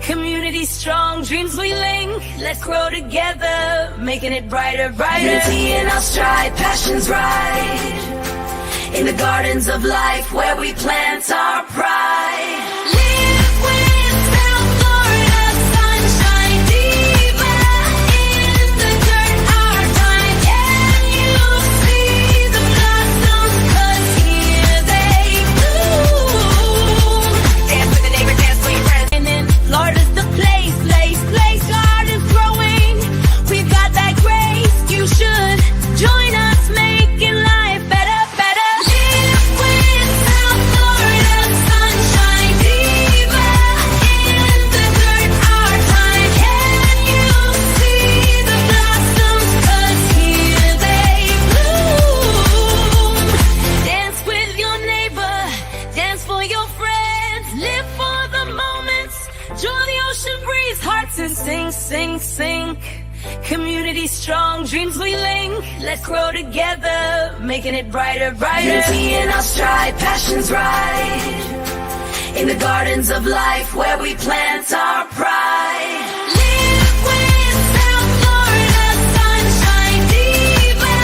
Community strong, dreams we link. Let's grow together, making it brighter, brighter. Unity in our stride, passions right. In the gardens of life where we plant our pride. Live with South Florida sunshine. Diva in the dirt, our time. Can you see the blossoms? 'Cause here they bloom. Dance with the neighbor, dance with your friends. And then Florida's the place, gardens growing. We've got that grace. You should join us, making life better, better. Live with South Florida sunshine. Diva in the dirt, our time. Can you see the blossoms? 'Cause here they bloom. Dance with your neighbor, dance for your friends. Live for the moments, join the ocean breeze. Hearts and sing, sing, sing. Community strong, dreams we link. Let's grow together, making it brighter, brighter. Unity in our stride, passions right. In the gardens of life where we plant our pride. Live with South Florida sunshine. Diva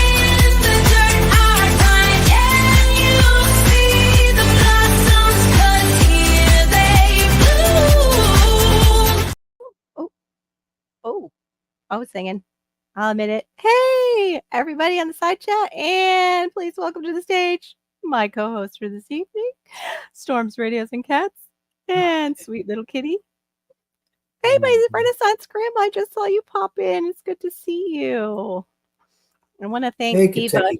in the dirt, our time. Can you see the blossoms? 'Cause here they bloom. Oh, I was singing. I'll admit it. Hey, everybody on the side chat, and please welcome to the stage my co-host for this evening, Storms, Radios, and Cats, and sweet little kitty. Hey, my Renaissance Grandma, I just saw you pop in. It's good to see you. I want to thank Diva.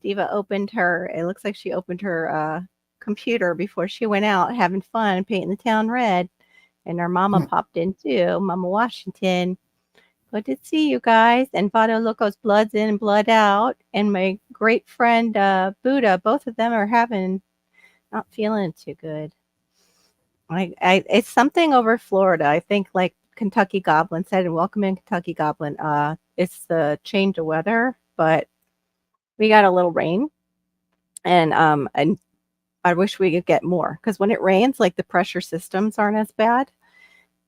Diva opened her, it looks like she opened her computer before she went out having fun painting the town red. And our mama popped in too, Mama Washington. Good to see you guys. And Vado Loco's blood's in and blood out. And my great friend Buddha, both of them are not feeling too good. It's something over Florida. I think like Kentucky Goblin said, and welcome in Kentucky Goblin. It's the change of weather, but we got a little rain. And I wish we could get more, because when it rains, like the pressure systems aren't as bad.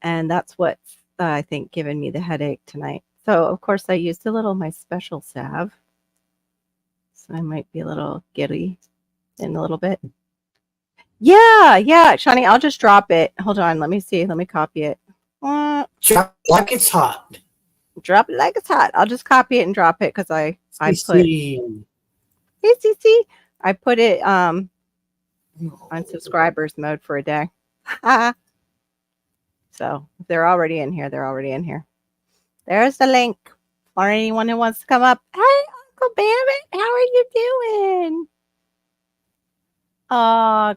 And that's what's, I think, giving me the headache tonight. So, of course, I used a little of my special salve. So I might be a little giddy in a little bit. Yeah, Shani, I'll just drop it. Hold on. Let me see. Let me copy it. Drop like it's hot. Drop it like it's hot. I'll just copy it and drop it because I put. Hey, CC. I put it on subscribers mode for a day. So if they're already in here, they're already in here. There's the link for anyone who wants to come up. Hey, Uncle Babbitt, how are you doing?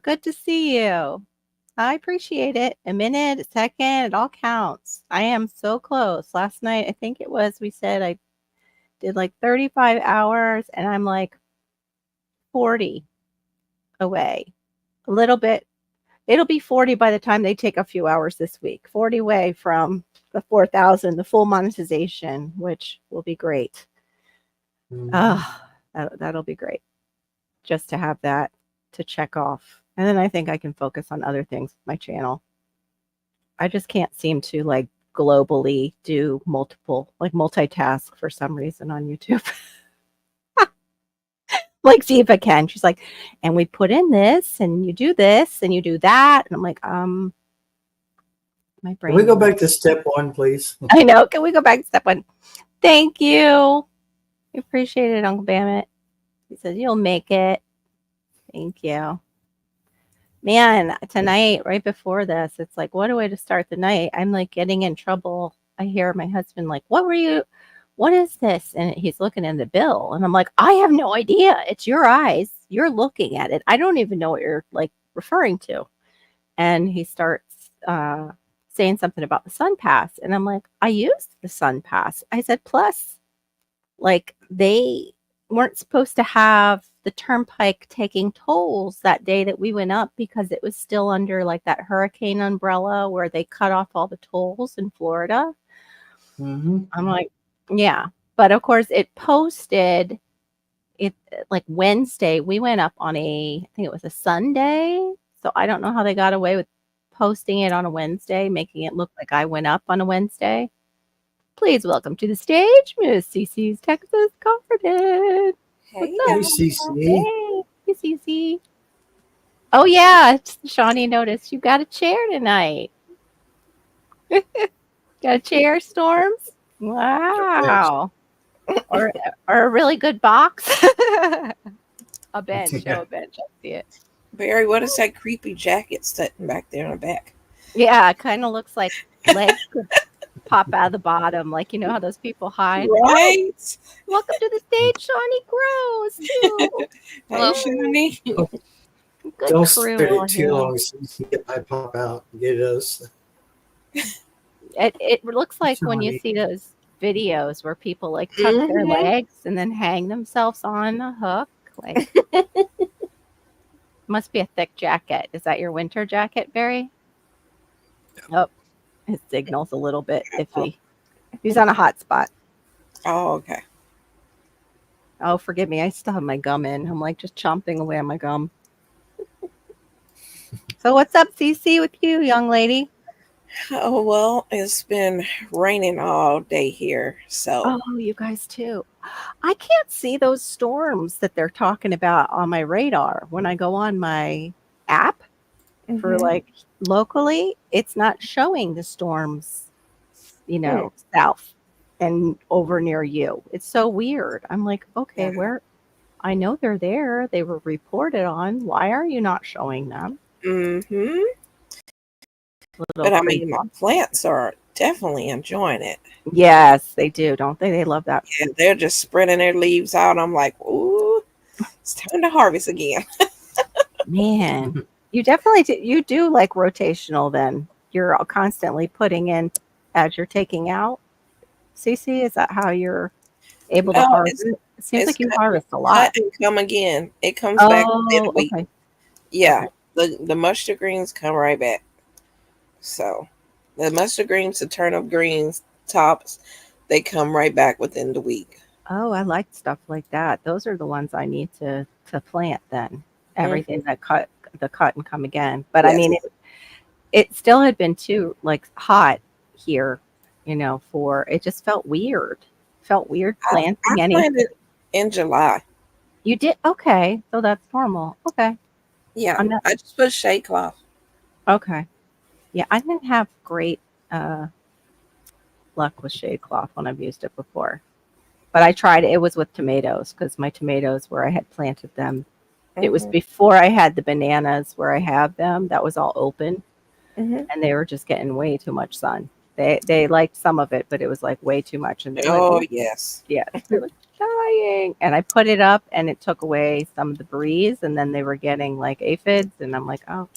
Good to see you. I appreciate it. A minute, a second, it all counts. I am so close. Last night, I think it was, we said I did like 35 hours and I'm like 40 away. A little bit. It'll be 40 by the time they take a few hours this week. 40 away from the 4,000, the full monetization, which will be great. That'll be great. Just to have that to check off. And then I think I can focus on other things with my channel. I just can't seem to like globally do multitask for some reason on YouTube. Like Diva can. She's like, and we put in this, and you do this, and you do that. And I'm like, my brain. Can we go back to step one, please? I know. Can we go back to step one? Thank you. We appreciate it, Uncle Bammett. He says, you'll make it. Thank you. Man, tonight, right before this, it's like, what a way to start the night. I'm like getting in trouble. I hear my husband like, what is this? And he's looking in the bill. And I'm like, I have no idea. It's your eyes. You're looking at it. I don't even know what you're like referring to. And he starts saying something about the Sun Pass. And I'm like, I used the Sun Pass. I said, plus, like, they weren't supposed to have the turnpike taking tolls that day that we went up because it was still under like that hurricane umbrella where they cut off all the tolls in Florida. Mm-hmm. I'm like, yeah. But of course it posted it like Wednesday. We went up on I think it was a Sunday. So I don't know how they got away with posting it on a Wednesday, making it look like I went up on a Wednesday. Please welcome to the stage, Miss CC's Texas Garden. Hey, Hey, y'all. CC. Hey, CC. Oh yeah, Shawnee noticed you got a chair tonight. Got a chair, Storms? Wow. Or a really good box. A bench. Yeah. Oh, a bench. I see it. Barry, what is that creepy jacket sitting back there in the back? Yeah, it kind of looks like legs could pop out of the bottom. Like, you know how those people hide? Right? Oh, welcome to the stage, Shawnee Gross, too. Hey, Shani. Good Don't crew stare at all it too here. long, CC. It might pop out and get us. It looks like when you Shawnee. see those videos where people like tuck their legs and then hang themselves on a hook. Like, must be a thick jacket. Is that your winter jacket, Barry? Oh, his signal's a little bit iffy. He's on a hot spot. Oh, okay. Oh, forgive me. I still have my gum in. I'm like just chomping away on my gum. So what's up, CC, with you, young lady? Oh, well, it's been raining all day here. So, Oh, you guys too. I can't see those storms that they're talking about on my radar when I go on my app for like locally. It's not showing the storms, you know, south and over near you. It's so weird. I'm like, okay, Yeah. where? I know they're there. They were reported on. Why are you not showing them? mm-hmm. Little But I mean, my creep. plants are definitely enjoying it. Yes, they do, don't they? They love that. Yeah, they're just spreading their leaves out. I'm like, ooh, it's time to harvest again. Man, you definitely do. You do like rotational then. You're constantly putting in as you're taking out. Cece, is that how you're able to No, harvest? It seems it's like you cut, harvest a cut lot. and come again. It comes back within a Oh, week. okay. Yeah, Okay. the mustard greens come right back. So the mustard greens, the turnip greens, tops, they come right back within the week. Oh, I like stuff like that. Those are the ones I need to plant then. Everything that cut and come again. But I Yes. mean, it still had been too like hot here, you know, for it just felt weird. Felt weird I planting anything. planted in July. You did? Okay. So that's normal. Okay. Yeah, I'm not I just put shade cloth. okay. Yeah, I didn't have great luck with shade cloth when I've used it before. But I tried it was with tomatoes because my tomatoes where I had planted them. It was before I had the bananas where I have them. That was all open. Mm-hmm. And they were just getting way too much sun. They liked some of it, but it was like way too much, and they Oh were yes. yeah, they were dying. And I put it up, and it took away some of the breeze, and then they were getting like aphids, and I'm like, oh,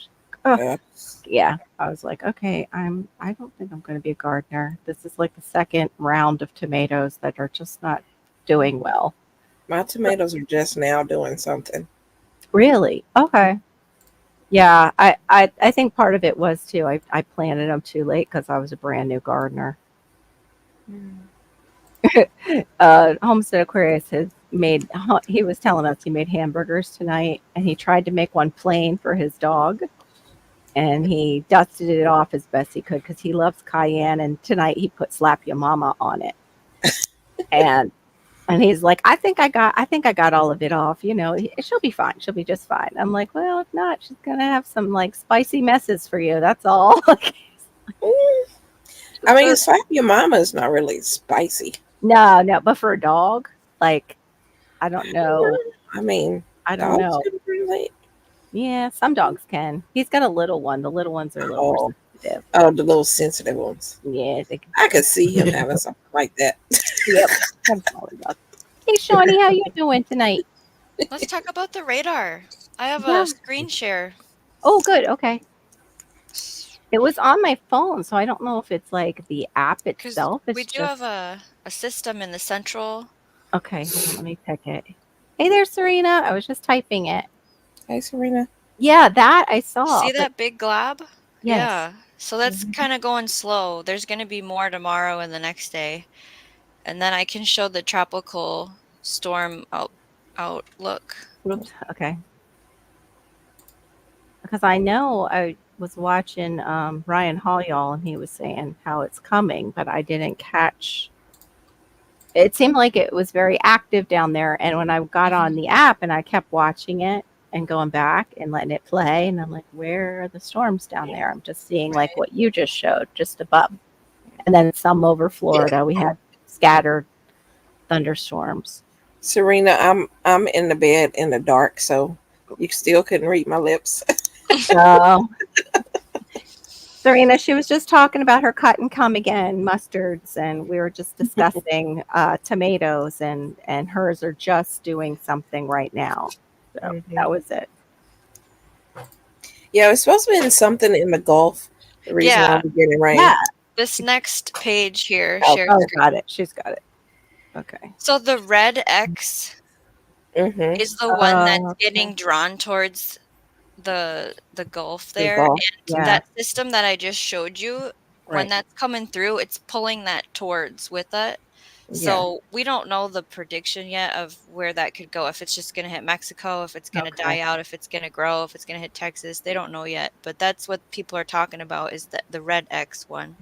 Yeah. yeah. I was like, okay, I don't think I'm going to be a gardener. This is like the second round of tomatoes that are just not doing well. My tomatoes are just now doing something. Really? Okay. Yeah, I think part of it was too. I planted them too late because I was a brand new gardener. Homestead Aquarius has made. He was telling us he made hamburgers tonight, and he tried to make one plain for his dog, and he dusted it off as best he could because he loves cayenne. And tonight he put "Slap Your Mama" on it, and he's like, I think I got all of it off. You know, she'll be fine. She'll be just fine. I'm like, well, if not, she's gonna have some like spicy messes for you. That's all. I mean, Slap Your Mama is not really spicy. No, but for a dog, like, I don't know. I mean, I don't dogs know. can really. Yeah, some dogs can. He's got a little one. The little ones are a little more sensitive. Oh, the little sensitive ones. Yeah, they can. I could see him having something like that. Yep. Some smaller dogs. Hey, Shawnee, how you doing tonight? Let's talk about the radar. I have Yeah. a screen share. Oh, good. Okay. It was on my phone, so I don't know if it's like the app Because itself. It's we do just... have a system in the central. Okay, hold on, let me check it. Hey there, Serena. I was just typing it. Hey, Serena. Yeah, that I saw. See that big glob? Yes. Yeah. So that's kind of going slow. There's going to be more tomorrow and the next day. And then I can show the tropical storm outlook. Oops. Okay. Because I know was watching Ryan Hall, and he was saying how it's coming, but I didn't catch. It seemed like it was very active down there, and when I got on the app and I kept watching it and going back and letting it play, and I'm like, where are the storms down there? I'm just seeing like what you just showed, just above, and then some over Florida. We had scattered thunderstorms. Serena, I'm in the bed in the dark, so you still couldn't read my lips. So, Serena, she was just talking about her cut and come again mustards, and we were just discussing tomatoes, and hers are just doing something right now. So that was it. Yeah, it's supposed to be something in the Gulf. The reason why we're getting rain. Yeah. This next page here Oh, shares screen. got it. She's got it. Okay. So the red X is the one that's getting drawn towards the Gulf there. Gulf, And yeah. that system that I just showed you, when Right. that's coming through, it's pulling that towards with it. So we don't know the prediction yet of where that could go. If it's just going to hit Mexico, if it's going to die out, if it's going to grow, if it's going to hit Texas. They don't know yet. But that's what people are talking about, is the red X one.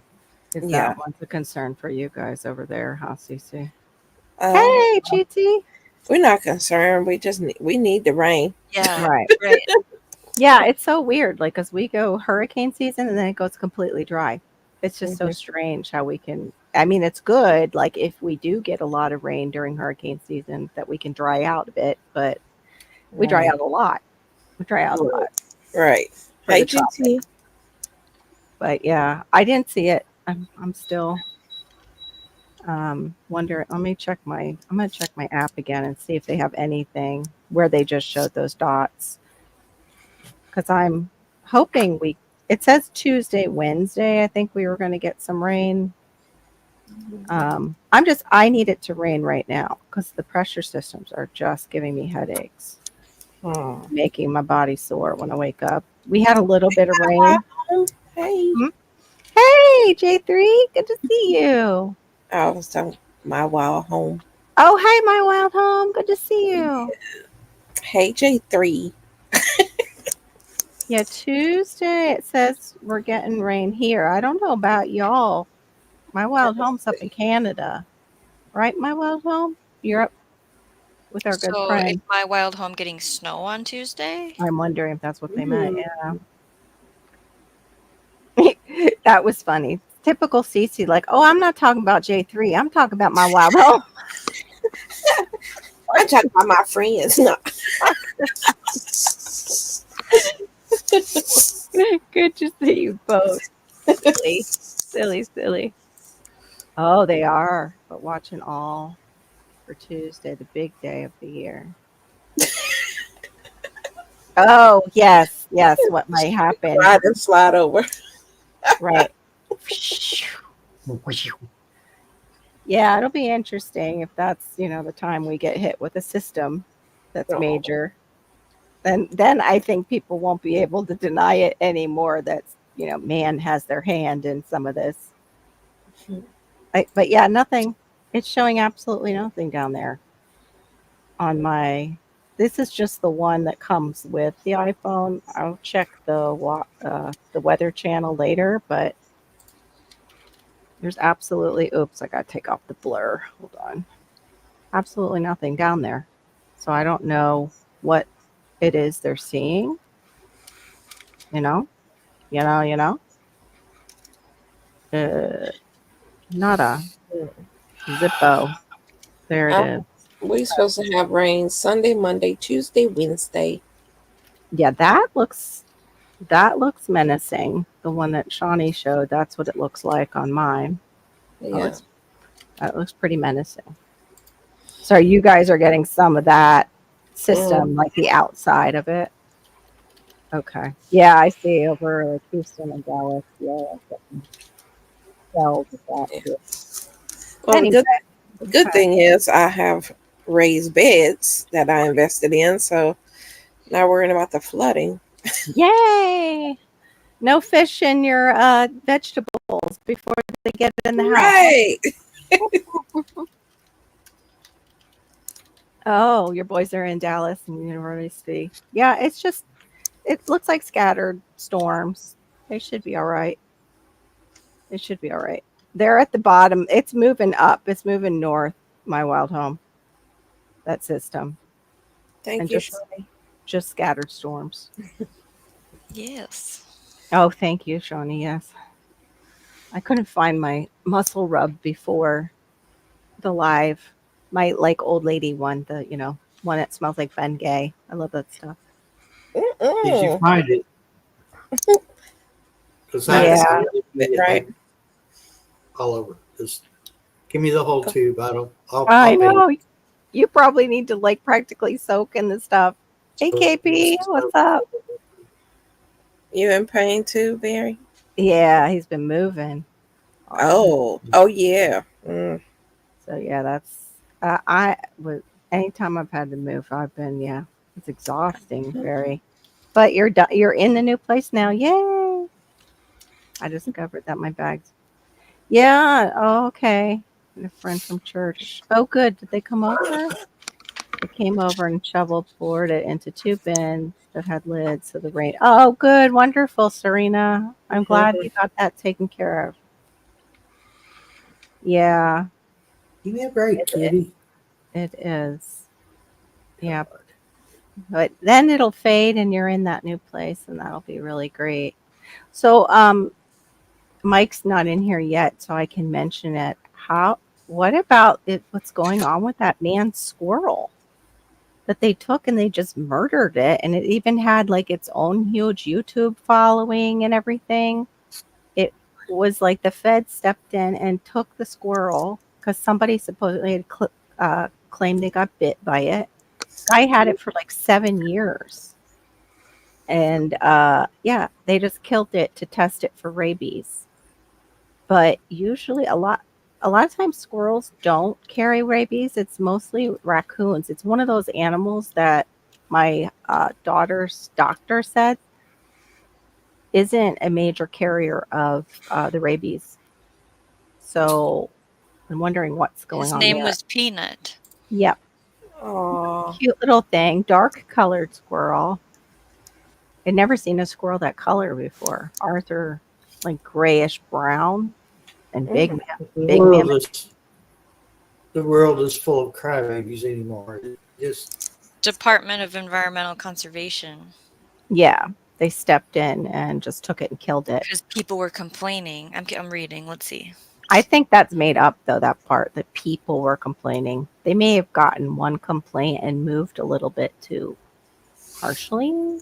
Is that one's a concern for you guys over there, huh, Cece? Hey, GT. We're not concerned. We need the rain. Yeah. Right. Right. Yeah, it's so weird. Like, because we go hurricane season and then it goes completely dry. It's just so strange how we can. I mean, it's good. Like, if we do get a lot of rain during hurricane season, that we can dry out a bit, but we dry out a lot. We dry out a lot. Right. Hey, GT. But yeah, I didn't see it. I'm still wondering. I'm gonna check my app again and see if they have anything where they just showed those dots. Because I'm hoping it says Tuesday, Wednesday. I think we were going to get some rain. I need it to rain right now because the pressure systems are just giving me headaches, making my body sore when I wake up. We had a little bit of rain. Hey. Hey, J3, good to see you. I was talking my wild home. Oh, hey, my wild home. Good to see you. Hey, J3. Yeah, Tuesday it says we're getting rain here. I don't know about y'all. My wild home's up in Canada. Right, my wild home? You're up with our good So friend. is my wild home getting snow on Tuesday? I'm wondering if that's what they meant. Yeah. That was funny. Typical Cece, like, oh, I'm not talking about J3. I'm talking about my wild home. I'm talking about my friends. No. Good to see you both. Silly. Oh, they are. But watching all for Tuesday, the big day of the year. Oh, yes. What might happen. Slide over. Right. Yeah, it'll be interesting if that's, the time we get hit with a system that's major. Then I think people won't be able to deny it anymore. That's, man has their hand in some of this. But yeah, nothing. It's showing absolutely nothing down there on my. This is just the one that comes with the iPhone. I'll check the weather channel later, but there's absolutely. Oops, I got to take off the blur. Hold on. Absolutely nothing down there. So I don't know what it is they're seeing. Nada. Zippo. There it is. We're supposed to have rain Sunday, Monday, Tuesday, Wednesday. Yeah, that looks menacing. The one that Shawnee showed, that's what it looks like on mine. Yeah. That looks pretty menacing. So you guys are getting some of that system, like the outside of it. Okay. Yeah, I see over like Houston and Dallas. Yeah. Well, anyway. The good thing is I have raised beds that I invested in, so not worrying about the flooding. Yay! No fish in your vegetables before they get in the house. Right. Oh, your boys are in Dallas and University. Yeah, it looks like scattered storms. They should be all right. They should be all right. They're at the bottom. It's moving up. It's moving north. My wild home. That system, and Thank you, just scattered storms. Yes. Oh, thank you, Shawnee. Yes, I couldn't find my muscle rub before the live. My like old lady one, the one that smells like Bengay. I love that stuff. Did you find it? Because Yeah. Right. all over. Just give me the whole tube. I'll I pay. know. You probably need to like practically soak in the stuff. Hey, KP, what's up? You in pain too, Barry? Yeah, he's been moving. Oh yeah. Mm. So yeah, that's I was anytime I've had to move, I've been it's exhausting, very. But you're in the new place now. Yay! I discovered that my bags. Yeah. Oh, okay. And a friend from church. Oh, good. Did they come over? They came over and shoveled poured it into 2 bins that had lids so the rain. Oh, good. Wonderful, Serena. I'm glad you got that taken care of. Yeah, Give me a break, kitty. it is. Yeah. But then it'll fade and you're in that new place and that'll be really great. So Mike's not in here yet, so I can mention it. What about what's going on with that man's squirrel that they took and they just murdered it, and it even had like its own huge YouTube following and everything. It was like the Fed stepped in and took the squirrel because somebody supposedly had claimed they got bit by it. Guy had it for like 7 years. And they just killed it to test it for rabies. But usually a lot of times squirrels don't carry rabies. It's mostly raccoons. It's one of those animals that my daughter's doctor said isn't a major carrier of the rabies. So I'm wondering what's going His on name there. was Peanut. Yep. Oh. Cute little thing, dark colored squirrel. I'd never seen a squirrel that color before. Ours are like grayish brown and big. The world is full of crybabies anymore. Department of Environmental Conservation. Yeah, they stepped in and just took it and killed it. Because people were complaining. I'm reading. Let's see. I think that's made up, though, that part, that people were complaining. They may have gotten one complaint and moved a little bit too harshly.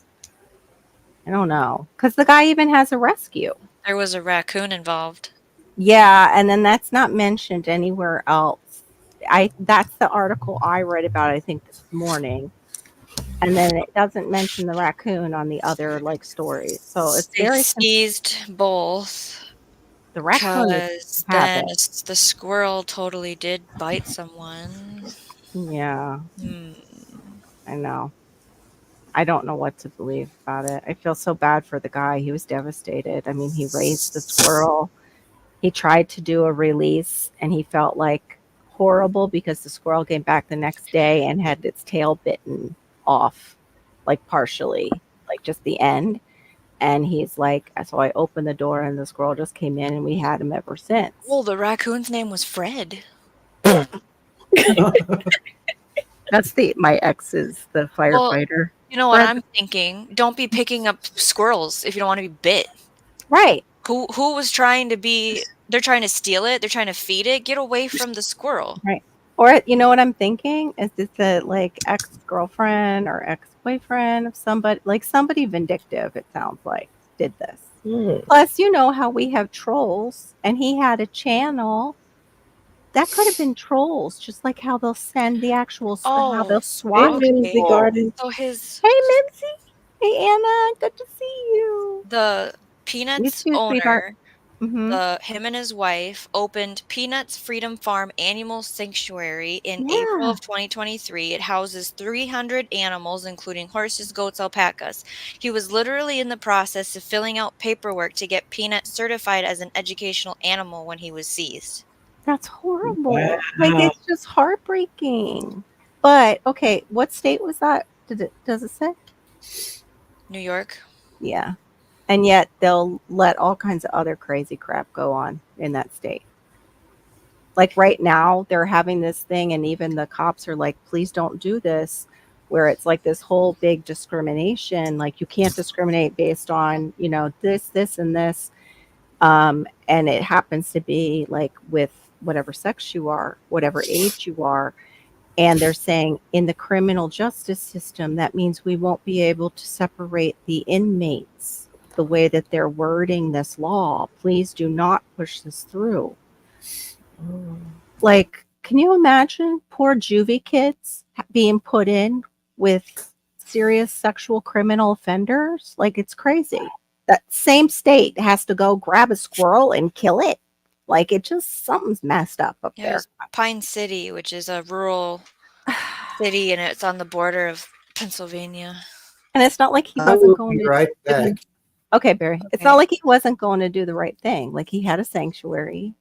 I don't know. Because the guy even has a rescue. There was a raccoon involved. Yeah, and then that's not mentioned anywhere else. That's the article I read about, I think, this morning. And then it doesn't mention the raccoon on the other stories. So it's They seized both. The raccoon because then the squirrel totally did bite someone. Yeah. I know. I don't know what to believe about it. I feel so bad for the guy. He was devastated. I mean, he raised the squirrel. He tried to do a release and he felt like horrible because the squirrel came back the next day and had its tail bitten off, like partially, like just the end. And he's like, so I opened the door and the squirrel just came in and we had him ever since. Well, the raccoon's name was Fred. That's my ex's, the firefighter. Well, you know what I'm thinking? Don't be picking up squirrels if you don't want to be bit. Right. Who was trying to be, they're trying to steal it, they're trying to feed it, get away from the squirrel. Right. Or, you know what I'm thinking? Is this a ex-girlfriend or ex-boyfriend of somebody vindictive, it sounds like, did this. Plus, you know how we have trolls and he had a channel. That could have been trolls, just like how they'll send the actual how they'll swap the garden. So Hey, Mimsy. Hey, Anna. Good to see you. The Peanuts owner, him and his wife opened Peanuts Freedom Farm Animal Sanctuary in April of 2023. It houses 300 animals, including horses, goats, alpacas. He was literally in the process of filling out paperwork to get Peanut certified as an educational animal when he was seized. That's horrible. Wow. It's just heartbreaking. But okay, what state was that? Does it say? New York. Yeah. And yet they'll let all kinds of other crazy crap go on in that state. Like right now, they're having this thing, and even the cops are like, please don't do this, where it's like this whole big discrimination. Like, you can't discriminate based on, this, and this. And it happens to be like with whatever sex you are, whatever age you are. And they're saying in the criminal justice system, that means we won't be able to separate the inmates the way that they're wording this law. Please do not push this through. Like, can you imagine poor juvie kids being put in with serious sexual criminal offenders? Like, it's crazy. That same state has to go grab a squirrel and kill it. Like, it just, something's messed up Yeah, there. there's Pine City, which is a rural city, and it's on the border of Pennsylvania. And it's not like he I wasn't will going be to. right back. Okay, Barry. It's not like he wasn't going to do the right thing. Like, he had a sanctuary.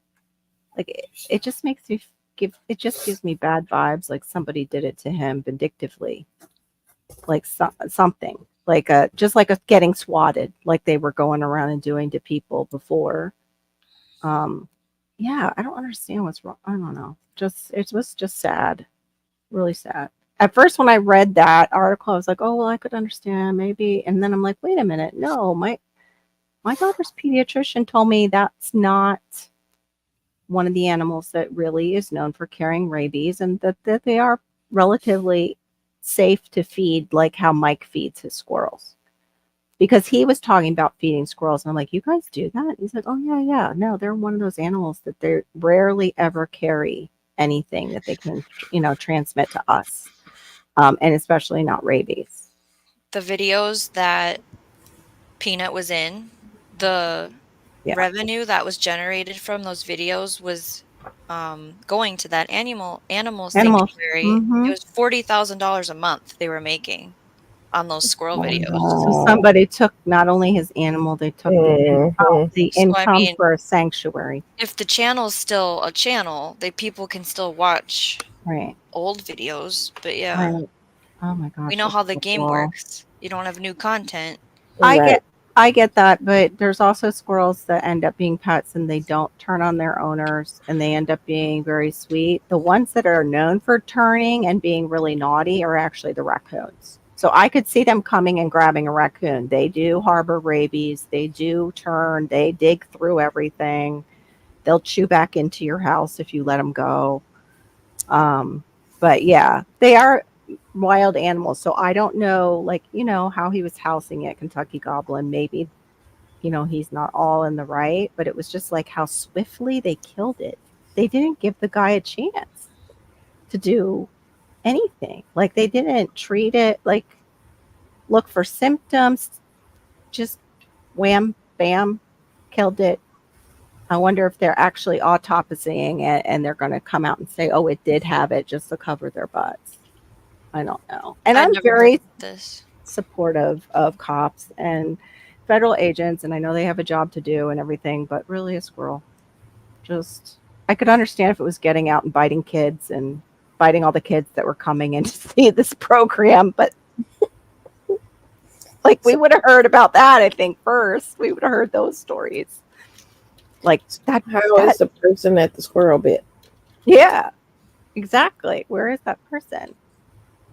Like, it just makes me it just gives me bad vibes. Like somebody did it to him vindictively. Like something. Like just like a getting swatted, like they were going around and doing to people before. Yeah, I don't understand what's wrong. I don't know. It was just sad. Really sad. At first, when I read that article, I was like, oh, well, I could understand maybe. And then I'm like, wait a minute. No, my daughter's pediatrician told me that's not one of the animals that really is known for carrying rabies, and that they are relatively safe to feed, like how Mike feeds his squirrels. Because he was talking about feeding squirrels, and I'm like, you guys do that? He's like, oh, yeah. No, they're one of those animals that they rarely ever carry anything that they can, transmit to us. And especially not rabies. The videos that Peanut was in, the revenue that was generated from those videos was going to that animal sanctuary. Mm-hmm. It was $40,000 a month they were making on those squirrel videos. So somebody took not only his animal, they took the income for a sanctuary. If the channel's still a channel, people can still watch old videos. But yeah, right. Oh my gosh, we know how the game works. You don't have new content. I get that, but there's also squirrels that end up being pets and they don't turn on their owners, and they end up being very sweet. The ones that are known for turning and being really naughty are actually the raccoons. So I could see them coming and grabbing a raccoon. They do harbor rabies. They do turn. They dig through everything. They'll chew back into your house if you let them go. But yeah, they are wild animals. So I don't know, how he was housing it, Kentucky Goblin. Maybe, he's not all in the right, but it was just like how swiftly they killed it. They didn't give the guy a chance to do anything. Like, they didn't treat it, like look for symptoms. Just wham, bam, killed it. I wonder if they're actually autopsying it and they're going to come out and say, oh, it did have it, just to cover their butts. I don't know. And I'm very supportive of cops and federal agents, and I know they have a job to do and everything, but really a squirrel. I could understand if it was getting out and biting kids and biting all the kids that were coming in to see this program, but like, we would have heard about that, I think, first. We would have heard those stories. Like that. How is the person at the squirrel bit? Yeah, exactly. Where is that person?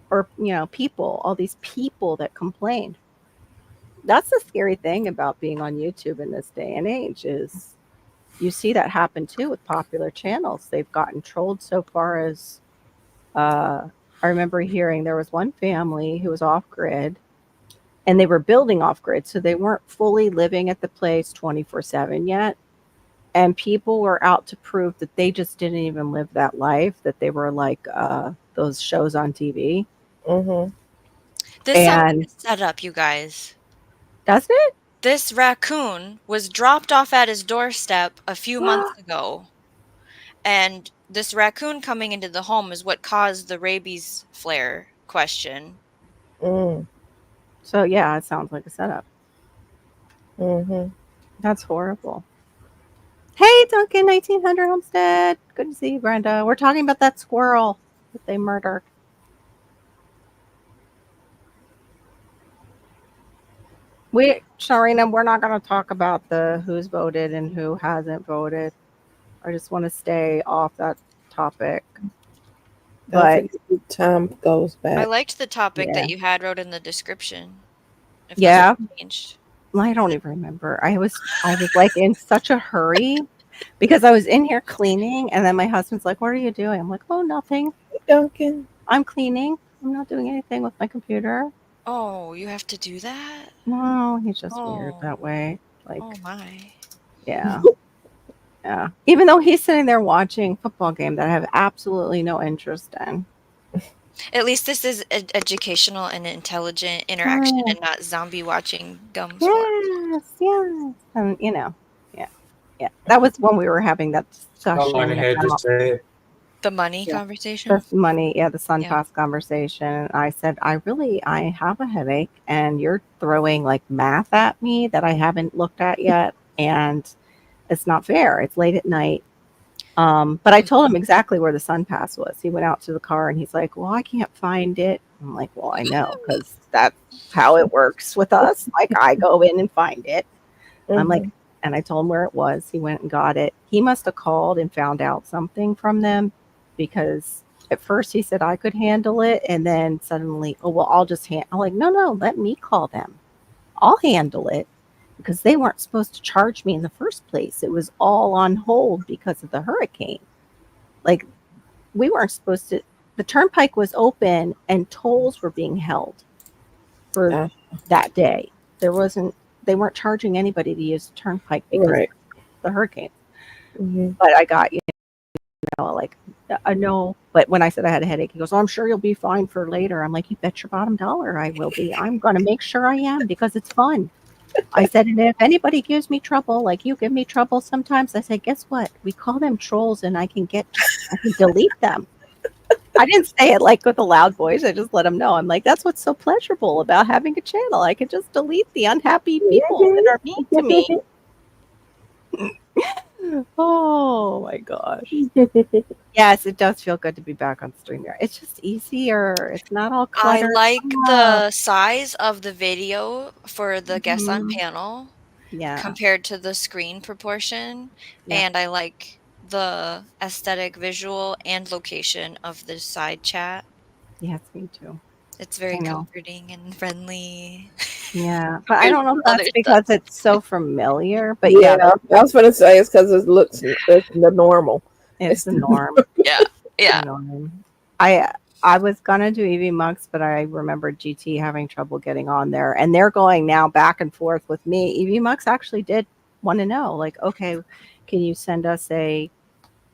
Or, people, all these people that complained. That's the scary thing about being on YouTube in this day and age, is you see that happen too with popular channels. They've gotten trolled so far as, I remember hearing there was one family who was off grid, and they were building off grid. So they weren't fully living at the place 24/7 yet. And people were out to prove that they just didn't even live that life, that they were like those shows on TV. Mm-hmm. This sounds like a setup, you guys. Doesn't it? This raccoon was dropped off at his doorstep a few months ago. And this raccoon coming into the home is what caused the rabies flare question. So, yeah, it sounds like a setup. Mm-hmm. That's horrible. Hey, Duncan, 1900 Homestead. Good to see you, Brenda. We're talking about that squirrel that they murdered. Sharina, we're not going to talk about the who's voted and who hasn't voted. I just want to stay off that topic. But As time goes I back. liked the topic Yeah. that you had wrote in the description. If Yeah. that's changed. I don't even remember. I was like in such a hurry because I was in here cleaning, and then my husband's like, "What are you doing?" I'm like, "Oh, nothing. Duncan. I'm cleaning. I'm not doing anything with my computer." Oh, you have to do that? No, he's just weird Oh. that way. Like, Oh my. yeah. Yeah. Even though he's sitting there watching a football game that I have absolutely no interest in. At least this is educational and intelligent interaction Oh. and not zombie watching gum sport. Yes. And yeah. That was when we were having that I discussion went ahead to about say it. The money Yeah. conversation? the money, the Sun Yeah. Pass conversation. I said, I have a headache, and you're throwing like math at me that I haven't looked at yet, and it's not fair. It's late at night. But I told him exactly where the Sun Pass was. He went out to the car and he's like, "Well, I can't find it." I'm like, "Well, I know, because that's how it works with us. Like, I go in and find it." I'm like, and I told him where it was. He went and got it. He must have called and found out something from them, because at first he said I could handle it, and then suddenly, "Oh, well, I'll just I'm like, no, let me call them. I'll handle it, because they weren't supposed to charge me in the first place. It was all on hold because of the hurricane. Like, we weren't supposed to. The turnpike was open and tolls were being held for that day. They weren't charging anybody to use the turnpike because of the hurricane. But I got, like, no. But when I said I had a headache, he goes, "Oh, I'm sure you'll be fine for later." I'm like, "You bet your bottom dollar I will be. I'm going to make sure I am, because it's fun." I said, "And if anybody gives me trouble, like you give me trouble sometimes," I said, "guess what? We call them trolls, and I can delete them." I didn't say it like with a loud voice. I just let them know. I'm like, that's what's so pleasurable about having a channel. I can just delete the unhappy people that are mean to me. Oh my gosh. Yes, it does feel good to be back on StreamYard. It's just easier. It's not all I cluttered like up. the size of the video for the guests on Mhm. panel Yeah. compared to the screen proportion. Yeah. And I like the aesthetic, visual, and location of the side chat. Yes, me too. It's very I know. comforting and friendly. Yeah. But I don't know if Other that's because stuff. it's so familiar. But Yeah, yeah, I was going to say it's because it's the normal. it's the norm. Yeah. Yeah. I was gonna do EV Monks, but I remembered GT having trouble getting on there, and they're going now back and forth with me. EV Monks actually did want to know, like, okay, can you send us a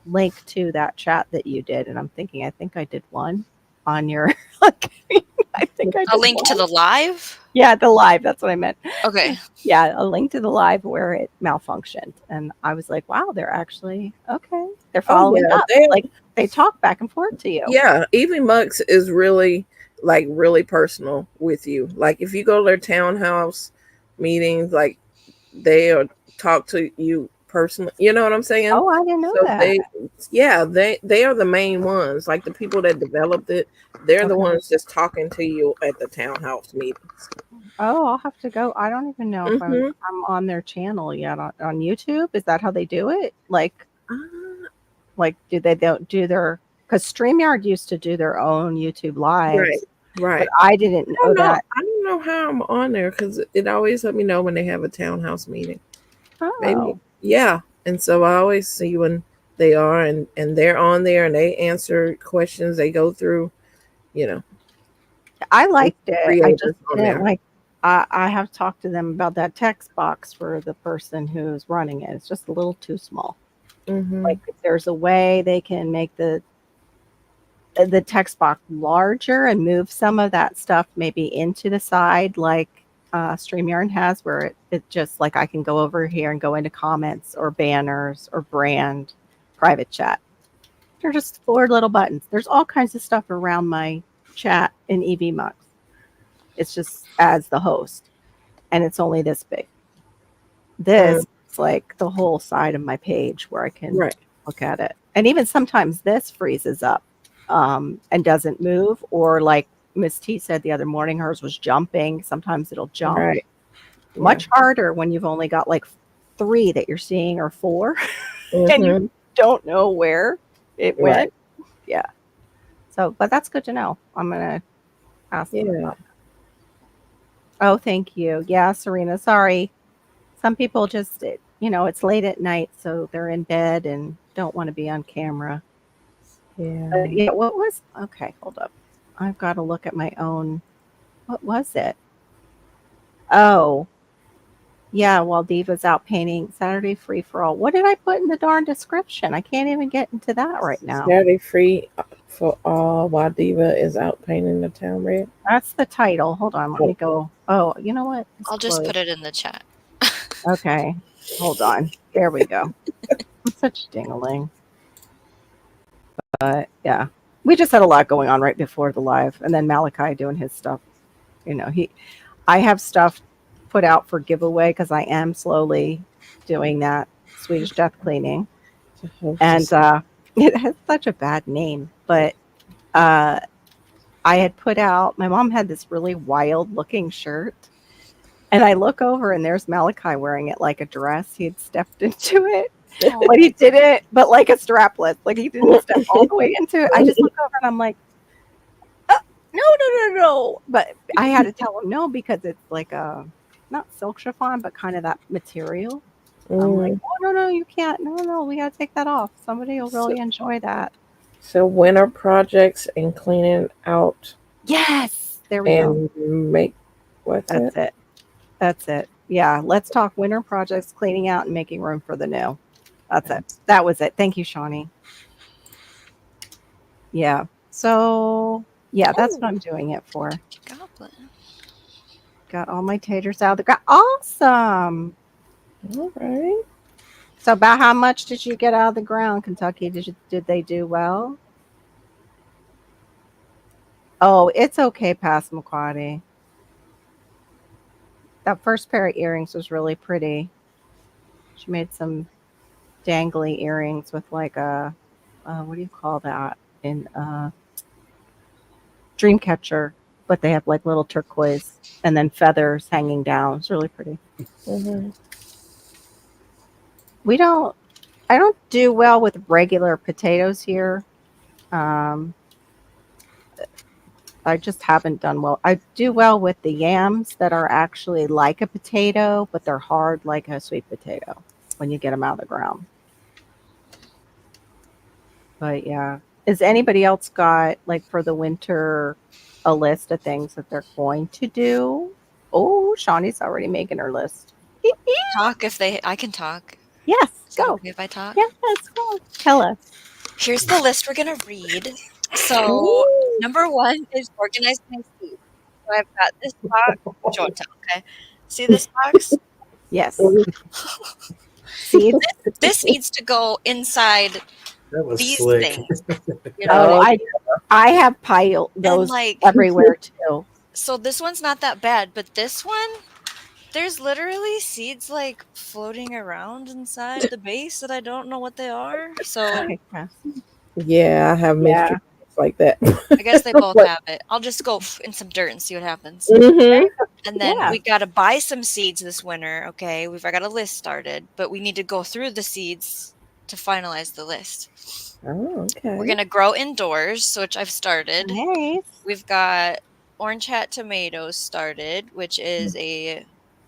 link to that chat that you did? And I'm thinking, I think I did one on your. I think I did A link to the live? Yeah, the live. That's what I meant. Okay. Yeah, a link to the live where it malfunctioned, and I was like, wow, they're actually okay. They're following up. They talk back and forth to you. Yeah, Evie Mux is really personal with you. Like, if you go to their townhouse meetings, like, they'll talk to you personally. You know what I'm saying? Oh, I didn't know that. They are the main ones. Like, the people that developed it, they're the ones just talking to you at the townhouse meetings. Oh, I'll have to go. I don't even know if I'm on their channel yet on YouTube. Is that how they do it? Like do they don't do their, because StreamYard used to do their own YouTube lives. Right. But I didn't know that. I don't know how I'm on there, because it always let me know when they have a townhouse meeting. Oh. Maybe. Yeah. And so I always see when they are, and they're on there, and they answer questions they go through, I liked it. I just on didn't there. like. I have talked to them about that text box for the person who's running it. It's just a little too small. Like, if there's a way they can make the text box larger and move some of that stuff maybe into the side, like StreamYard has, where it just, like, I can go over here and go into comments or banners or brand private chat. They're just 4 little buttons. There's all kinds of stuff around my chat in EV Mux. It's just as the host, and it's only this big. This is like the whole side of my page where I can look at it. And even sometimes this freezes up and doesn't move, or like Miss T said the other morning, hers was jumping. Sometimes it'll jump. Much harder when you've only got like 3 that you're seeing or 4 and Mm-hmm. you don't know where it Right. went. Yeah. So, but that's good to know. I'm going to ask them Yeah. about that. Oh, thank you. Yeah, Serena, sorry. Some people just, it's late at night, so they're in bed and don't want to be on camera. Yeah. Yeah, what was, okay, hold up. I've got to look at my own, what was it? Oh, yeah, while Diva's out painting Saturday free for all. What did I put in the darn description? I can't even get into that right now. Saturday free for all while Diva is out painting the town red. That's the title. Hold on, let me go. Oh, you know what? It's I'll just closed. put it in the chat. Okay, hold on. There we go. I'm such a dingling. But yeah, we just had a lot going on right before the live, and then Malachi doing his stuff. I have stuff put out for giveaway because I am slowly doing that Swedish death cleaning, and it has such a bad name. But I had put out. My mom had this really wild looking shirt, and I look over and there's Malachi wearing it like a dress. He had stepped into it. But he didn't, but like a strapless. Like he didn't step all the way into it. I just look over and I'm like, no. But I had to tell him no because it's like a, not silk chiffon, but kind of that material. I'm like, oh, no, you can't. No, we got to take that off. Somebody will really enjoy that. So winter projects and cleaning out. Yes. There we go. And make, what's That's it. That's it. Yeah. Let's talk winter projects, cleaning out and making room for the new. That's it. That was it. Thank you, Shawnee. Yeah. So, yeah, that's what I'm doing it for. Goblin. Got all my taters out of the ground. Awesome. All right. So, about how much did you get out of the ground, Kentucky? Did they do well? Oh, it's okay, Passamaquoddy. That first pair of earrings was really pretty. She made some dangly earrings with like a, what do you call that? In Dreamcatcher, but they have like little turquoise and then feathers hanging down. It's really pretty. Mm-hmm. I don't do well with regular potatoes here. I just haven't done well. I do well with the yams that are actually like a potato, but they're hard like a sweet potato when you get them out of the ground. But yeah. Is anybody else got, like, for the winter, a list of things that they're going to do? Oh, Shawnee's already making her list. Talk I can talk. Yes, Is it go. okay if I talk? Yes, go. Tell us. Here's the list we're gonna read. So number 1 is organize my seeds. So I've got this box. Don't tell, okay? See this box? Yes. Seeds. This needs to go inside That was these slick. things. You know? Oh, I have piled those like- everywhere too. So this one's not that bad, but this one, there's literally seeds like floating around inside the base that I don't know what they are. So Okay, Cass. Yeah, I have mystery like that. I guess they both have it. I'll just go in some dirt and see what happens. Mm-hmm. And then Yeah. we got to buy some seeds this winter. Okay, I got a list started, but we need to go through the seeds to finalize the list. Oh, okay. We're gonna grow indoors, which I've started. Nice. We've got orange hat tomatoes started, which is a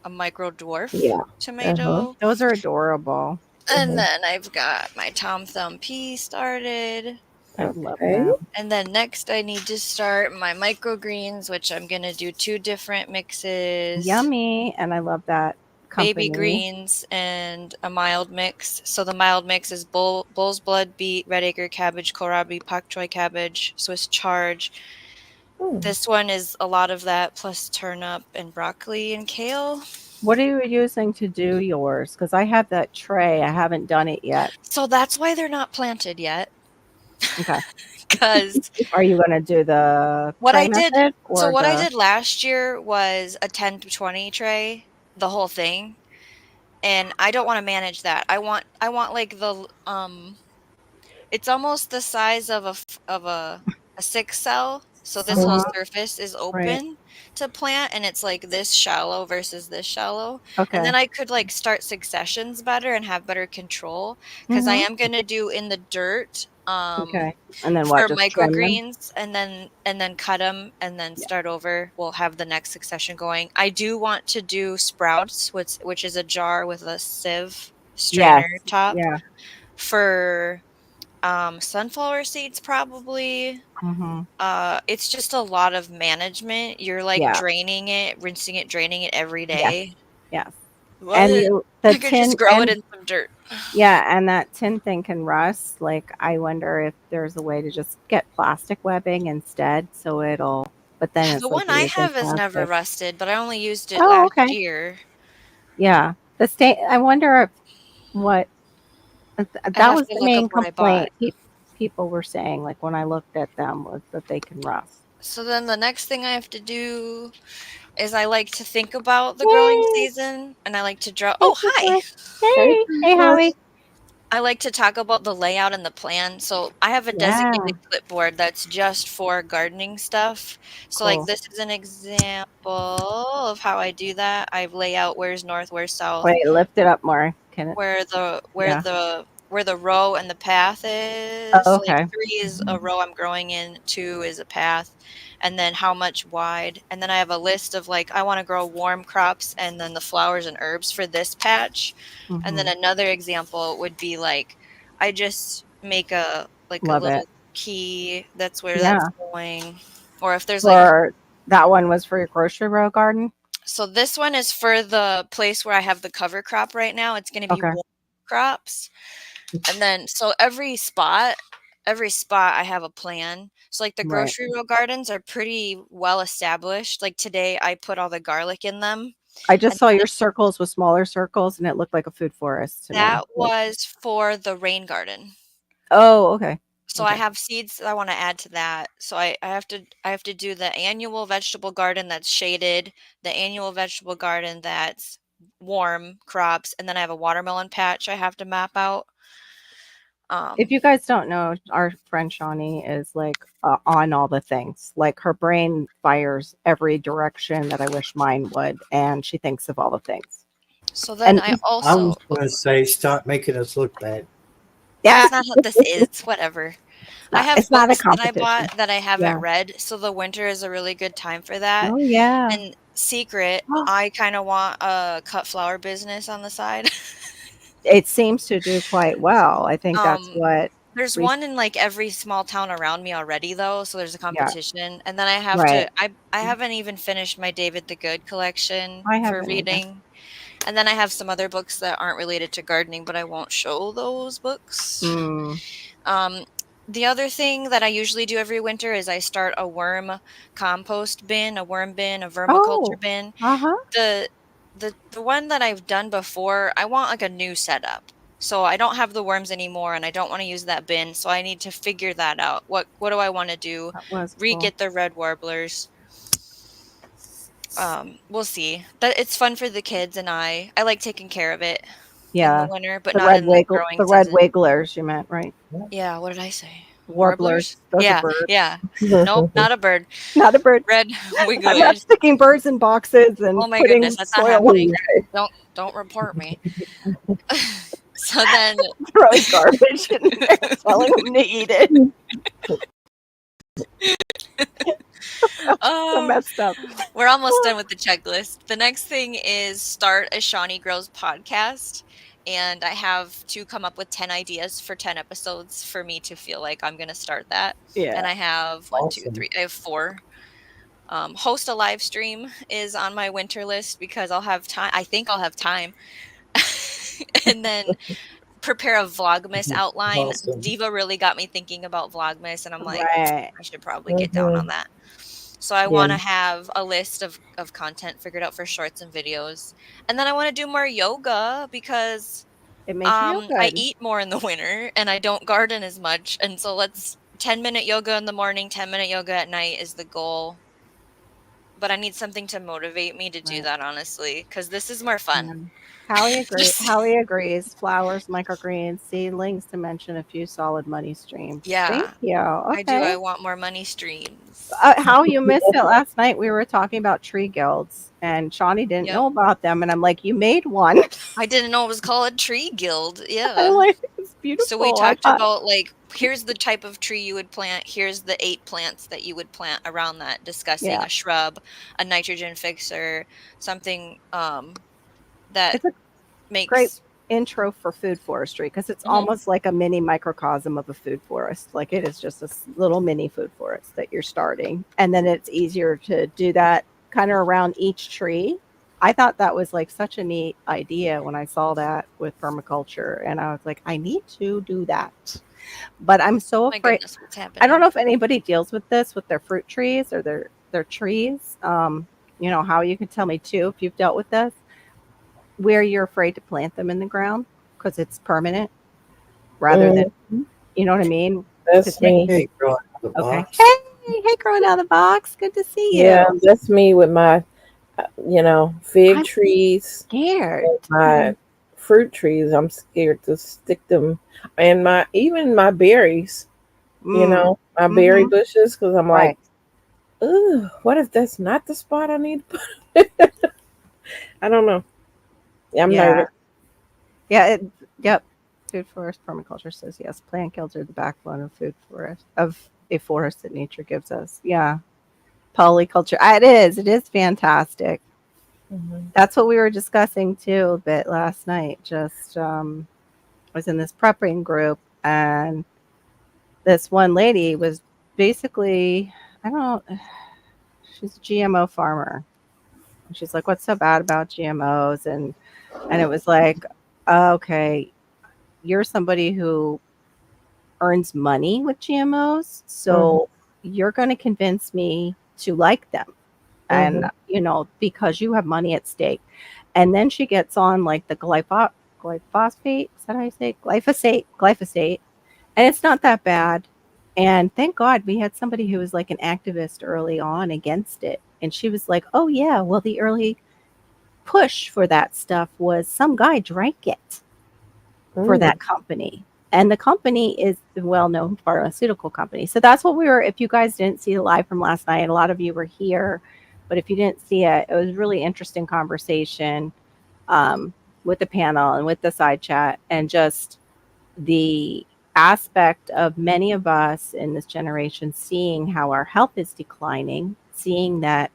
micro dwarf tomato. Those are adorable. And then I've got my Tom Thumb pea started. I love Okay. them. And then next I need to start my microgreens, which I'm going to do 2 different mixes. Yummy. And I love that company. Baby greens and a mild mix. So the mild mix is bull's blood, beet, red acre cabbage, kohlrabi, pak choi cabbage, Swiss charge. This one is a lot of that plus turnip and broccoli and kale. What are you using to do yours? Because I have that tray. I haven't done it yet. So that's why they're not planted yet. Okay. Because Are you going to do the what tray I did? method So or what I the- did last year was a 10 to 20 tray, the whole thing, and I don't want to manage that. I want like the it's almost the size of a 6 cell. So this whole surface is open. to plant, and it's like this shallow versus this shallow. Okay. And then I could like start successions better and have better control, because I Mhm. am gonna do in the dirt Okay. And then what? for Just trim them? microgreens, and then cut them and then start over. We'll have the next succession going. I do want to do sprouts, which is a jar with a sieve Yes. strainer top Yeah. for sunflower seeds probably. Mhm. It's just a lot of management. You're like Yeah. draining it, rinsing it, draining it every Yes. day. Yes. And What? the I could just tin grow it and in some dirt. yeah, and that tin thing can rust. Like, I wonder if there's a way to just get plastic webbing instead, so it'll. But then The it's like one you're I using have has never plastic. rusted, but I only used it Oh, last okay. year. Yeah. The state. I wonder if what I'd that have was to the look up main what I bought. complaint. People were saying, like when I looked at them, was that they can rust. So then the next thing I have to do is I like to think about the growing Yay! season, and I like to draw. Hey, Oh, hi. Christmas. Hey, Hey, Christmas. Howie. I like to talk about the layout and the plan. So I have a Yeah. designated clipboard that's just for gardening stuff. So like Cool. this is an example of how I do that. I lay out where's north, where's south, Wait, lift it up more. Can it? Yeah. where the row and the path is. Oh, So like okay. 3 is a row I'm growing in, 2 is a path, and then how much wide. And then I have a list of like I want to grow warm crops and then the flowers and herbs for this patch. And then Hmm. another example would be like I just make a like a Love it. little key that's where that's Yeah. going. Or if there's like a For that one was for your grocery row garden. so this one is for the place where I have the cover crop right now. It's going to be Okay. warm crops. And then so every spot I have a plan. So like the Right. grocery row gardens are pretty well established. Like today I put all the garlic in them. I just And saw your circles with smaller circles, and it looked like a food forest to me. that was for the rain garden. Oh, okay. So I Okay. have seeds that I want to add to that. So I have to do the annual vegetable garden that's shaded, the annual vegetable garden that's warm crops, and then I have a watermelon patch I have to map out. If Um, you guys don't know, our friend Shawnee is like on all the things. Like her brain fires every direction that I wish mine would, and she thinks of all the things. so then And I I also was going to say, stop making us look bad. yeah, that's not how this is. Whatever. I have it's not a books that I competition. bought that I haven't Yeah. read, so the winter is a really good time for that. Oh yeah. And secret, I kind of want a cut flower business on the side. It seems to do quite well. I think that's um, what. There's Re- one in like every small town around me already though, so there's a yeah. competition. And then I have Right. to I haven't even finished my David the Good collection I for haven't either. reading. And then I have some other books that aren't related to gardening, but I won't show those books. Mm. Um, the other thing that I usually do every winter is I start a worm compost bin, a worm bin, a vermiculture Oh. bin. Uh-huh. The the one that I've done before, I want like a new setup. So I don't have the worms anymore and I don't want to use that bin. So I need to figure that out. What do I want to do? That was cool. Re-get the red warblers. We'll see. But it's fun for the kids and I like taking care of it in the Yeah. winter, but The not red in the wiggle growing the red season. wigglers you meant, right? Yeah, what did I say? Warblers. Warblers? Those are Yeah, birds. yeah. Nope, not a bird. Not a bird. Red I'm not wigglers. sticking birds in boxes and Oh my putting goodness, that's not soil happening. in Don't report me. So then throwing garbage in there, telling them to eat it. So messed up. we're almost done with the checklist. The next thing is start a Shawnee Grows podcast. And I have to come up with 10 ideas for 10 episodes for me to feel like I'm going to start that. Yeah. And I have one, two, Awesome. three, I have 4. Host a live stream is on my winter list because I'll have time. I think I'll have time. And then prepare a Vlogmas outline. Awesome. Diva really got me thinking about Vlogmas, and I'm like, Right. I should probably get down on that. So I Yeah. want to have a list of content figured out for shorts and videos. And then I want to do more yoga because It makes you feel I good. eat more in the winter and I don't garden as much. And so 10-minute yoga in the morning, 10-minute yoga at night is the goal. But I need something to motivate me to do Right. that, honestly, because this is more fun. Howie agrees. Flowers, microgreens, seedlings, to mention a few solid money streams. Thank Yeah, you. I do. Okay. I want more money streams. How you missed it last night? We were talking about tree guilds, and Shawnee didn't Yep. know about them, and I'm like, "You made one." I didn't know it was called a tree guild. I'm Yeah. like, "It's So beautiful." we I talked thought, about like here's the type of tree you would plant, here's the 8 plants that you would plant around that, discussing yeah, a shrub, a nitrogen fixer, something that it's a great makes intro for food forestry because it's Mhm. almost like a mini microcosm of a food forest. Like it is just a little mini food forest that you're starting, and then it's easier to do that kind of around each tree. I thought that was like such a neat idea when I saw that with permaculture, and I was like, I need to do that. But I'm so my afraid. goodness, what's I don't happening? know if anybody deals with this with their fruit trees or their trees. How you can tell me too if you've dealt with this, where you're afraid to plant them in the ground because it's permanent rather than, Mhm. you know what I mean? To That's take me. Hey, growing out of the okay. box. Hey, growing out of the box. Good to see Yeah, you. that's me with my, fig I'm trees scared. and my fruit trees. I'm scared to stick them, and my berries. Mm, My berry hmm. bushes, because I'm like, Right. ugh, what if that's not the spot I need to put? I don't know. I'm Yeah. nervous. Yeah. Yep. Food forest permaculture says yes. Plant guilds are the backbone of food forest of a forest that nature gives us. Yeah. Polyculture. It is. It is fantastic. Mhm. That's what we were discussing too a bit last night. Just was in this prepping group, and this one lady was basically, I don't, she's a GMO farmer. And she's like, "What's so bad about GMOs?" And it was like, okay, you're somebody who earns money with GMOs, Mhm. so you're going to convince me to like them, and Mhm. because you have money at stake. And then she gets on like the glyphosate. Is that how you say it? Glyphosate, and it's not that bad. And thank God we had somebody who was like an activist early on against it. And she was like, "Oh yeah, well the early push for that stuff was some guy drank it for Mm. that company." And the company is the well-known pharmaceutical company. So that's what we were. If you guys didn't see the live from last night, a lot of you were here, but if you didn't see it, it was a really interesting conversation um, with the panel and with the side chat, and just the aspect of many of us in this generation seeing how our health is declining, seeing that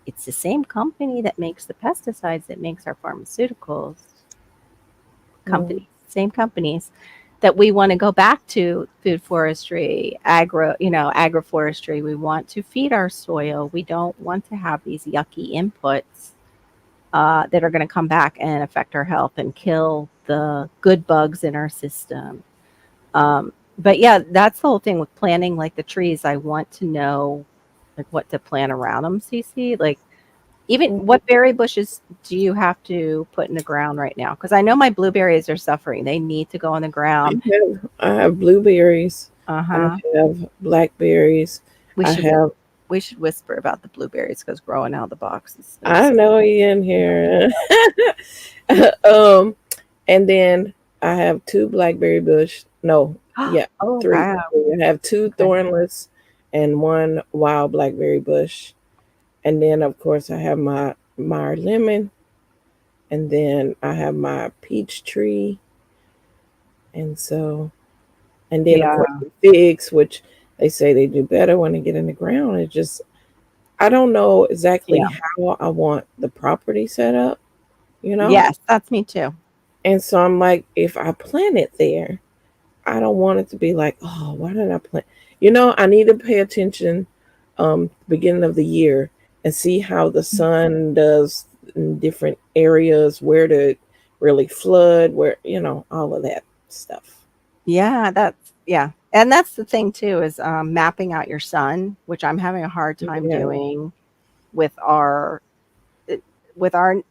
it's the same company that makes the pesticides that makes our pharmaceuticals Mm. companies, same companies, that we want to go back to food forestry, agroforestry. We want to feed our soil. We don't want to have these yucky inputs that are going to come back and affect our health and kill the good bugs in our system. But yeah, that's the whole thing with planting like the trees. I want to know like what to plant around them, CC. Like even Mm. what berry bushes do you have to put in the ground right now? Because I know my blueberries are suffering. They need to go on the ground. I have blueberries. I Uh-huh. have blackberries. We I should have. we should whisper about the blueberries because growing out of the box is I insane. know you in here. um, and then I have two blackberry bush. No, yeah, Oh three. wow. I have two Okay. thornless and one wild blackberry bush. And then, of course, I have my Meyer lemon. And then I have my peach tree. And so, and then, of Yeah. course, the figs, which they say they do better when they get in the ground. It just, I don't know exactly Yeah. how I want the property set up, you know? Yes, that's me too. And so I'm like, if I plant it there, I don't want it to be like, oh, why did I plant? I need to pay attention beginning of the year and see how the sun does in different areas, where to really flood, where, all of that stuff. Yeah, yeah. And that's the thing too is mapping out your sun, which I'm having a hard time Yeah. doing with our uh, with our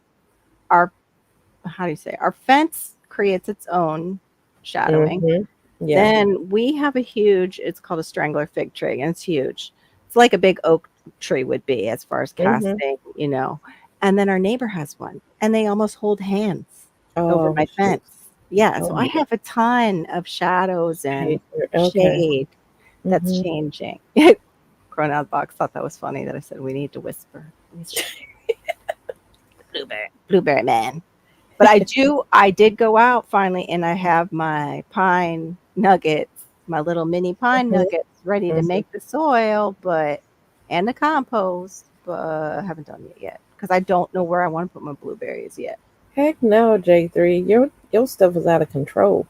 how do you say, our fence creates its own shadowing. Hmm. Yeah. Then we have a huge, it's called a strangler fig tree, and it's huge. It's like a big oak tree would be as far as Hmm. casting. And then our neighbor has one, and they almost hold hands. over Oh, my fence. Yeah, so I oh, have a ton of shadows and okay. shade that's Hmm. changing. Grown out box thought that was funny that I said we need to whisper. Blueberry man. But I did go out finally and I have my pine nuggets, my little mini pine nuggets ready to make the soil, and the compost, but I haven't done it yet because I don't know where I want to put my blueberries yet. Heck no, J3. Your stuff is out of control.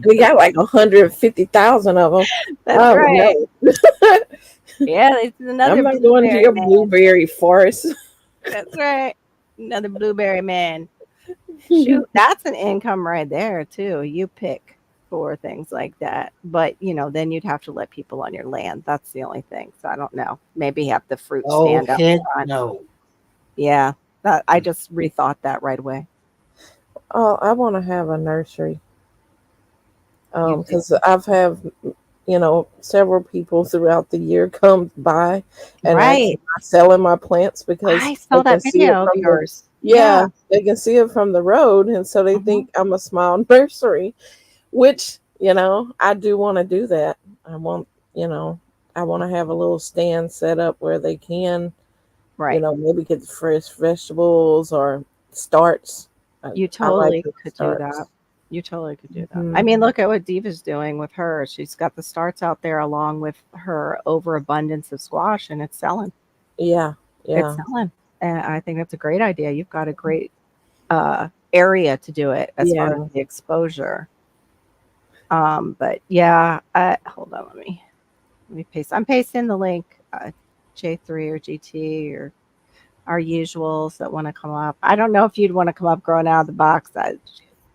We got like 150,000 of them. That's Oh right. no. Yeah, it's another I'm not going to blueberry your man. blueberry forest. That's right. Another blueberry man. Shoot, that's an income right there too. You pick for things like that. But then you'd have to let people on your land. That's the only thing. So I don't know. Maybe have the fruit Oh, stand up heck front. no. Yeah. I just rethought that right away. Oh, I want to have a nursery. You do. Because I've have several people throughout the year come by and ask Right. if I'm selling my plants because I they saw can that see it video of from the yours. yeah, they can see it from the road, and so they Mhm. think I'm a small nursery, which I do want to do that. I want you know I want to have a little stand set up where they can Right. maybe get fresh vegetables or starts. You I like totally the could do that. starts. You totally could do that. I Mhm. mean, look at what Diva's doing with her. She's got the starts out there along with her overabundance of squash, and it's selling. Yeah, It's yeah, selling. And I think that's a great idea. You've got a great area to do it as far as yeah. the exposure. But yeah, hold on, let me paste. I'm pasting the link, J3 or GT or our usuals that want to come up. I don't know if you'd want to come up growing out of the box.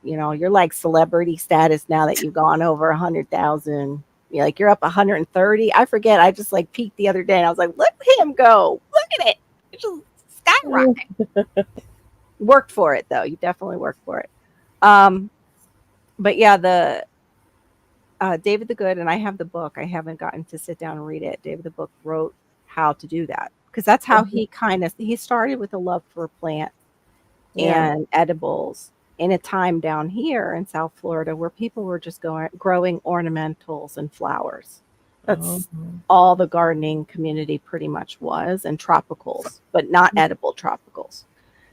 You're like celebrity status now that you've gone over 100,000. You're up 130. I forget. I just like peeked the other day and I was like, look at him go. Look at it. It just skyrocket. Worked for it though. You definitely worked for it. Um, but yeah, the David the Good, and I have the book. I haven't gotten to sit down and read it. David the Book wrote how to do that because that's how he started with a love for plants Yeah. and edibles in a time down here in South Florida where people were just growing ornamentals and flowers. Oh, That's all the gardening community pretty much was, and tropicals, but not edible tropicals.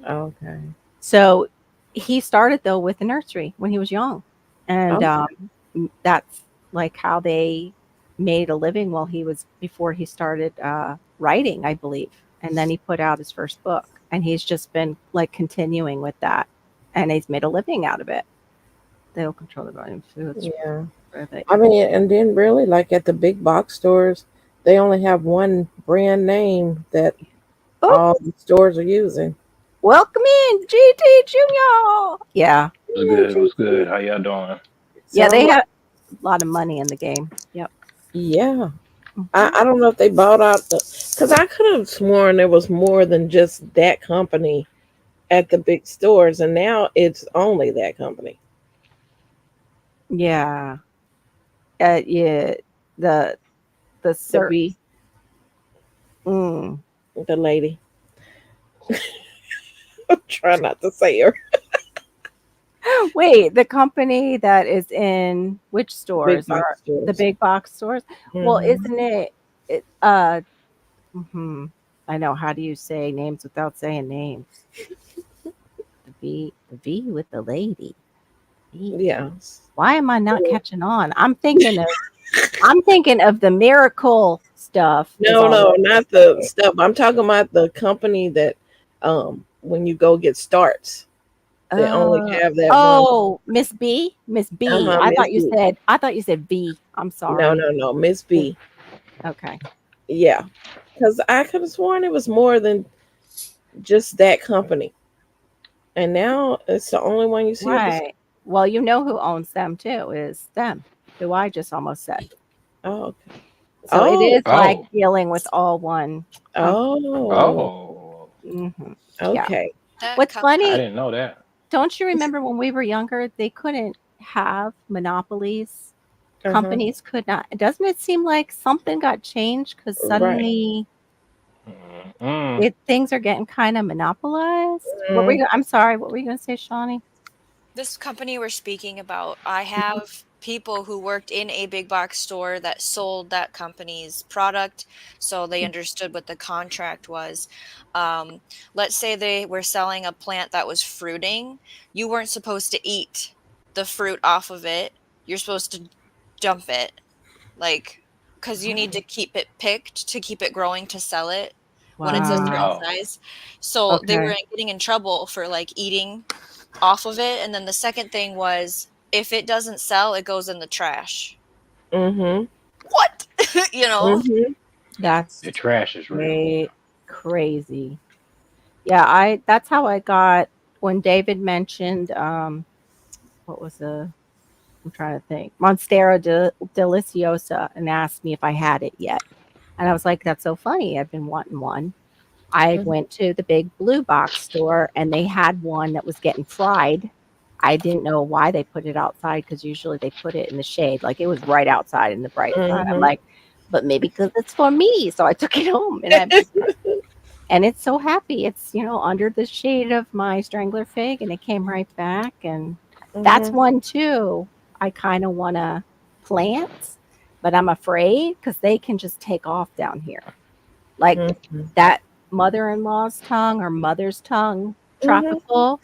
okay. So he started though with a nursery when he was young, and Oh, that's like how they made a living before he started writing, I believe, and then he put out his first book, and he's just been like continuing with that, and he's made a living out of it. They don't control the volume of foods. yeah. I mean, and then really, like at the big box stores, they only have one brand name that Oh, all the stores are using. welcome in, GT Junior. Yeah, What's good? What's good? How y'all doing? yeah, So I'm they like, have a lot of money in the game. Yep. yeah. Mhm. I don't know if they bought out because I could have sworn there was more than just that company at the big stores, and now it's only that company. Yeah. Yeah. The the The cert. B, Mm. the lady. Try not to say her. Wait, the company that is in which Big stores box are the stores. big box stores? Well, Hmm. isn't it mhm. I know, how do you say names without saying names? The V with the lady. V. Yeah. Why am I not catching on? I'm thinking of the miracle stuff is No, all no, over not the the place. stuff. I'm talking about the company that when you go get starts, they only have that one. Oh, Miss B, Miss B. Miss B. I thought you said V. I'm No, sorry. no, no, Miss B. Okay. Yeah, because I could have sworn it was more than just that company, and now it's the only one you see at the store. Right. Well, you know who owns them too is them, who I just almost said. Oh, okay. So it Oh, is like Oh, dealing with all one company. oh, oh, Yeah. okay. That What's I company, funny, didn't know that. don't you remember when we were younger, they couldn't have monopolies? Uh huh. Companies could not. Doesn't it seem like something got changed because Right. suddenly Things are getting kind of monopolized. I'm sorry. What were you going to say, Shawnee? This company we're speaking about, I have people who worked in a big box store that sold that company's product, so they understood what the contract was. Let's say they were selling a plant that was fruiting. You weren't supposed to eat the fruit off of it. You're supposed to dump it, like, because you need to keep it picked to keep it growing to sell it when it's a certain Wow. size. So they were getting in trouble for like eating off of it. And then the second thing was, if it doesn't sell, it goes in the trash. Mm-hmm. What? You know? Mm-hmm. That's The trash is real. crazy. Yeah, that's how I got when David mentioned what was I'm trying to think. Monstera Deliciosa, and asked me if I had it yet. And I was like, that's so funny. I've been wanting one. I went to the big blue box store and they had one that was getting fried. I didn't know why they put it outside because usually they put it in the shade. Like it was right outside in the bright sun. I'm like, but maybe because it's for me. So I took it home and it's so happy. It's, under the shade of my strangler fig and it came right back. And that's one too. I kind of want to plant, but I'm afraid because they can just take off down here. Like that mother-in-law's tongue or mother's tongue tropical.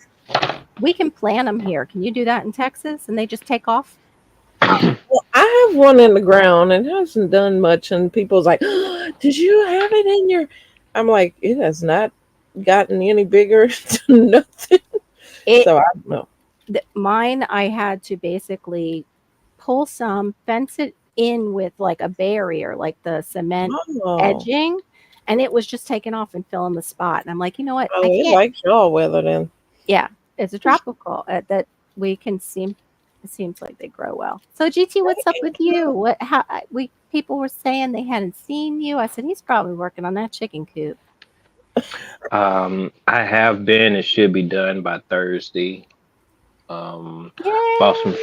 We can plant them here. Can you do that in Texas? And they just take off? Well, I have one in the ground and it hasn't done much. And people's like, oh, did you have it in your? I'm like, it has not gotten any bigger to nothing. So I don't know. Mine, I had to basically pull some, fence it in with like a barrier, like the cement edging, and it was just taking off and filling the spot. And I'm like, you know what? I can't. It likes y'all weather then. Yeah, it's a tropical that we can seem. It seems like they grow well. So GT, what's up with you? People were saying they hadn't seen you. I said he's probably working on that chicken coop. I have been. It should be done by Thursday. Bought some.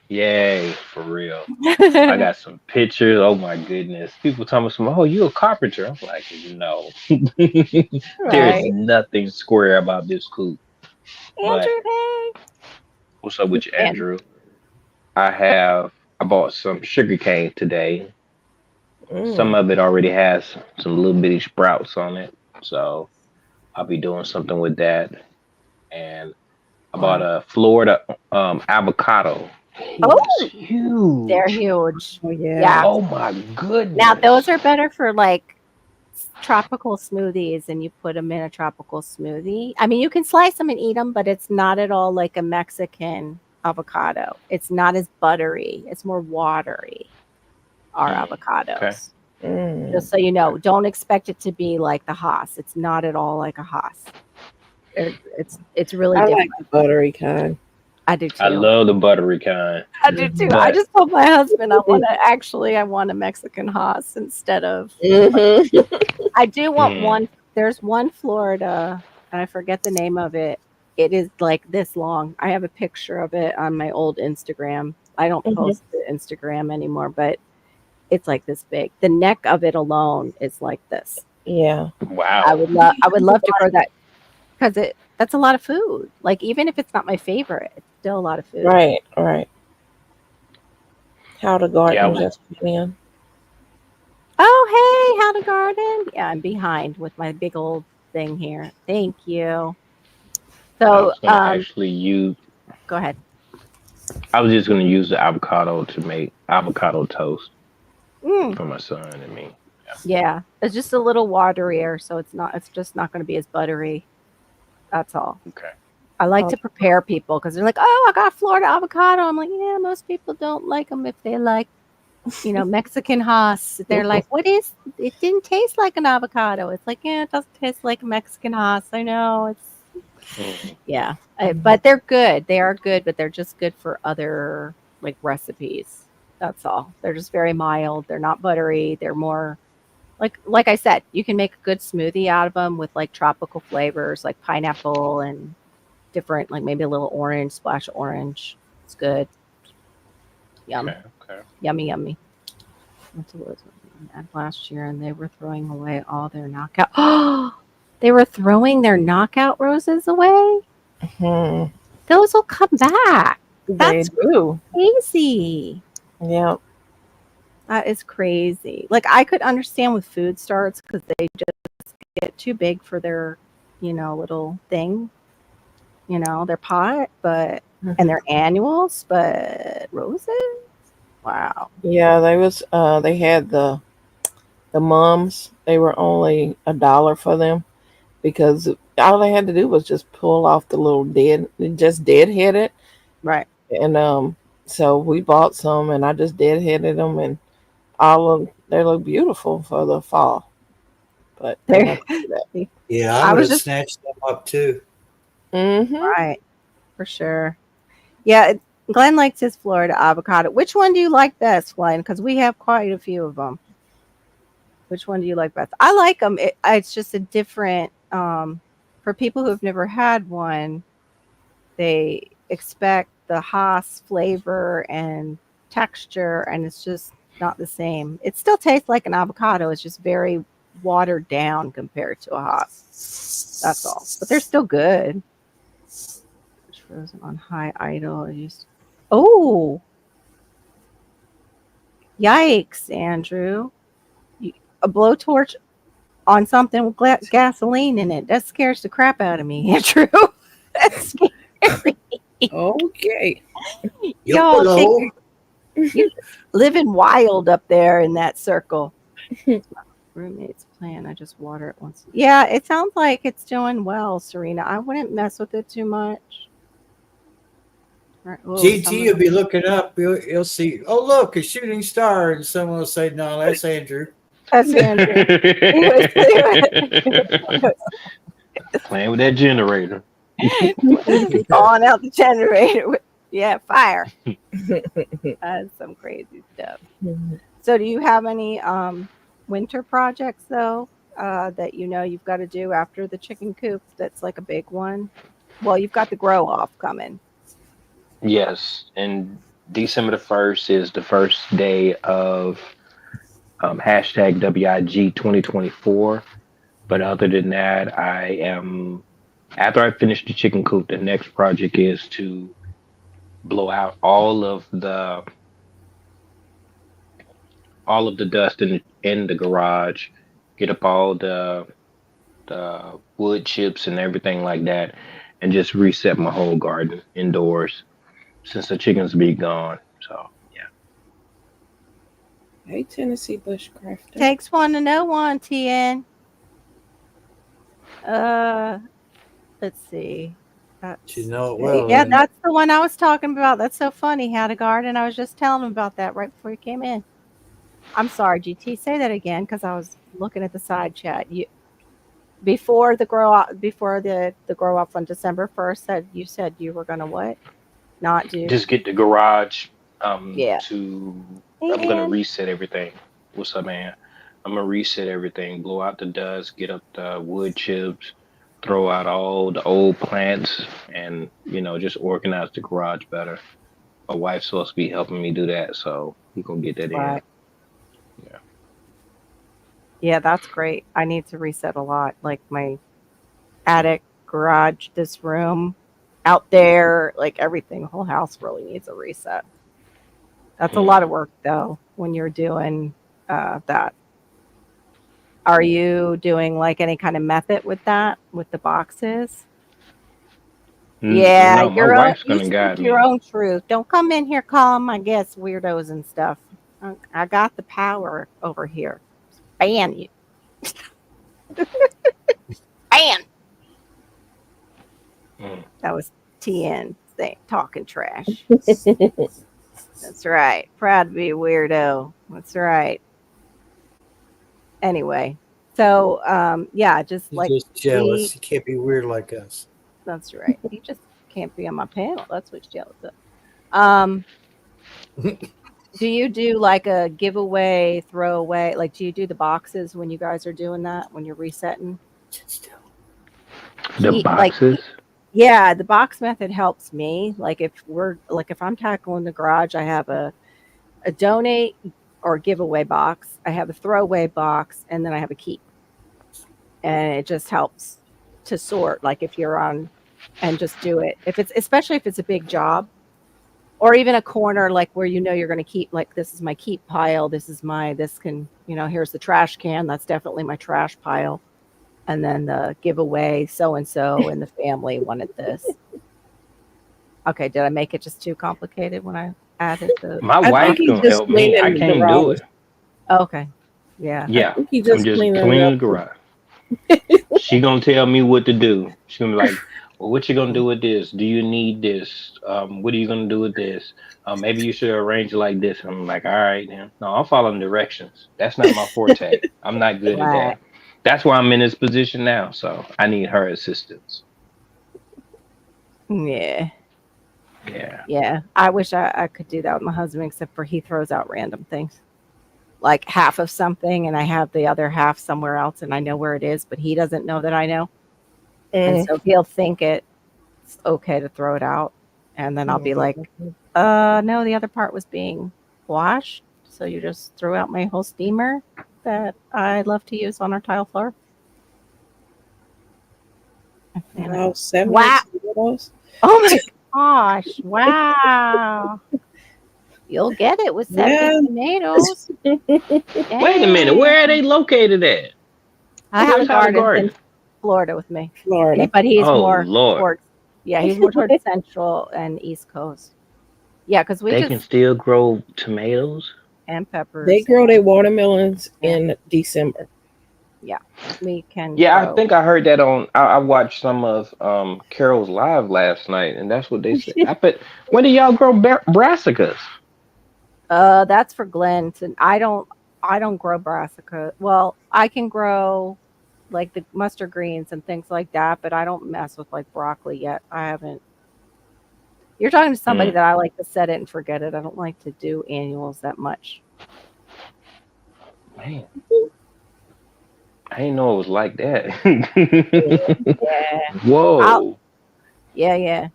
Yay, for real. I got some pictures. Oh my goodness. People tell me oh, you a carpenter. I'm like, no. There's nothing square about this coop. Andrew, hey. What's up with you, Andrew? I bought some sugar cane today. Some of it already has some little bitty sprouts on it. So I'll be doing something with that. And I bought a Florida avocado. Oh, huge. They're huge. Oh, yeah. Oh my goodness. Now those are better for like tropical smoothies, and you put them in a tropical smoothie. I mean, you can slice them and eat them, but it's not at all like a Mexican avocado. It's not as buttery. It's more watery. Our avocados. Okay. Just so you know, don't expect it to be like the Haas. It's not at all like a Haas. It's really different. I like the buttery kind. I do too. I love the buttery kind. I do too. I just told my husband I want a Mexican Haas instead of. I do want one. There's one Florida, and I forget the name of it. It is like this long. I have a picture of it on my old Instagram. I don't post to Instagram anymore, but it's like this big. The neck of it alone is like this. Yeah. Wow. I would love to grow that because that's a lot of food. Like even if it's not my favorite, it's still a lot of food. Right. How to garden just in. Oh, hey, how to garden? Yeah, I'm behind with my big old thing here. Thank you. So go ahead. I was just going to use the avocado to make avocado toast for my son and me. Yeah, it's just a little waterier, so it's just not going to be as buttery. That's all. Okay. I like to prepare people because they're like, oh, I got Florida avocado. I'm like, yeah, most people don't like them if they like, Mexican Haas. They're like, it didn't taste like an avocado. It's like, yeah, it doesn't taste like a Mexican Haas. I know. Yeah. But they're good. They are good, but they're just good for other like recipes. That's all. They're just very mild. They're not buttery. They're more like I said, you can make a good smoothie out of them with like tropical flavors like pineapple and different, like maybe a little orange, splash of orange. It's good. Yum. Okay. Yummy. last year, and they were throwing away all their knockout. Oh, they were throwing their knockout roses away. Hmm. Those will come back. They That's do. crazy. Yeah. That is crazy. Like I could understand with food starts because they just get too big for their, little thing, their pot, but and their annuals, but roses. Wow. Yeah, they had the mums. They were only $1 for them because all they had to do was just pull off the little deadhead it. Right. And so we bought some and I just deadheaded them and they look beautiful for the fall. But they're There. not gonna do that. Yeah, I I would was have just snatched them up too. Mm-hmm. right for sure. Yeah, Glenn likes his Florida avocado. Which one do you like best, Glenn? Because we have quite a few of them. Which one do you like best? I like them. It's just a different. For people who have never had one, they expect the Haas flavor and texture, and it's just not the same. It still tastes like an avocado. It's just very watered down compared to a Haas. That's all. But they're still good. It's frozen on high idle. Oh, yikes, Andrew! A blowtorch on something with gasoline in it. That scares the crap out of me, Andrew. That's scary. Okay. You'll Y'all put a take hole. you're living wild up there in that circle. Roommate's plan. I just water it once. Yeah, it sounds like it's doing well, Serena. I wouldn't mess with it too much. Right. Oh, GT, you'll be looking up. You'll see. Oh, look, a shooting star, and someone will say, "No, that's Andrew." that's Andrew. Playing with that generator. On out the generator. Yeah, fire. That's some crazy stuff. So, do you have any winter projects though that you've got to do after the chicken coop? That's like a big one. Well, you've got the grow off coming. Yes, and December the 1st is the first day of hashtag WIG 2024. But other than that, after I finish the chicken coop, the next project is to blow out all of the dust in the garage, get up all the wood chips and everything like that, and just reset my whole garden indoors since the chickens be gone. So yeah. Hey, Tennessee Bushcrafter. Takes one to know one, TN. Uh, let's see. You know it well. Yeah, then. that's the one I was talking about. That's so funny. Had a garden. I was just telling him about that right before you came in. I'm sorry, GT. Say that again because I was looking at the side chat. Before the grow up on December 1st, you said you were gonna what? Not do. Just get the garage Yeah. I'm gonna reset everything. What's up, man? I'm gonna reset everything, blow out the dust, get up the wood chips, throw out all the old plants, and just organize the garage better. My wife's supposed to be helping me do that, so we're gonna get that Right. in. Yeah. Yeah, that's great. I need to reset a lot, like my attic, garage, this room, out there, like everything. The whole house really needs a reset. That's a lot of work, though, when you're doing that. Are you doing like any kind of method with that, with the boxes? Yeah, No, my wife's gonna guide your me. own truth. Don't come in here calling my guests weirdos and stuff. I got the power over here. Ban you. Ban. Mm. That was TN talking trash. That's right. Proud to be a weirdo. That's right. Anyway, so yeah, just He's like just jealous. He can't be weird like us. that's right. You just can't be on my panel. That's what you're jealous of. Do you do like a giveaway, throwaway? Like, do you do the boxes when you guys are doing that when you're resetting? The boxes. Yeah, the box method helps me. Like if I'm tackling the garage, I have a donate or giveaway box. I have a throwaway box, and then I have a keep. And it just helps to sort, like if you're on and just do it. If it's especially if it's a big job or even a corner like where you know you're going to keep, like this is my keep pile, this can, here's the trash can, that's definitely my trash pile. And then the giveaway so and so and the family wanted this. Okay, did I make it just too complicated when I added the My I wife think he's gonna just help me. I cleaning the can't do garage. it. Okay. Yeah. I Yeah, think he's I'm just just cleaning it cleaning up. the garage. She gonna tell me what to do. She gonna be like, "Well, what you gonna do with this? Do you need this? What are you gonna do with this? Maybe you should arrange it like this." I'm like, "All right, then." No, I'm following directions. That's not my forte. I'm not good at Right. that. That's why I'm in this position now. So I need her assistance. Yeah. Yeah. Yeah. I wish I could do that with my husband, except for he throws out random things. Like half of something and I have the other half somewhere else and I know where it is, but he doesn't know that I know. And so he'll think it's okay to throw it out. And then I'll be like, no, the other part was being washed. So you just threw out my whole steamer that I love to use on our tile floor. Wow, 72 Wow. euros. Oh my gosh. Wow. You'll get it with 70 tomatoes. Wait a minute. Where are they located at? I have a Where's Holly garden in Garden? Florida with me. Florida. But he's Oh more Lord. towards, he's more towards Central and East Coast. Yeah, because we They just can still grow tomatoes. and peppers. They grow their watermelons in December. Yeah, we can. Yeah, I grow. think I heard that on. I watched some of Carol's live last night, and that's what they said. I bet. When do y'all grow brassicas? That's for Glenn. And I don't grow brassica. Well, I can grow like the mustard greens and things like that, but I don't mess with like broccoli yet. I haven't. You're talking to somebody that I like to set it and forget it. I don't like to do annuals that much. Man, I didn't know it was like that. Yeah. Whoa. Yeah.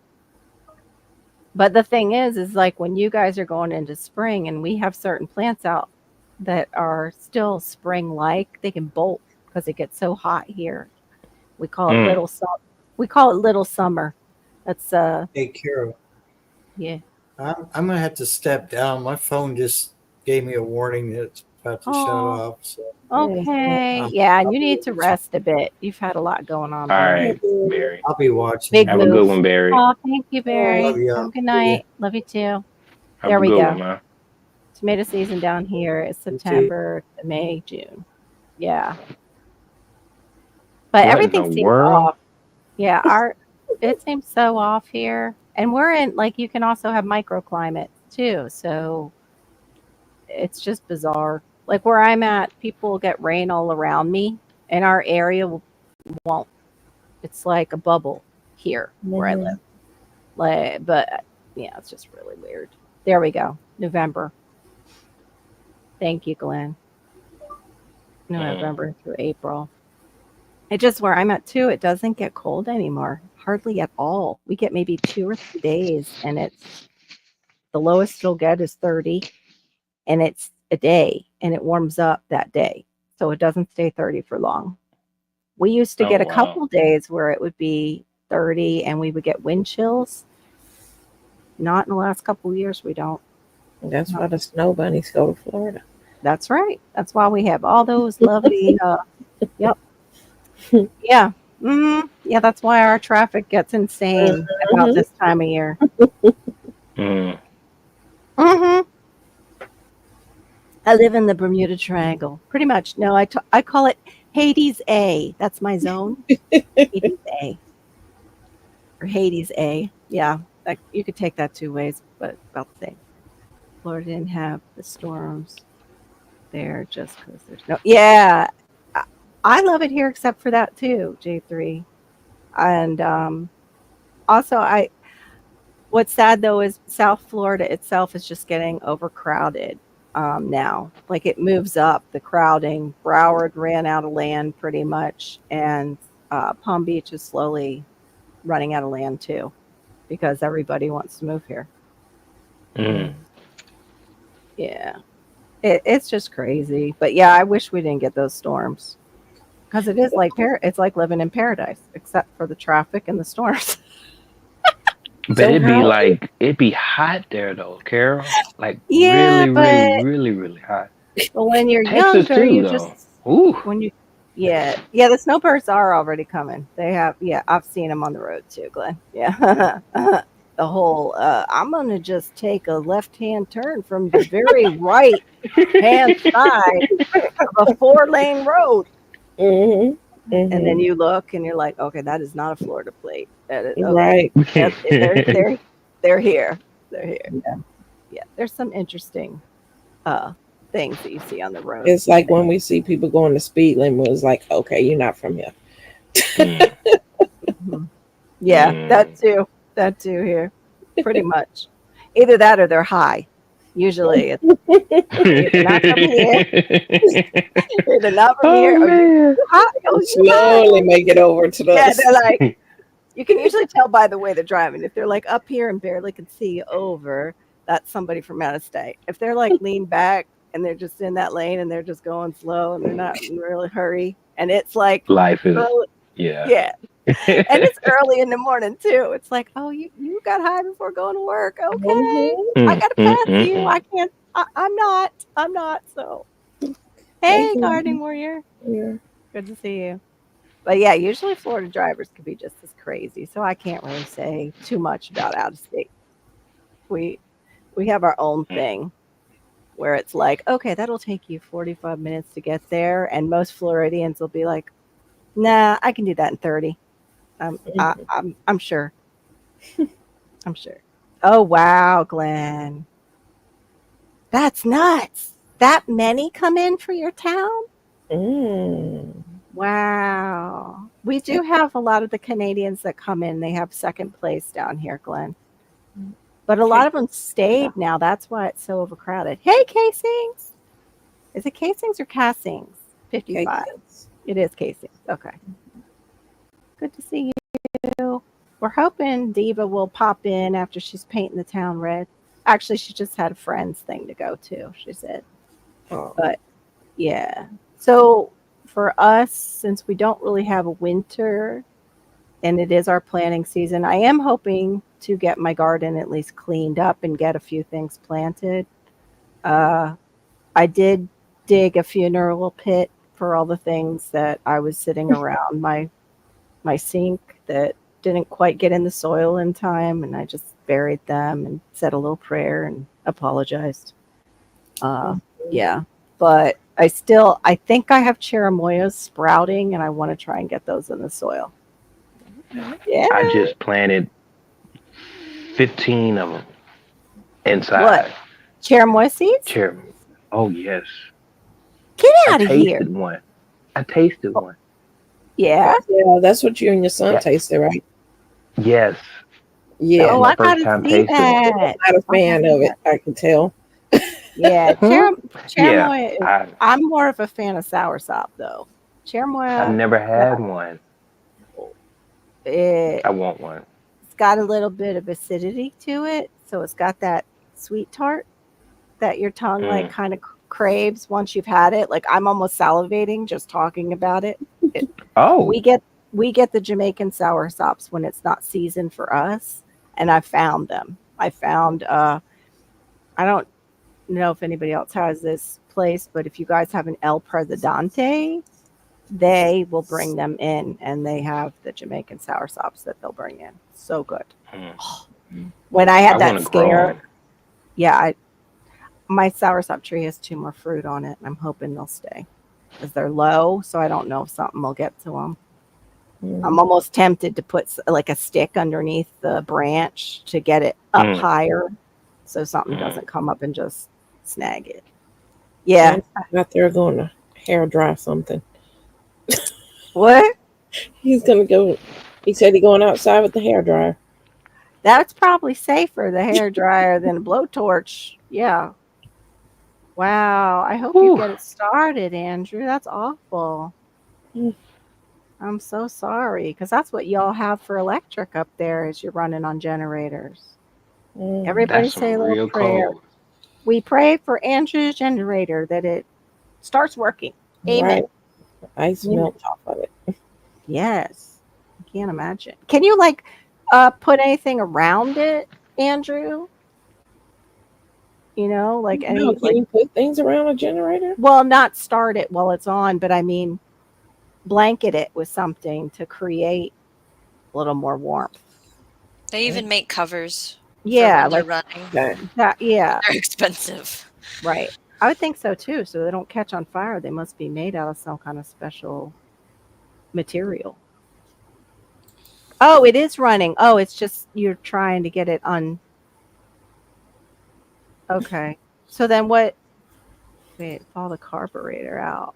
But the thing is like when you guys are going into spring and we have certain plants out that are still spring-like, they can bolt because it gets so hot here. We call it little summer. We call it little summer. That's Hey, Carol, yeah. I'm gonna have to step down. My phone just gave me a warning that it's about to shut off. So Okay. Yeah, and you need to rest a bit. You've had a lot going on, All Barry. right, Barry. I'll be watching. Big Have a move. good one, Barry. Oh, thank you, Barry. Love you. Have a good night. Love you too. Have There a we good go. one, man. Tomato season down here is September, May, June. Yeah. But What in everything the seems world? off. Yeah, it seems so off here. And we're in, like, you can also have microclimate too. So it's just bizarre. Like where I'm at, people get rain all around me, and our area won't. It's like a bubble here where I live. But yeah, it's just really weird. There we go. November. Thank you, Glenn. November through April. It just where I'm at too, it doesn't get cold anymore. Hardly at all. We get maybe 2 or 3 days and it's the lowest it'll get is 30 and it's a day and it warms up that day. So it doesn't stay 30 for long. We used to get a couple days where it would be 30 and we would get wind chills. Not in the last couple of years, we don't. That's why the snow bunnies go to Florida. That's right. That's why we have all those lovely, yep. Yeah. Yeah, that's why our traffic gets insane about this time of year. I live in the Bermuda Triangle. Pretty much. No, I call it Hades A. That's my zone. Hades A. Or Hades A. Yeah. You could take that 2 ways, but about the same. Florida didn't have the storms there just because there's no. Yeah. I love it here except for that too, J3. And also what's sad though is South Florida itself is just getting overcrowded now. Like it moves up, the crowding. Broward ran out of land pretty much, and Palm Beach is slowly running out of land too because everybody wants to move here. Yeah. It's just crazy. But yeah, I wish we didn't get those storms because it is like it's like living in paradise, except for the traffic and the storms. But So it'd be hot there though, Carol. Like Yeah, really, really, but really, really hot. when you're Texas younger, too you though. just Ooh. when you yeah, the snowbirds are already coming. They have I've seen them on the road too, Glenn. Yeah. The whole I'm gonna just take a left hand turn from the very right hand side of a 4-lane road. Mm-hmm. And then Mm-hmm. you look and you're like, okay, that is not a Florida plate. That is okay. Right. Yep, they're here. They're here. Yeah. There's some interesting uh things that you see on the road. It's like when we see people going the speed limit, it's like, okay, you're not from here. Mm, Mhm. Yeah, mm. that too here. Pretty much. Either that or they're high. Usually it's either not from here, either not from Oh here, or man. you high. Oh, you high. Slowly make it over to Yeah, us. they're like, you can usually tell by the way they're driving. If they're like up here and barely can see you over, that's somebody from out of state. If they're like lean back and they're just in that lane and they're just going slow and they're not in really hurry, and it's like Life is early, yeah. yeah, and it's early in the morning too. It's like, oh, you got high before going to work. Okay, Mm-hmm. I Mm, gotta mm, pass mm, you. mm. I can't. I'm not. So hey, Mm-hmm. gardening warrior, Yeah. good to see you. But yeah, usually Florida drivers can be just as crazy. So I can't really say too much about out of state. We we have our own thing where it's like, okay, that'll take you 45 minutes to get there, and most Floridians will be like, nah, I can do that in 30. I'm sure. I'm sure. Oh wow, Glenn, that's nuts. That many come in for your town? Mm. Wow. We do have a lot of the Canadians that come in. They have second place down here, Glenn. But a lot of them stayed now. That's why it's so overcrowded. Hey, casings. Is it casings or castings? 55. Cakes. It is casings. Okay. Good to see you. We're hoping Diva will pop in after she's painting the town red. Actually, she just had a friend's thing to go to, she said. Oh. But yeah. So for us, since we don't really have a winter and it is our planting season, I am hoping to get my garden at least cleaned up and get a few things planted. Uh, I did dig a funeral pit for all the things that I was sitting around my sink that didn't quite get in the soil in time, and I just buried them and said a little prayer and apologized. Uh, yeah, but I think I have cherimoyas sprouting, and I want to try and get those in the soil. Yeah. I just planted 15 of them What? inside. Cherimoya seeds? Chair. Oh yes. Get I out of here. tasted one. I tasted Oh, one. yeah. Yeah, that's what you and your son Yeah. tasted, right? Yes. That Yeah. was Oh, my I first gotta time see tasting one. that. Not a I gotta fan see of it, that. I can tell. Yeah, Huh? Yeah. cherimoya. I I'm more of a fan of soursop though. I've Cherimoya, never no, had one. it's I want one. got a little bit of acidity to it, so it's got that sweet tart that your tongue like Mm. kind of craves once you've had it. Like I'm almost salivating just talking about it. It Oh. we get the Jamaican sour sops when it's not seasoned for us, and I found them. I found I don't know if anybody else has this place, but if you guys have an El Presidente, they will bring them in, and they have the Jamaican sour sops that they'll bring in. So good. Mm. When I I had want that to grow scare, them. yeah, my soursop tree has 2 more fruit on it, and I'm hoping they'll stay because they're low. So I don't know if something will get to them. I'm almost tempted to put like a stick underneath the branch to get it up Mm. higher, so something Mm. doesn't come up and just snag it. Yeah. John's out there going to hair dry something. What? He's gonna go. He said he's going outside with the hair dryer. That's probably safer, the hair dryer, than a blowtorch. Yeah. Wow. I hope you Whew. get it started, Andrew. That's awful. Mm. I'm so sorry because that's what y'all have for electric up there is you're running on generators. Mm. Everybody That's say a some little real prayer. cold. We pray for Andrew's generator that it starts working. Amen. Right. Ice Amen. melts off of it. Yes. I can't imagine. Can you like put anything around it, Andrew? You know, like any No, can you put things around a generator? well, not start it while it's on, but I mean blanket it with something to create a little more warmth. They even make covers Yeah, for when they're like running. Okay. that. Yeah, They're expensive. right. I would think so too. So they don't catch on fire. They must be made out of some kind of special material. Oh, it is running. Oh, it's just you're trying to get it on. Okay. So then what? Wait, fall the carburetor out.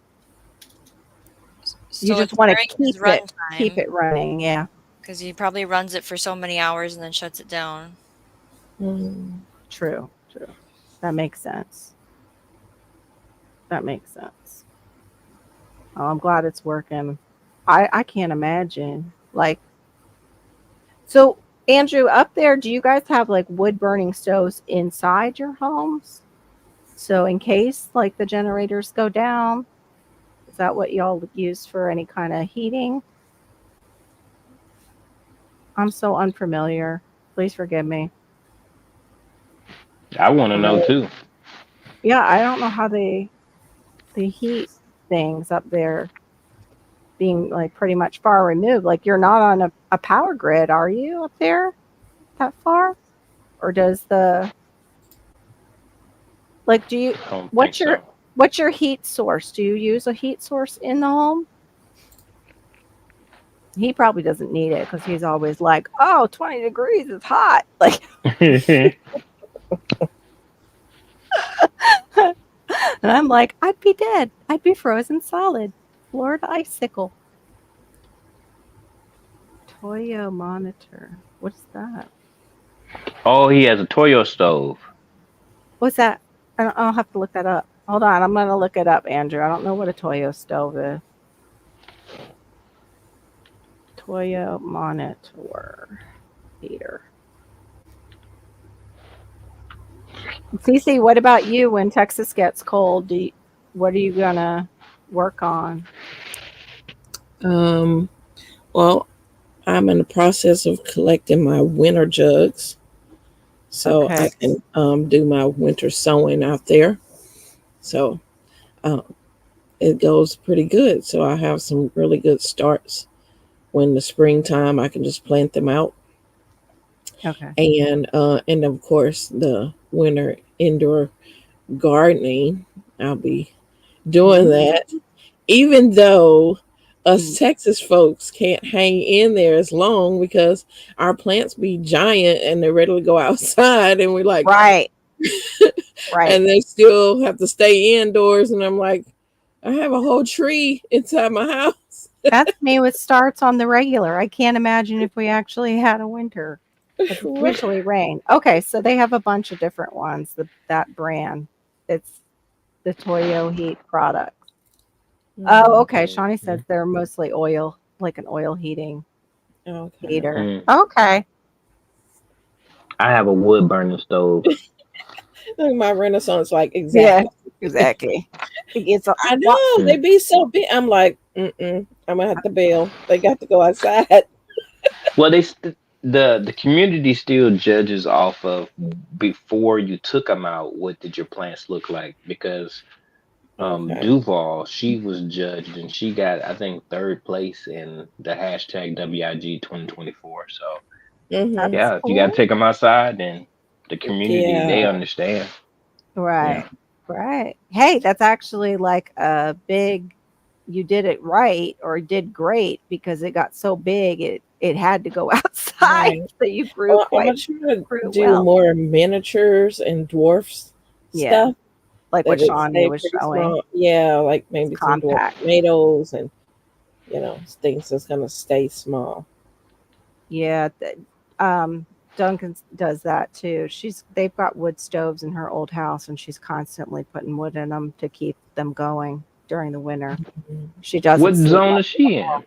You So just it's want to during his run keep time it running. Yeah. because he probably runs it for so many hours and then shuts it down. Mm. True. True. That makes sense. That makes sense. Oh, I'm glad it's working. I can't imagine. Like, so Andrew, up there, do you guys have like wood burning stoves inside your homes? So in case like the generators go down, is that what y'all use for any kind of heating? I'm so unfamiliar. Please forgive me. I want to know too. Yeah, I don't know how they heat things up there being like pretty much far removed. Like you're not on a power grid, are you up there that far? Or does the like do you I don't think so. what's your heat source? Do you use a heat source in the home? He probably doesn't need it because he's always like, oh, 20 degrees is hot. Like and I'm like, I'd be dead. I'd be frozen solid. Florida icicle. Toyo monitor. What's that? Oh, he has a Toyo stove. What's that? I'll have to look that up. Hold on, I'm gonna look it up, Andrew. I don't know what a Toyo stove is. Toyo monitor heater. Cece, what about you when Texas gets cold? What are you gonna work on? Well, I'm in the process of collecting my winter jugs, so Okay. I can do my winter sowing out there. So it goes pretty good. So I have some really good starts. When the springtime, I can just plant them out, Okay. and of course the winter indoor gardening. I'll be doing that, even though us Texas folks can't hang in there as long because our plants be giant and they're ready to go outside, and we're like, Right. Right. and they still have to stay indoors. And I'm like, I have a whole tree inside my house. That's me with starts on the regular. I can't imagine if we actually had a winter. It's usually rain. Okay, so they have a bunch of different ones. That brand. It's the Toyo Heat product. Oh, okay. Shawnee says they're mostly oil, like an oil heating Okay. heater. Mm. Okay. I have a wood burning stove. My Renaissance, like, exactly. Yeah, exactly. It's I know they be so big. I'm like, I'm gonna have to bail. They got to go outside. Well, the community still judges off of before you took them out. What did your plants look like? Because Okay. Duval, she was judged and she got, I think, third place in the hashtag WIG 2024. So Mhm. yeah, if you got to take them outside, then the community, they Yeah. understand. right. Yeah. Right. Hey, that's actually like a big you did it right or did great because it got so big it had to go outside. Right. So you grew Well, I'm gonna try to grew do well. more miniatures and dwarfs Yeah. stuff. Like what That it Shawnee stay was pretty showing. small. Yeah, like maybe some dwarf Compact. tomatoes and things that's gonna stay small. Yeah. Duncan does that too. They've got wood stoves in her old house and she's constantly putting wood in them to keep them going during the winter. Mhm. She doesn't What sleep zone much is she at all. in?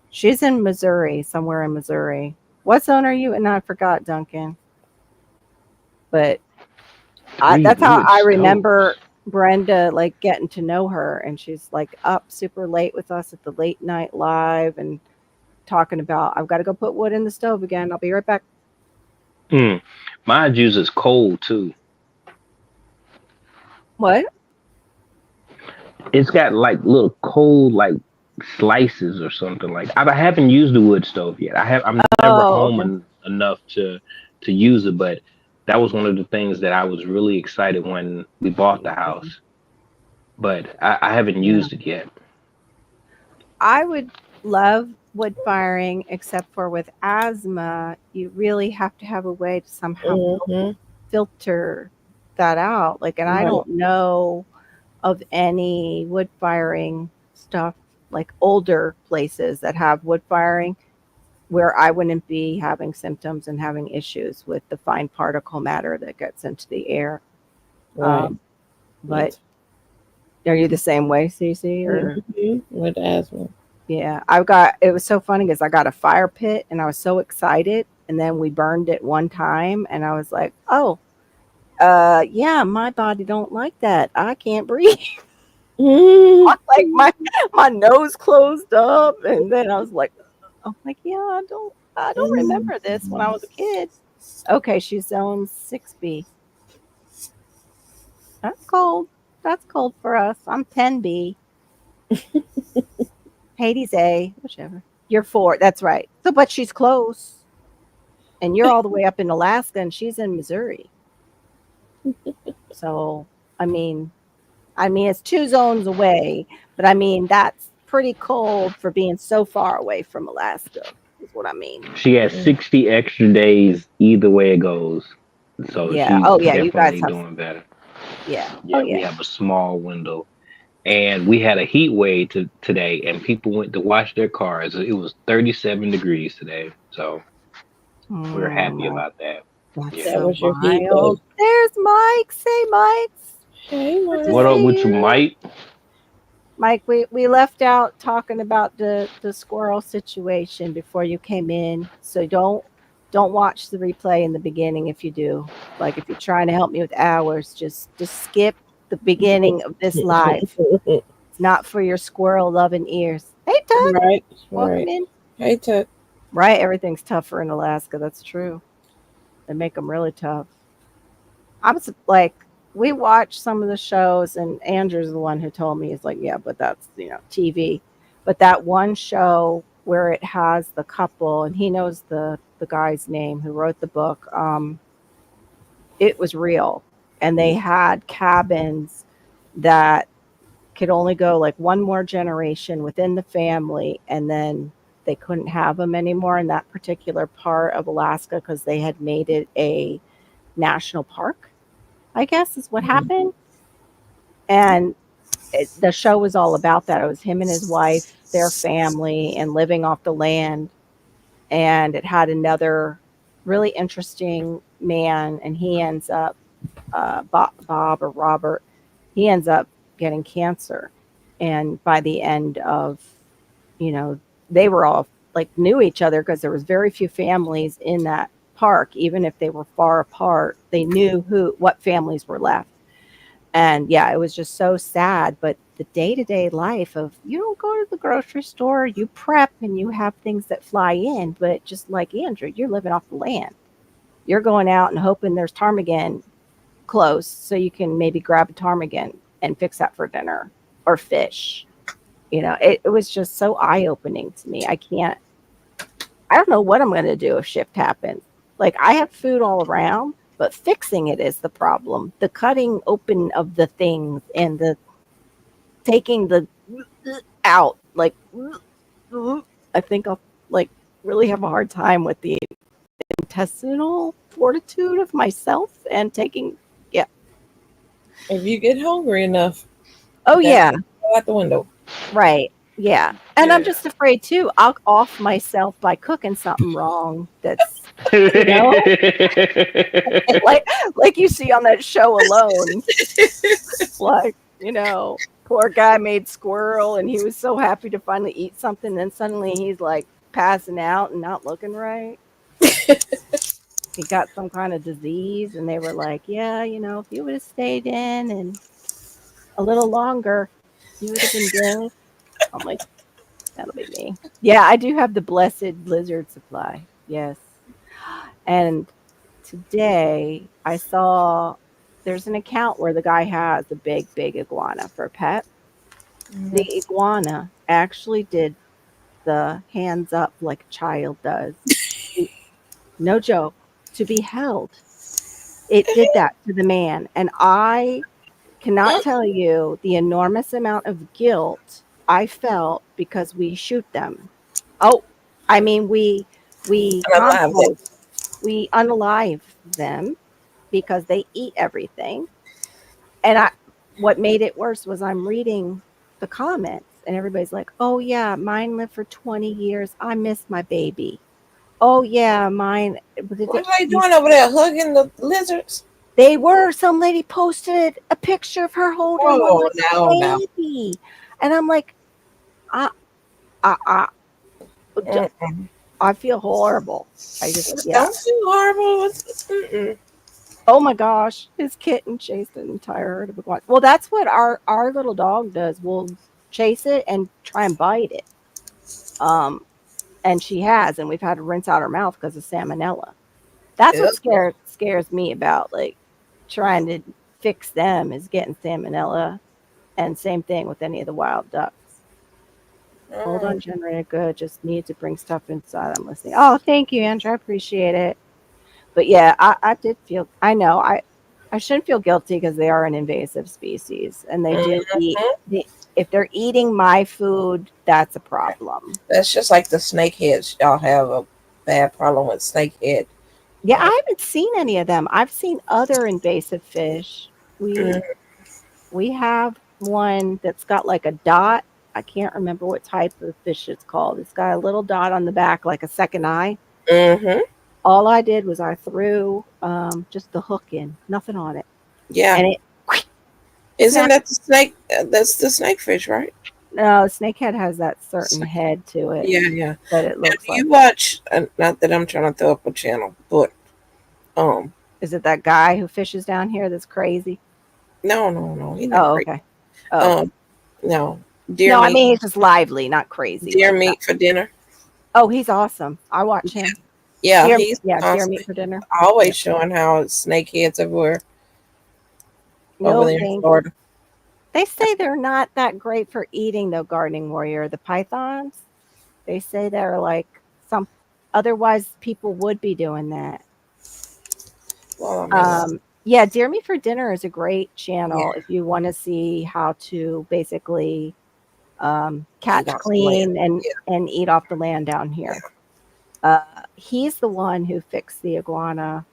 She's in Missouri, somewhere in Missouri. What zone are you in? I forgot, Duncan. But That's how wood I stoves. remember Brenda like getting to know her, and she's like up super late with us at the late night live and talking about I've got to go put wood in the stove again. I'll be right back. Mm. Mine uses coal too. What? It's got like little coal like slices or something like. I haven't used the wood stove yet. I'm never Oh, home okay. enough to use it, but that was one of the things that I was really excited when we bought the house. But I haven't Yeah. used it yet. I would love wood firing, except for with asthma, you really have to have a way to somehow Hmm. filter that out. Like, and I Right. don't know of any wood firing stuff, like older places that have wood firing where I wouldn't be having symptoms and having issues with the fine particle matter that gets into the air. Right. But are you the same way, Cece? Or With asthma. yeah, it was so funny because I got a fire pit and I was so excited, and then we burned it one time, and I was like, oh, yeah, my body don't like that. I can't breathe. Mhm. Like my nose closed up, and then I was like, oh, like yeah, I don't remember this when I was a kid. Okay, she's zone 6B. That's cold. That's cold for us. I'm 10B. Hades A, whichever. You're 4. That's right. So, but she's close, and you're all the way up in Alaska, and she's in Missouri. So, I mean, it's 2 zones away, but I mean that's pretty cold for being so far away from Alaska. Is what I mean. She has 60 extra days either way it goes, so Yeah. she's Oh yeah, you guys definitely have. doing better. Yeah. Oh Yeah, we yeah. have a small window. And we had a heat wave today, and people went to wash their cars. It was 37 degrees today, so we're happy Mm, about that. that's Yeah. That so was your heat wild. wave. There's Mike. Say, Mike. Hey, Good to What up Mike. see with you, you. Mike? Mike, we left out talking about the squirrel situation before you came in. So don't watch the replay in the beginning if you do. Like if you're trying to help me with hours, just skip the beginning of this live. It's not for your squirrel loving ears. Hey Tug, Right. welcome Right. in. Hey, Tuck. Right, everything's tougher in Alaska. That's true. They make them really tough. I was like, we watched some of the shows, and Andrew's the one who told me, he's like, yeah, but that's, TV. But that one show where it has the couple, and he knows the guy's name who wrote the book, it was real. And they had cabins that could only go like one more generation within the family, and then they couldn't have them anymore in that particular part of Alaska because they had made it a national park, I guess is what happened. And the show was all about that. It was him and his wife, their family, and living off the land. And it had another really interesting man, and he ends up, Bob or Robert, he ends up getting cancer. And by the end of, you know, they were all like knew each other because there was very few families in that park. Even if they were far apart, they knew what families were left. And yeah, it was just so sad. But the day to day life of you don't go to the grocery store, you prep and you have things that fly in. But just like Andrew, you're living off the land. You're going out and hoping there's ptarmigan close so you can maybe grab a ptarmigan and fix that for dinner or fish. It was just so eye opening to me. I don't know what I'm going to do if shift happens. Like I have food all around, but fixing it is the problem. The cutting open of the things and the taking the out, like I think I'll like really have a hard time with the intestinal fortitude of myself and taking. Yeah. If you get hungry enough, Oh that's yeah. go out the window. Right. Yeah. And I'm Yeah. just afraid too. I'll off myself by cooking something wrong. That's like you see on that show Alone. Like, poor guy made squirrel and he was so happy to finally eat something. Then suddenly he's like passing out and not looking right. he got some kind of disease, and they were like, yeah, if you would have stayed in and a little longer, you would have been good. I'm like, that'll be me. Yeah, I do have the blessed lizard supply. Yes. And today I saw there's an account where the guy has a big iguana for a pet. The iguana actually did the hands up like a child does. No joke. To be held. It did that to the man. And I cannot tell you the enormous amount of guilt I felt because we shoot them. Oh, I mean we I love it. compost, we unalive them because they eat everything. And what made it worse was I'm reading the comments and everybody's like, "Oh yeah, mine lived for 20 years. I miss my baby." Oh yeah, mine. What are they doing over there? Hugging the lizards? They were. Some lady posted a picture of her holding one Oh, like no. a baby, and I'm like, I, I, Mm-mm. I feel horrible. I just, yeah. Don't feel horrible. Mm-mm. Oh my gosh, his kitten chased an entire herd of iguanas. Well, that's what our little dog does. We'll chase it and try and bite it. And she has, and we've had to rinse out her mouth because of salmonella. That's what scares me about like trying to fix them is getting salmonella, and same thing with any of the wild ducks. Hold on, generator. Good. Just need to bring stuff inside. I'm listening. Oh, thank you, Andrew. I appreciate it. But yeah, I did feel. I know. I shouldn't feel guilty because they are an invasive species, and they do eat. If they're eating my food, that's a problem. That's just like the snakeheads. Y'all have a bad problem with snakehead. Yeah, I haven't seen any of them. I've seen other invasive fish. We have one that's got like a dot. I can't remember what type of fish it's called. It's got a little dot on the back, like a second eye. Mm-hmm. All I did was I threw just the hook in, nothing on it. Yeah. And it Isn't that the snake? That's the snakefish, right? no, snakehead has that certain head to it. Yeah. That it looks Now, like. you watch? Not that I'm trying to throw up a channel, but Is it that guy who fishes down here that's crazy? no. He's not crazy. Okay. Oh. No. Deer No, meat. I mean he's just lively, not crazy. Deer like meat for dinner. Oh, he's awesome. I watch him. Yeah, deer, he's deer meat for dinner. always showing how snakeheads everywhere No, over there in Florida. They say they're not that great for eating, though, Gardening Warrior. The pythons, they say they're like some. Otherwise, people would be doing that. Well, I mean, Yeah, Deer Meat for Dinner is a great channel if you want to see how to basically catch, clean, and eat off the land down here. He's the one who fixed the iguana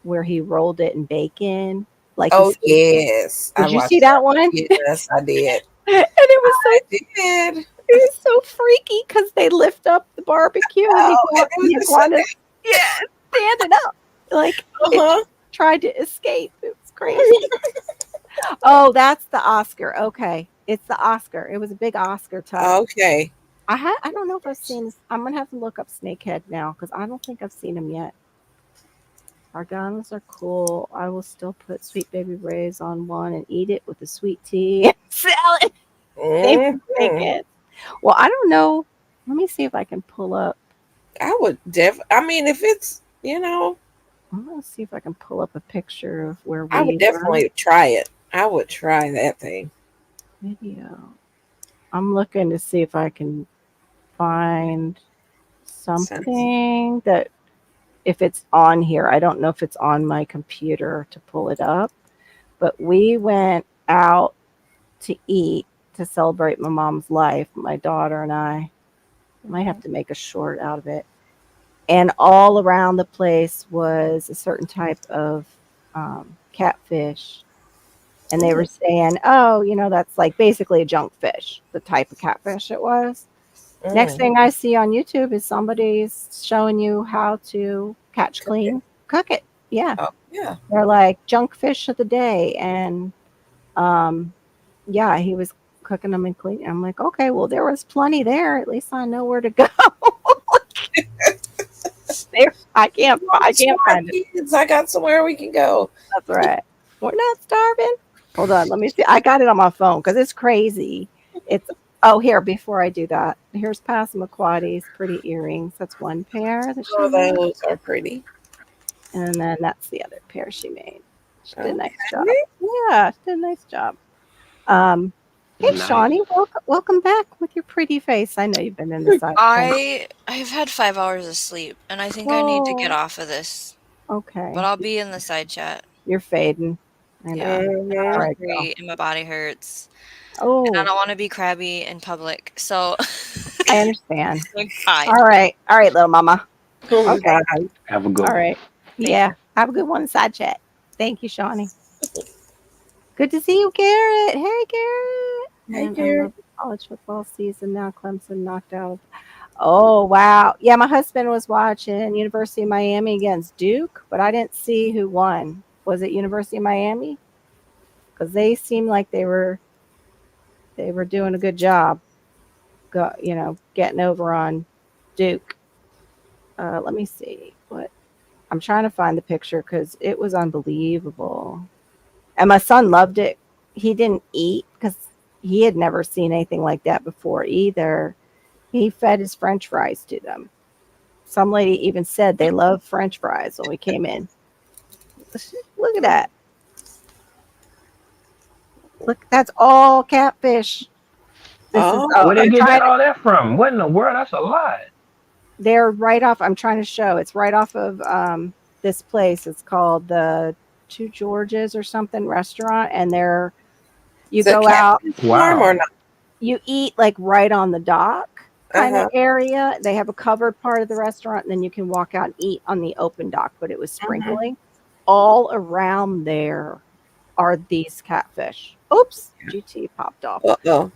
where he rolled it in bacon. Like, yes. Did you see that one? Yes, I did. And it was so It was so freaky because they lift up the barbecue and the iguana standing up like it tried to escape. It was crazy. Oh, that's the Oscar. Okay, it's the Oscar. It was a big Oscar type. Okay. I don't know if I've seen this. I'm gonna have to look up Snakehead now because I don't think I've seen him yet. Arganas are cool. I will still put Sweet Baby Ray's on one and eat it with a sweet tea and salad. Well, I don't know. Let me see if I can pull up. I would I mean, if it's, I'm gonna see if I can pull up a picture of where we I would definitely try it. I would try that thing. Video. I'm looking to see if I can find something that if it's on here. I don't know if it's on my computer to pull it up, but we went out to eat to celebrate my mom's life, my daughter and I might have to make a short out of it. And all around the place was a certain type of catfish. And they were saying, oh, that's like basically a junk fish, the type of catfish it was. Next thing I see on YouTube is somebody's showing you how to catch, clean, cook it. Yeah. Oh, yeah. They're like junk fish of the day. And he was cooking them and cleaning. I'm like, okay, well, there was plenty there. At least I know where to go. there. I can't find it. Kids, I got somewhere we can go. That's right. We're not starving. Hold on, let me see. I got it on my phone because it's crazy. It's here. Before I do that, here's Passamaquoddy's pretty earrings. That's one pair that she Oh, made, those are pretty. and then that's the other pair she made. She did a nice job. Okay. Yeah, she did a nice job. Hey, Nice. Shawnee, welcome back with your pretty face. I know you've been in the side. I've had 5 hours of sleep, and I think I need to get off of this. Okay. But I'll be in the side chat. You're fading. I know. Mhm. All right, Hungry, and my body hurts. Oh, And I don't want to be crabby in public, so I understand. Bye. All right, little mama. Oh, Okay. God. Have a good All one. right. Yeah. Have a good one in side chat. Thank you, Shawnee. Good to see you, Garrett. Hey, Garrett. Hey, And Garrett. another college football season now. Clemson knocked out. Oh, wow. Yeah, my husband was watching University of Miami against Duke, but I didn't see who won. Was it University of Miami? Because they seemed like they were doing a good job, getting over on Duke. Let me see what I'm trying to find the picture because it was unbelievable. And my son loved it. He didn't eat because he had never seen anything like that before either. He fed his French fries to them. Some lady even said they love French fries when we came in. Look at that. Look, that's all catfish. Where they I'm get trying all that from? What in the world? That's a lot. They're right off. I'm trying to show. It's right off of this place. It's called the Two Georges or something restaurant, and you Is it go out. farm or not? You eat like right on the dock kind of Uh-huh. area. They have a covered part of the restaurant, and then you can walk out and eat on the open dock. But it was sprinkling all around there. Are these catfish? Oops, GT popped off. Uh-oh.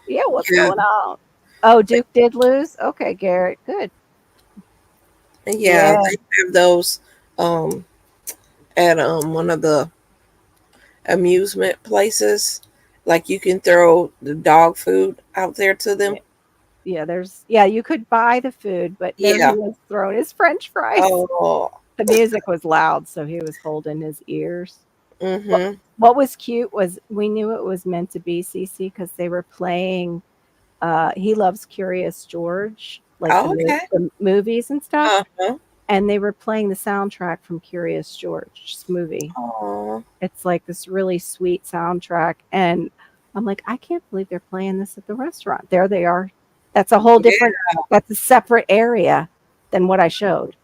Yeah, what's going on? Oh, Duke did lose. Okay, Garrett, good. Yeah, they have those at one of the amusement places. Like you can throw the dog food out there to them. Yeah, you could buy the food, but there he was throwing his French fries. Oh. The music was loud, so he was holding his ears. Mm-hmm. What was cute was we knew it was meant to be CC because they were playing. He loves Curious George, like the movies and stuff. Uh-huh. And they were playing the soundtrack from Curious George's movie. Aww. It's like this really sweet soundtrack. And I'm like, I can't believe they're playing this at the restaurant. There they are. That's a whole different, that's a separate area than what I showed.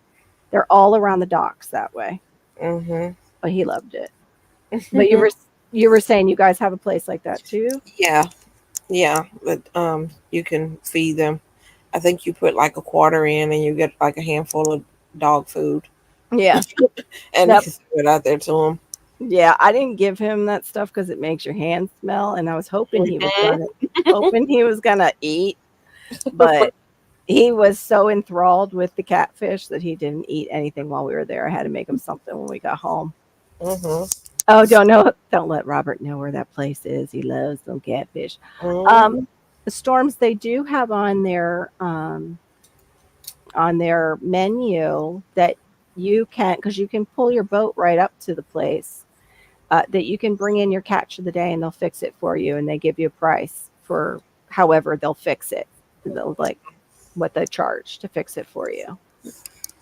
They're all around the docks that way. Mm-hmm. But he loved it. But you were saying you guys have a place like that too? Yeah, but you can feed them. I think you put like a quarter in and you get like a handful of dog food. Yeah. And you can throw it out there to them. Yeah, I didn't give him that stuff because it makes your hands smell, and I was hoping he was gonna eat, but he was so enthralled with the catfish that he didn't eat anything while we were there. I had to make him something when we got home. Mm-hmm. Oh, don't let Robert know where that place is. He loves some catfish. Mm-hmm. The Storms, they do have on their menu that you can, because you can pull your boat right up to the place, that you can bring in your catch of the day and they'll fix it for you, and they give you a price for however they'll fix it. They'll like what they charge to fix it for you.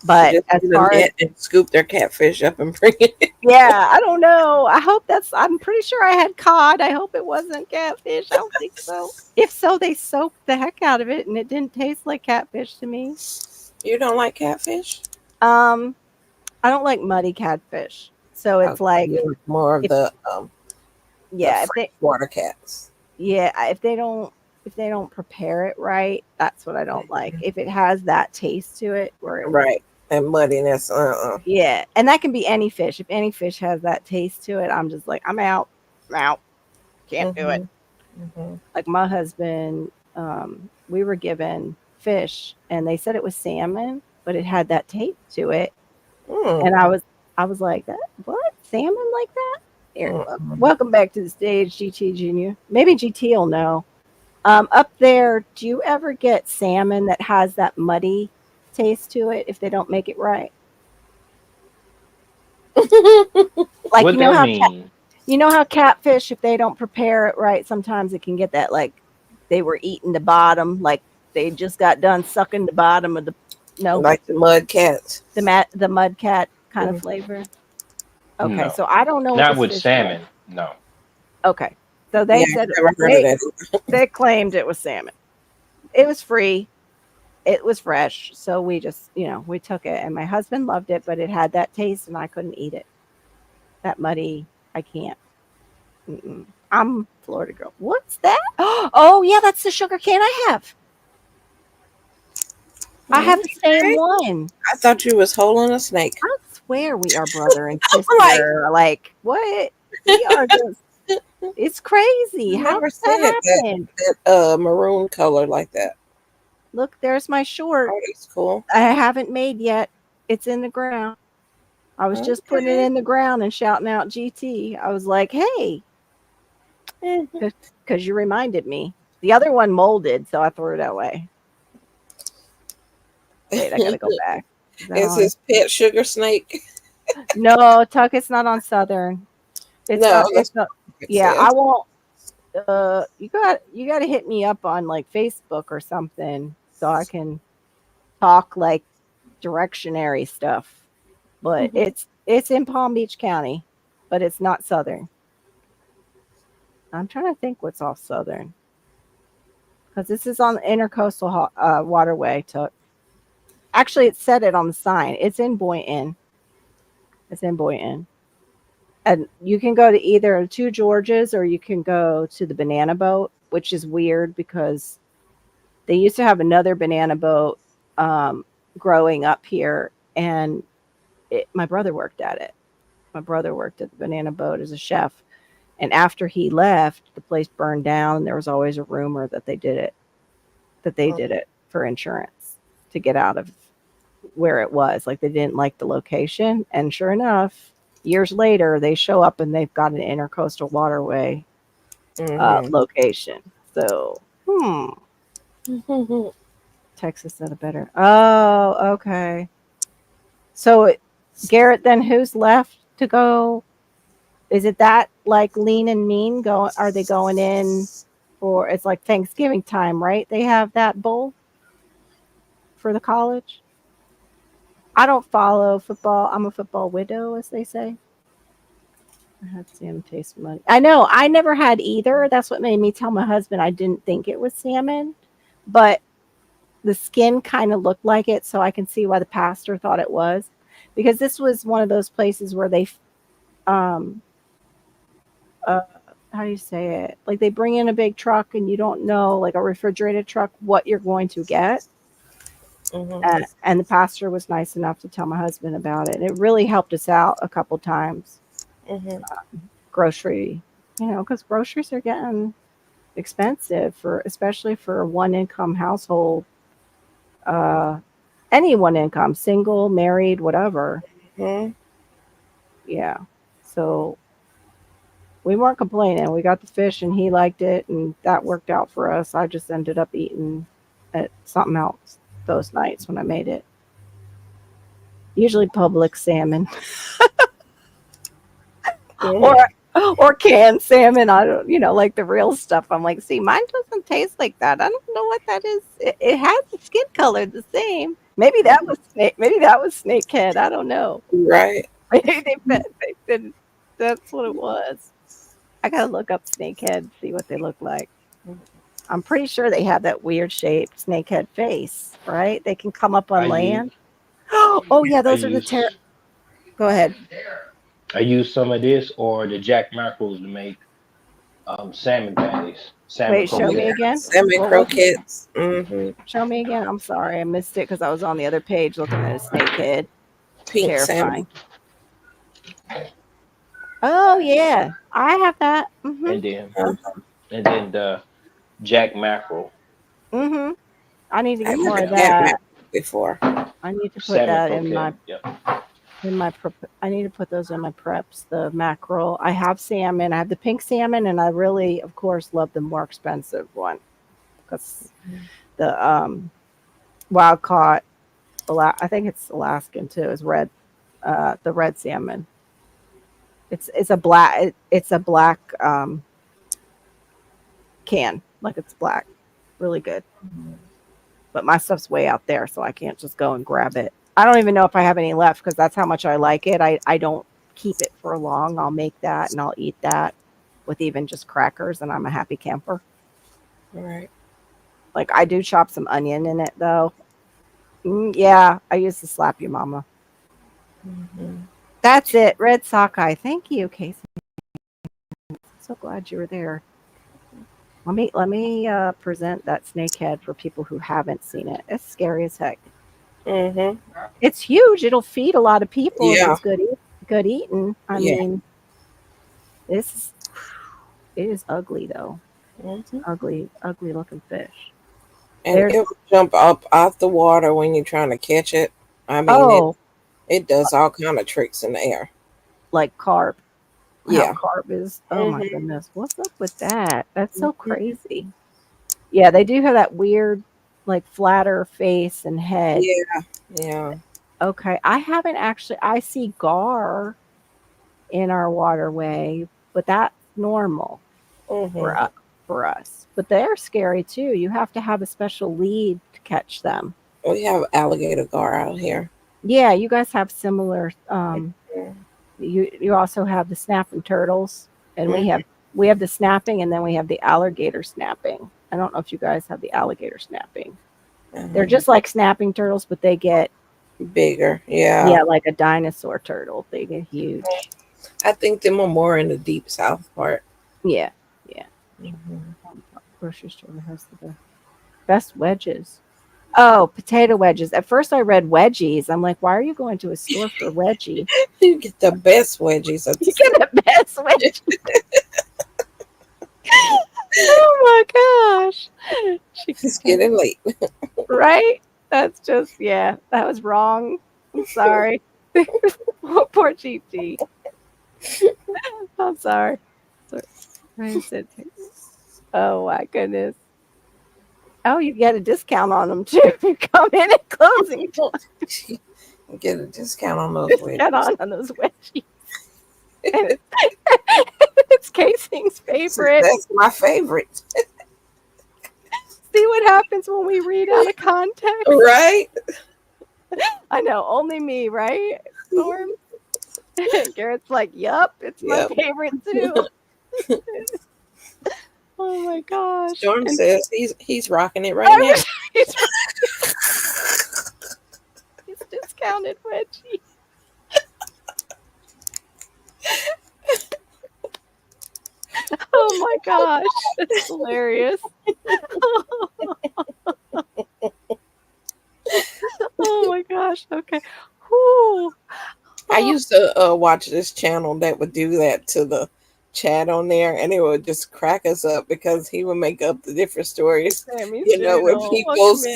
But as far as and scoop their catfish up and bring it. yeah, I don't know. I'm pretty sure I had cod. I hope it wasn't catfish. I don't think so. If so, they soaked the heck out of it and it didn't taste like catfish to me. You don't like catfish? I don't like muddy catfish. So it's like more of the water cats. Yeah, if they don't prepare it right, that's what I don't like. If it has that taste to it, right, and muddiness, yeah, and that can be any fish. If any fish has that taste to it, I'm just like, I'm out, can't do it. Mm-hmm. Like my husband, we were given fish, and they said it was salmon, but it had that taste to it, and I was like, what salmon like that? Here, welcome back to the stage, GT Junior. Maybe GT will know. Up there, do you ever get salmon that has that muddy taste to it if they don't make it right. Like What that mean? you know how catfish, if they don't prepare it right, sometimes it can get that like they were eating the bottom, like they just got done sucking the bottom of the Like the mud cats. the mud cat kind of Mhm. flavor. Okay, No, so I don't know what not this with fish salmon. No. was. Okay, so Yeah, they I've said never heard of that. they claimed it was salmon. It was free. It was fresh, so we just we took it, and my husband loved it, but it had that taste, and I couldn't eat it. That muddy, I can't. Mm-mm. I'm Florida girl. What's that? Oh yeah, that's the sugar cane I have. I have the same Okay. one. I thought you was holding a snake. I swear we are brother and I'm like, sister. Like what? We are just. It's crazy. How never does that said happen? that maroon color like that. Look, there's my short. Oh, that's cool. I haven't made yet. It's in the ground. I was just putting it Okay. in the ground and shouting out GT. I was like, hey, Mhm. because you reminded me. The other one molded, so I threw it away. Wait, I gotta go back. Is that It's on? his pet sugar snake. No, Tuck, it's not on Southern. It's No, not. that's It's not. what it Yeah, says. I won't. You got to hit me up on like Facebook or something so I can talk like directionary stuff. But Mhm. it's in Palm Beach County, but it's not Southern. I'm trying to think what's off Southern because this is on the intercoastal waterway. Actually, it said it on the sign. It's in Boynton. It's in Boynton. And you can go to either Two Georges or you can go to the banana boat, which is weird because they used to have another banana boat growing up here, and my brother worked at it. My brother worked at the banana boat as a chef, and after he left, the place burned down. And there was always a rumor that they did it for insurance to get out of where it was. Like they didn't like the location, and sure enough, years later, they show up and they've got an intercoastal waterway Mhm. location. So, Mhm. Texas said it better. Oh, okay. So, Garrett, then who's left to go? Is it that like Lean and Mean go? Are they going in for? It's like Thanksgiving time, right? They have that bowl for the college. I don't follow football. I'm a football widow, as they say. I had salmon taste money. I know. I never had either. That's what made me tell my husband I didn't think it was salmon, but the skin kind of looked like it, so I can see why the pastor thought it was, because this was one of those places where they, um, uh, how do you say it? Like they bring in a big truck and you don't know, like a refrigerated truck, what you're going to get. Mhm. And the pastor was nice enough to tell my husband about it. It really helped us out a couple times. Mhm. Grocery, because groceries are getting expensive especially for a one income household. Uh, any one income, single, married, whatever. Mhm. Yeah. So we weren't complaining. We got the fish and he liked it and that worked out for us. I just ended up eating at something else those nights when I made it. Usually public salmon or Mhm. or canned salmon. I don't, like the real stuff. I'm like, see, mine doesn't taste like that. I don't know what that is. It has the skin color the same. Maybe that was snake. Maybe that was snakehead. I don't know. Right. Maybe they said that's what it was. I gotta look up snakehead, see what they look like. I'm pretty sure they have that weird shaped snakehead face, right? They can come up I on use land. Oh yeah, I those are the use Go ahead. I use some of this or the jack mackerels to make salmon patties, salmon Wait, show Yeah. me croquette. again. Salmon What was it? croquettes. Mhm. Show me again. I'm sorry, I missed it because I was on the other page looking at a snakehead. Pink salmon. Terrifying. Oh yeah, I have that. And then Uh, the jack mackerel, Mhm. I need to I've get more never of had that that. before. I need to put salmon that croquette. Yep. I need to put those in my preps. The mackerel. I have salmon. I have the pink salmon, and I really, of course, love the more expensive one because the wild caught I think it's Alaskan too. Is red, the red salmon. It's a black can, like it's black, really good. But my stuff's way out there, so I can't just go and grab it. I don't even know if I have any left because that's how much I like it. I don't keep it for long. I'll make that and I'll eat that with even just crackers, and I'm a happy camper. Right. Like I do chop some onion in it though. Yeah, I used to slap you, Mama. That's it. Red sockeye. Thank you, Casey. So glad you were there. Let me present that snakehead for people who haven't seen it. It's scary as heck. It's huge. It'll feed a lot of people if Yeah. it's good eating. I Yeah. mean, it is ugly though. Ugly looking fish. And There's- it will jump up out the water when you're trying to catch it. I mean, Oh, it does all kind of tricks in the air. like carp. Yeah. How carp is. Oh my goodness. What's up with that? That's so crazy. Yeah, they do have that weird, like flatter face and head. Yeah. Yeah. Okay. I haven't actually, I see gar in our waterway, but that's normal for us. But they're scary too. You have to have a special lead to catch them. We have alligator gar out here. Yeah, you guys have similar. You also have the snapping turtles, and we have the snapping, and then we have the alligator snapping. I don't know if you guys have the alligator snapping. They're just like snapping turtles, but they get bigger. Yeah. Yeah, like a dinosaur turtle. They get huge. I think them are more in the deep south part. Yeah. Grocery store has the best wedges. Oh, potato wedges. At first I read wedgies. I'm like, why are you going to a store for wedgie? You get the best wedgies. You get the best wedgie. Oh my gosh. It's getting late. Right? That's just, yeah, that was wrong. I'm sorry. Poor Chief G. I'm sorry. Oh my goodness. Oh, you get a discount on them too if you come in at closing time. Get a discount on those wedgies. Get on those wedgies. It's Casey's favorite. That's my favorite. See what happens when we read out of context? Right? I know, only me, right? Storm? Garrett's like, yup, it's my favorite too. Oh my gosh. Storm says he's rocking it right now. He's discounted wedgie. Oh my gosh. That's hilarious. Oh my gosh. Okay. Whew. I used to watch this channel that would do that to the chat on there, and it would just crack us up because he would make up the different stories. With people's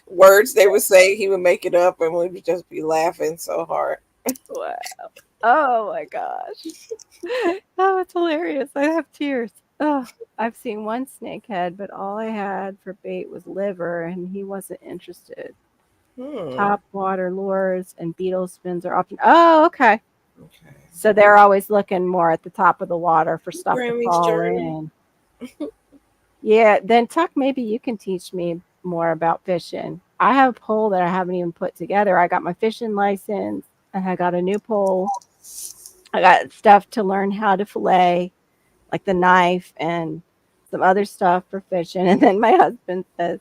words they would say, he would make it up, and we would just be laughing so hard. Wow. Oh my gosh. Oh, it's hilarious. I have tears. Oh, I've seen one snakehead, but all I had for bait was liver, and he wasn't interested. Top water lures and beetle spins are often. Oh, okay. So they're always looking more at the top of the water for stuff to fall in. Yeah, then Tuck, maybe you can teach me more about fishing. I have a pole that I haven't even put together. I got my fishing license and I got a new pole. I got stuff to learn how to fillet, like the knife and some other stuff for fishing. And then my husband says,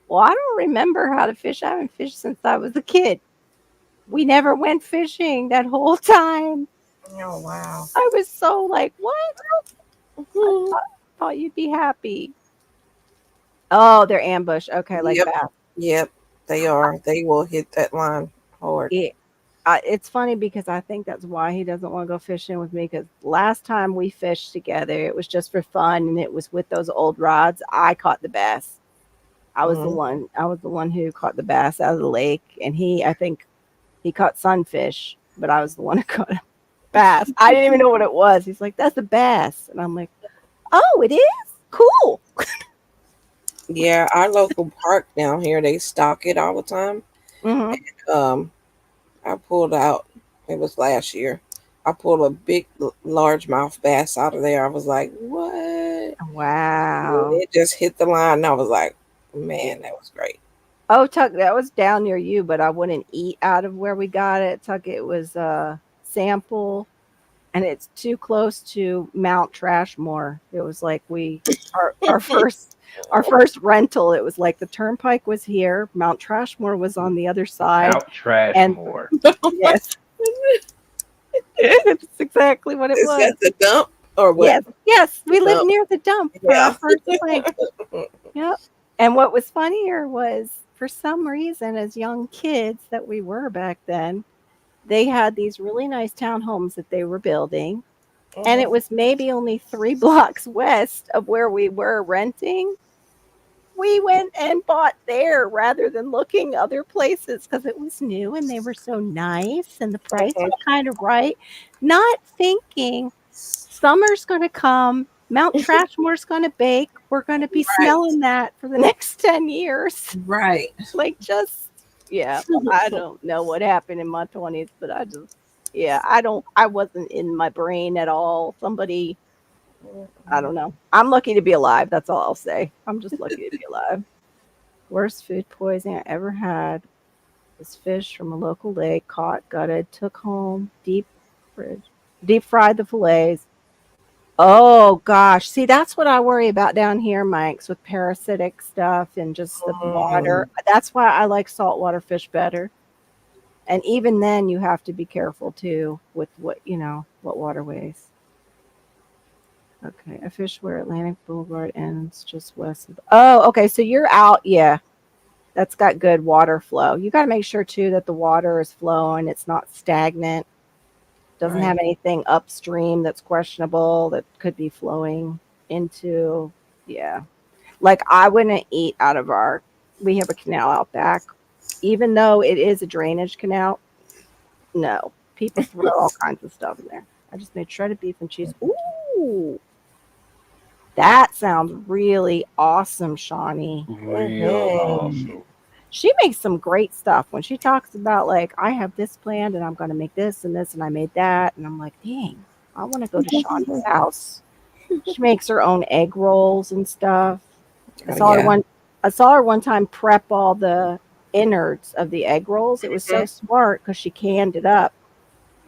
well, I don't remember how to fish. I haven't fished since I was a kid. We never went fishing that whole time. Oh, wow. I was so like, what? I thought you'd be happy. Oh, they're ambush. Okay, like that. Yep, they are. They will hit that line hard. Yeah. It's funny because I think that's why he doesn't want to go fishing with me, because last time we fished together, it was just for fun, and it was with those old rods. I caught the bass. I was the one who caught the bass out of the lake, and I think he caught sunfish, but I was the one who caught a bass. I didn't even know what it was. He's like, that's a bass. And I'm like, oh, it is? Cool. Yeah, our local park down here, they stock it all the time. Mhm. I pulled out. It was last year. I pulled a big largemouth bass out of there. I was like, what? And Wow. it just hit the line. And I was like, man, that was great. Oh, Tuck, that was down near you, but I wouldn't eat out of where we got it. Tuck, it was sample, and it's too close to Mount Trashmore. It was like our first rental. It was like the turnpike was here, Mount Trashmore was on the other side, Out trash and more. yes, it's exactly what it Is was. that the dump or what? Yes, yes, we lived Dump. near the dump for Yeah. our first place. Yep. And what was funnier was, for some reason, as young kids that we were back then, they had these really nice townhomes that they were building. And it was maybe only 3 blocks west of where we were renting. We went and bought there rather than looking other places because it was new and they were so nice and the price was kind of right. Not thinking summer's going to come, Mount Trashmore's going to bake. We're going to be smelling that for the next 10 years. Right. Like, just, yeah, I don't know what happened in my 20s, but I wasn't in my brain at all. Somebody, I don't know. I'm lucky to be alive. That's all I'll say. I'm just lucky to be alive. Worst food poisoning I ever had was fish from a local lake, caught, gutted, took home, deep fried the fillets. Oh gosh. See, that's what I worry about down here, Mike's, with parasitic stuff and just the water. That's why I like saltwater fish better. And even then you have to be careful too with what waterways. Okay, I fish where Atlantic Boulevard ends just west of. Oh, okay. So you're out. Yeah, that's got good water flow. You got to make sure too that the water is flowing. It's not stagnant. Doesn't have anything upstream that's questionable that could be flowing into. Yeah, like I wouldn't eat out of we have a canal out back, even though it is a drainage canal. No, people throw all kinds of stuff in there. I just made shredded beef and cheese. Ooh, that sounds really awesome, Shawnee. Real awesome. She makes some great stuff when she talks about, like, I have this planned and I'm going to make this and this and I made that. And I'm like, dang, I want to go to Shawnee's house. She makes her own egg rolls and stuff. I saw her one time prep all the innards of the egg rolls. It was so smart because she canned it up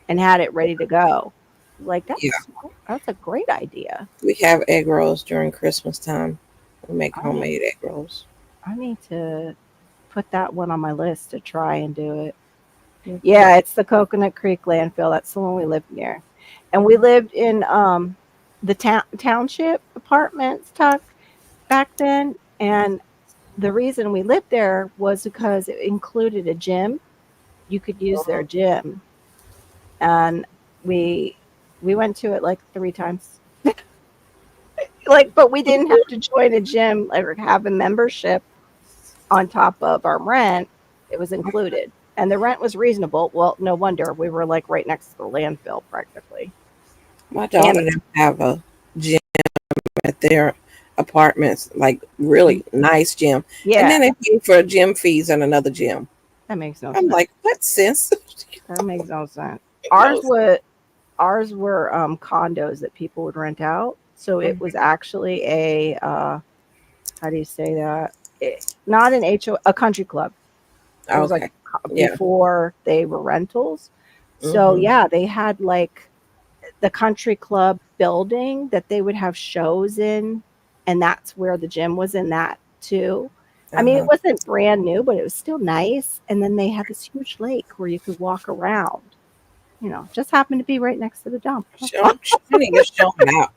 and had it ready to go. Like, that's a great idea. We have egg rolls during Christmas time. We make homemade egg rolls. I need to put that one on my list to try and do it. Yeah, it's the Coconut Creek landfill. That's the one we lived near. And we lived in the township apartments, Tuck, back then. And the reason we lived there was because it included a gym. You could use their gym. And we went to it like 3 times. But we didn't have to join a gym or have a membership on top of our rent. It was included. And the rent was reasonable. Well, no wonder. We were like right next to the landfill practically. My daughter didn't have a gym at their apartments, like really nice gym. Yeah. And then they pay for gym fees and another gym. That makes no I'm sense. like, what sense? That makes no sense. Ours were condos that people would rent out. So it was actually a how do you say that? Not an a country club. It was like before they were rentals. So yeah, they had like the country club building that they would have shows in, and that's where the gym was in that too. I mean, it wasn't brand new, but it was still nice. And then they had this huge lake where you could walk around. Just happened to be right next to the dump. You're showing out.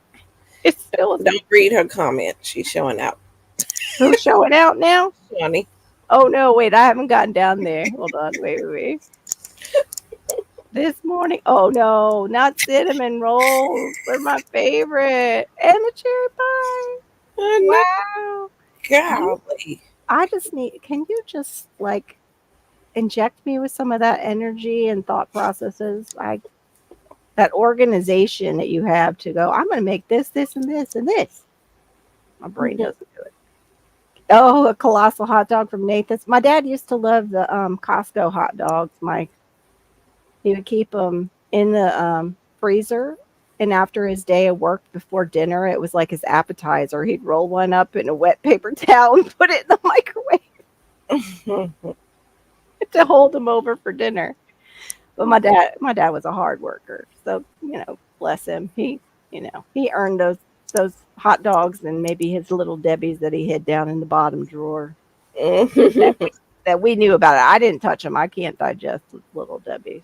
It's still Don't read her comment. She's showing out. Who's showing out now? Johnny. Oh no, wait, I haven't gotten down there. Hold on, wait. This morning, oh no, not cinnamon rolls. They're my favorite. And the cherry pie. Wow. Golly. Can you just like inject me with some of that energy and thought processes? That organization that you have to go, I'm going to make this, this, and this, and this. My brain doesn't do it. Oh, a colossal hot dog from Nathan's. My dad used to love the Costco hot dogs. He would keep them in the freezer, and after his day of work before dinner, it was like his appetizer. He'd roll one up in a wet paper towel and put it in the microwave to hold them over for dinner. But my dad was a hard worker, so bless him. He earned those hot dogs and maybe his little Debbie's that he hid down in the bottom drawer that we knew about it. I didn't touch them. I can't digest little Debbie's.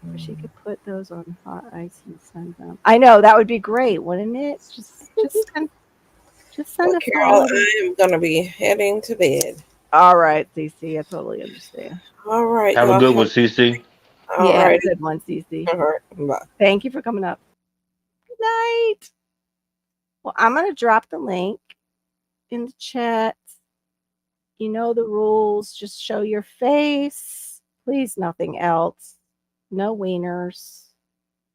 Wish you could put those on hot ice and send them. I know that would be great, wouldn't it? Just send Well, us Carol, all. I am gonna be heading to bed. All right, CC, I totally understand. All right, Have a y'all. good one, CC. All Yeah, right. good one, CC. All right. Bye. Thank you for coming up. Good night. Well, I'm gonna drop the link in the chat. You know the rules. Just show your face. Please, nothing else. No wieners.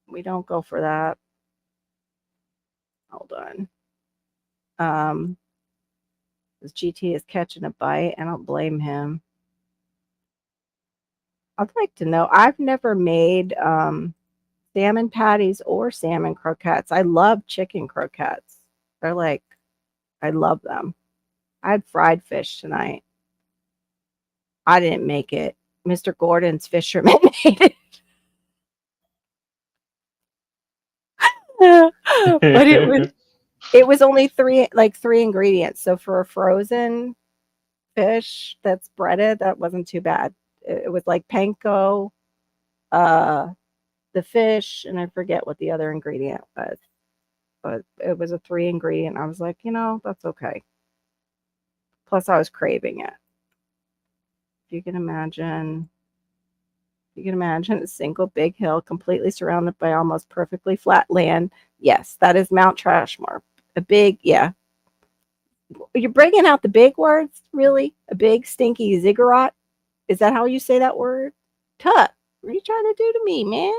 We don't go for that. Hold on. This GT is catching a bite. I don't blame him. I'd like to know. I've never made salmon patties or salmon croquettes. I love chicken croquettes. They're like, I love them. I had fried fish tonight. I didn't make it. Mr. Gordon's fisherman made it. But it was only three ingredients. So for a frozen fish that's breaded, that wasn't too bad. It was like panko, the fish, and I forget what the other ingredient was. But it was a 3 ingredient. I was like, that's okay. Plus I was craving it. If you can imagine a single big hill completely surrounded by almost perfectly flat land. Yes, that is Mount Trashmore. Yeah. You're bringing out the big words, really? A big stinky ziggurat? Is that how you say that word? Tut, what are you trying to do to me, man?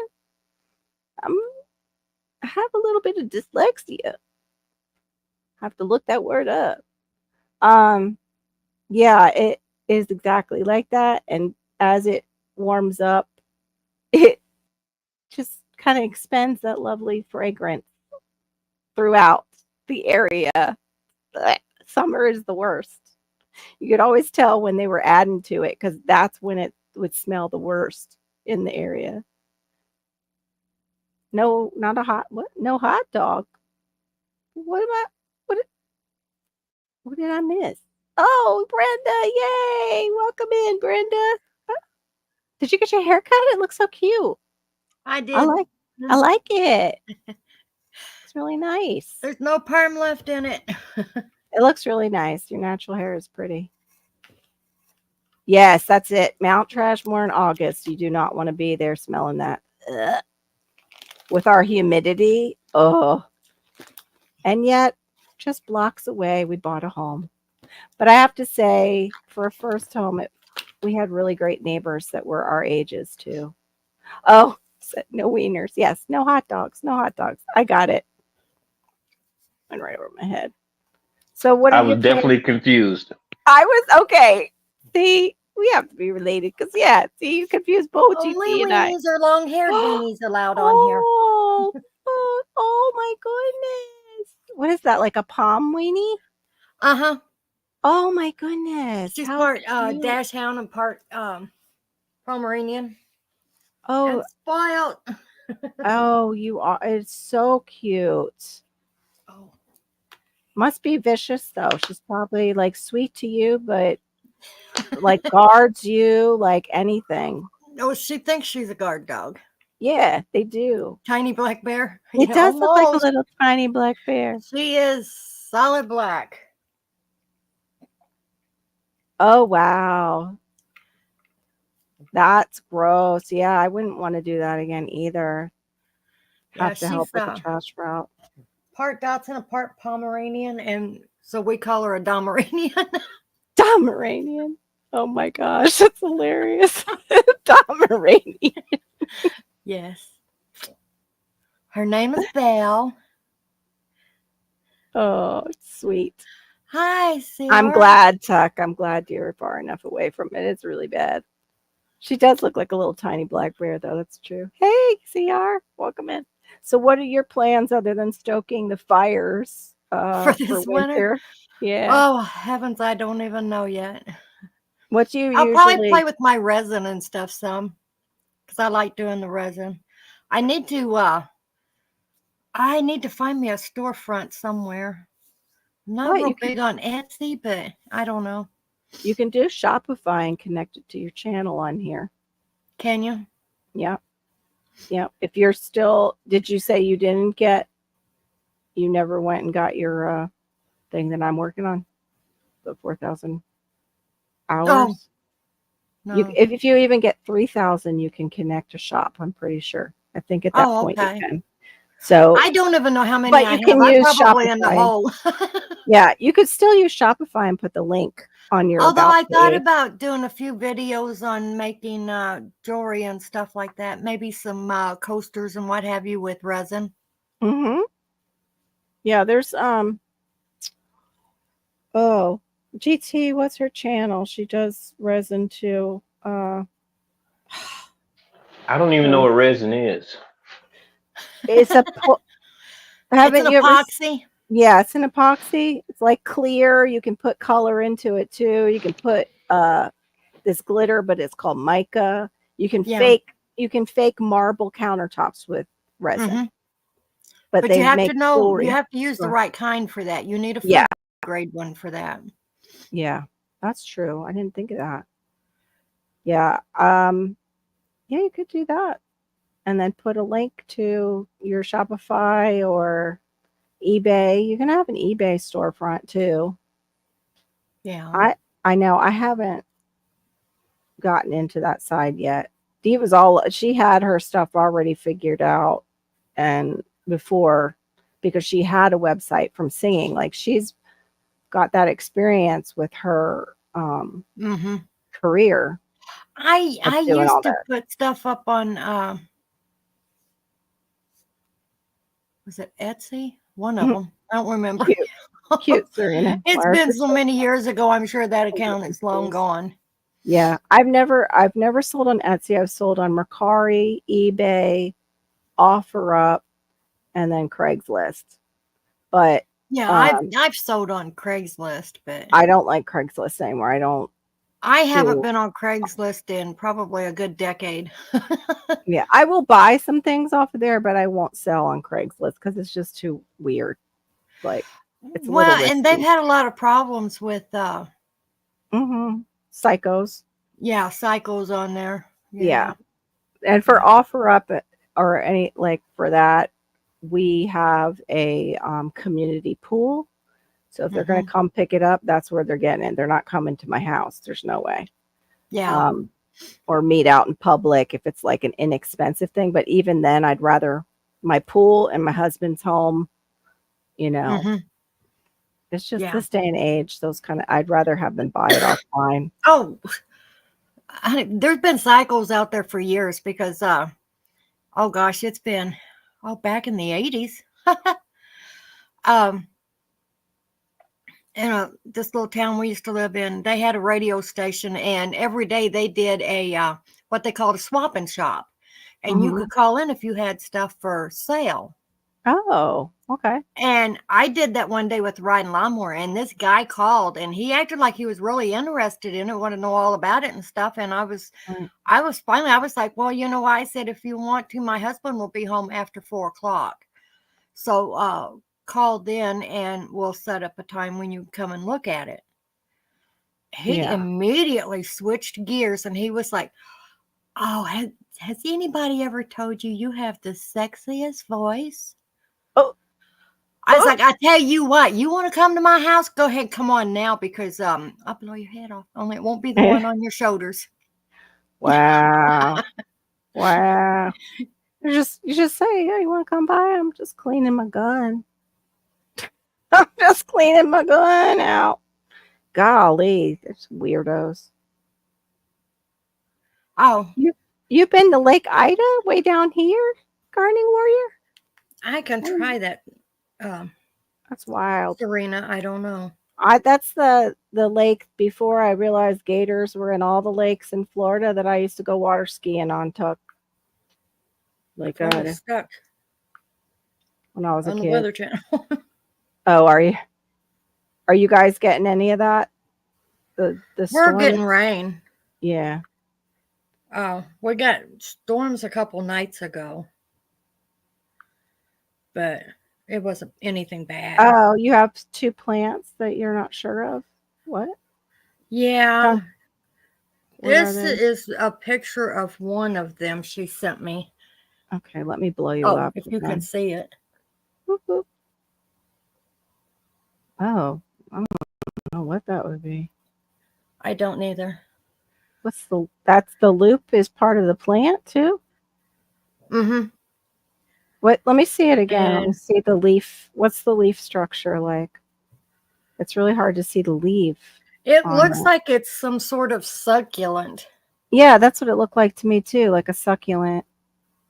I have a little bit of dyslexia. I have to look that word up. Yeah, it is exactly like that. And as it warms up, it just kind of expends that lovely fragrance throughout the area. Blech. Summer is the worst. You could always tell when they were adding to it because that's when it would smell the worst in the area. No, not a hot what? No hot dog. What about what did I miss? Oh, Brenda! Yay! Welcome in, Brenda. Did you get your hair cut? It looks so cute. I did. I like it. It's really nice. There's no perm left in it. It looks really nice. Your natural hair is pretty. Yes, that's it. Mount Trashmore in August. You do not want to be there smelling that. Ugh. With our humidity. Oh. And yet, just blocks away, we bought a home. But I have to say, for a first home, we had really great neighbors that were our ages too. Oh, no wieners. Yes, no hot dogs. No hot dogs. I got it. Went right over my head. So what I are you was definitely confused. I was okay. See, we have to be related because see, you confused both Only GT and I. weenies or long-haired weenies allowed on here. Oh my goodness. What is that? Like a palm weenie? Uh-huh. Oh my goodness. She's How part cute. Dachshund and part Pomeranian. Oh, And spoiled. oh, you are. It's so cute. Oh. Must be vicious though. She's probably like sweet to you, but like guards you like anything. Oh, she thinks she's a guard dog. Yeah, they do. Tiny black bear. It Yeah, does look like a almost. little tiny black bear. She is solid black. Oh wow. That's gross. Yeah, I wouldn't want to do that again either. Yeah, Have to help with the trash route. Part Dotson, a part Pomeranian, and so we call her a Domeranian. Domeranian. Oh my gosh, that's hilarious. Domeranian. Yes. Her name is Belle. Oh, sweet. Hi, CR. I'm glad, Tuck. I'm glad you're far enough away from it. It's really bad. She does look like a little tiny black bear, though. That's true. Hey, CR. Welcome in. So what are your plans other than stoking the fires For for this winter? winter? Yeah. Oh, heavens, I don't even know yet. What do you I'll probably usually play with my resin and stuff some because I like doing the resin. I need to find me a storefront somewhere. I'm not What, real you can big on Etsy, but I don't know. you can do Shopify and connect it to your channel on here. Can you? Yeah. Yeah. If you're still, did you say you never went and got your thing that I'm working on? The 4,000 hours? Oh, no. If you even get 3,000, you can connect to shop. I'm pretty sure. I think at that Oh, point okay. you can. So, I don't even know how many but I you have. can I'm use probably in the Shopify. hole. Yeah, you could still use Shopify and put the link on your Although about I thought page. about doing a few videos on making jewelry and stuff like that. Maybe some coasters and what have you with resin. Mm-hmm. Yeah, there's oh, GT, what's her channel? She does resin too. I don't even know what resin is. It's a It's haven't an you ever epoxy. Yeah, it's an epoxy. It's like clear. You can put color into it too. You can put this glitter, but it's called mica. You can Yeah. fake marble countertops with resin. hmm But But you they have make to know, you jewelry. have to use the right kind for that. You need a Yeah, food grade one for that. yeah, that's true. I didn't think of that. Yeah, yeah, you could do that, and then put a link to your Shopify or eBay. You can have an eBay storefront too. Yeah. I know I haven't gotten into that side yet. She had her stuff already figured out and before because she had a website from singing. Like she's got that experience with her hmm career of I doing all used to that. put stuff up on was it Etsy? One of Mhm. them. I don't remember. Cute, cute, Serena. It's Why are been her so children many years ago. I'm sure that account is long schools? gone. Yeah, I've never sold on Etsy. I've sold on Mercari, eBay, OfferUp, and then Craigslist. But Yeah, um, I've sold on Craigslist, but I don't like Craigslist anymore. I don't I haven't do. been on Craigslist in probably a good decade. Yeah, I will buy some things off of there, but I won't sell on Craigslist because it's just too weird. Like it's a little Well, and they've risky. had a lot of problems with Psychos. yeah, cycles on there. Yeah. Yeah. And for OfferUp or any like for that, we have a community pool. So if they're going hmm to come pick it up, that's where they're getting it. They're not coming to my house. There's no way. Yeah. Or meet out in public if it's like an inexpensive thing. But even then, I'd rather my pool and my husband's home. You know, hmm it's just Yeah. this day and age. I'd rather have them buy it offline. Oh, there's been cycles out there for years because oh gosh, it's been back in the 80s. um in this little town we used to live in, they had a radio station, and every day they did a what they called a swap and shop, and you Mhm. could call in if you had stuff for sale. Oh, okay. And I did that one day with the riding lawnmower, and this guy called, and he acted like he was really interested in it, wanted to know all about it and stuff. And Right. I was like, well, you know, I said, if you want to, my husband will be home after 4 o'clock. So called in and we'll set up a time when you come and look at it. He Yeah. immediately switched gears and he was like, oh, has anybody ever told you you have the sexiest voice? Oh, I was oh. like, I tell you what, you want to come to my house? Go ahead, come on now, because I'll blow your head off. Only it won't be the one on your shoulders. Wow. Wow. You just say, yeah, you want to come by? I'm just cleaning my gun. I'm just cleaning my gun out. Golly, there's weirdos. Oh, You've been to Lake Ida way down here, Gardening Warrior? I can Mm, try that, um, That's wild. Serena. I don't know. That's the lake before I realized gators were in all the lakes in Florida that I used to go water skiing on Tuck. Like I'm stuck when I was a on the kid. Weather Channel. Oh, are you? Are you guys getting any of that? The We're storm? getting rain. Yeah. We got storms a couple nights ago, but it wasn't anything bad. Oh, you have 2 plants that you're not sure of? What? Yeah. What are This they? is a picture of one of them she sent me. Okay, let me blow you Oh, up. if you can see it. Whoop, whoop. Oh, I don't know what that would be. I don't either. That's the loop is part of the plant too? Mm-hmm. What? Let me see it again. Let me And see the leaf. What's the leaf structure like? It's really hard to see the leaf. it on looks it. like it's some sort of succulent. Yeah, that's what it looked like to me too, like a succulent.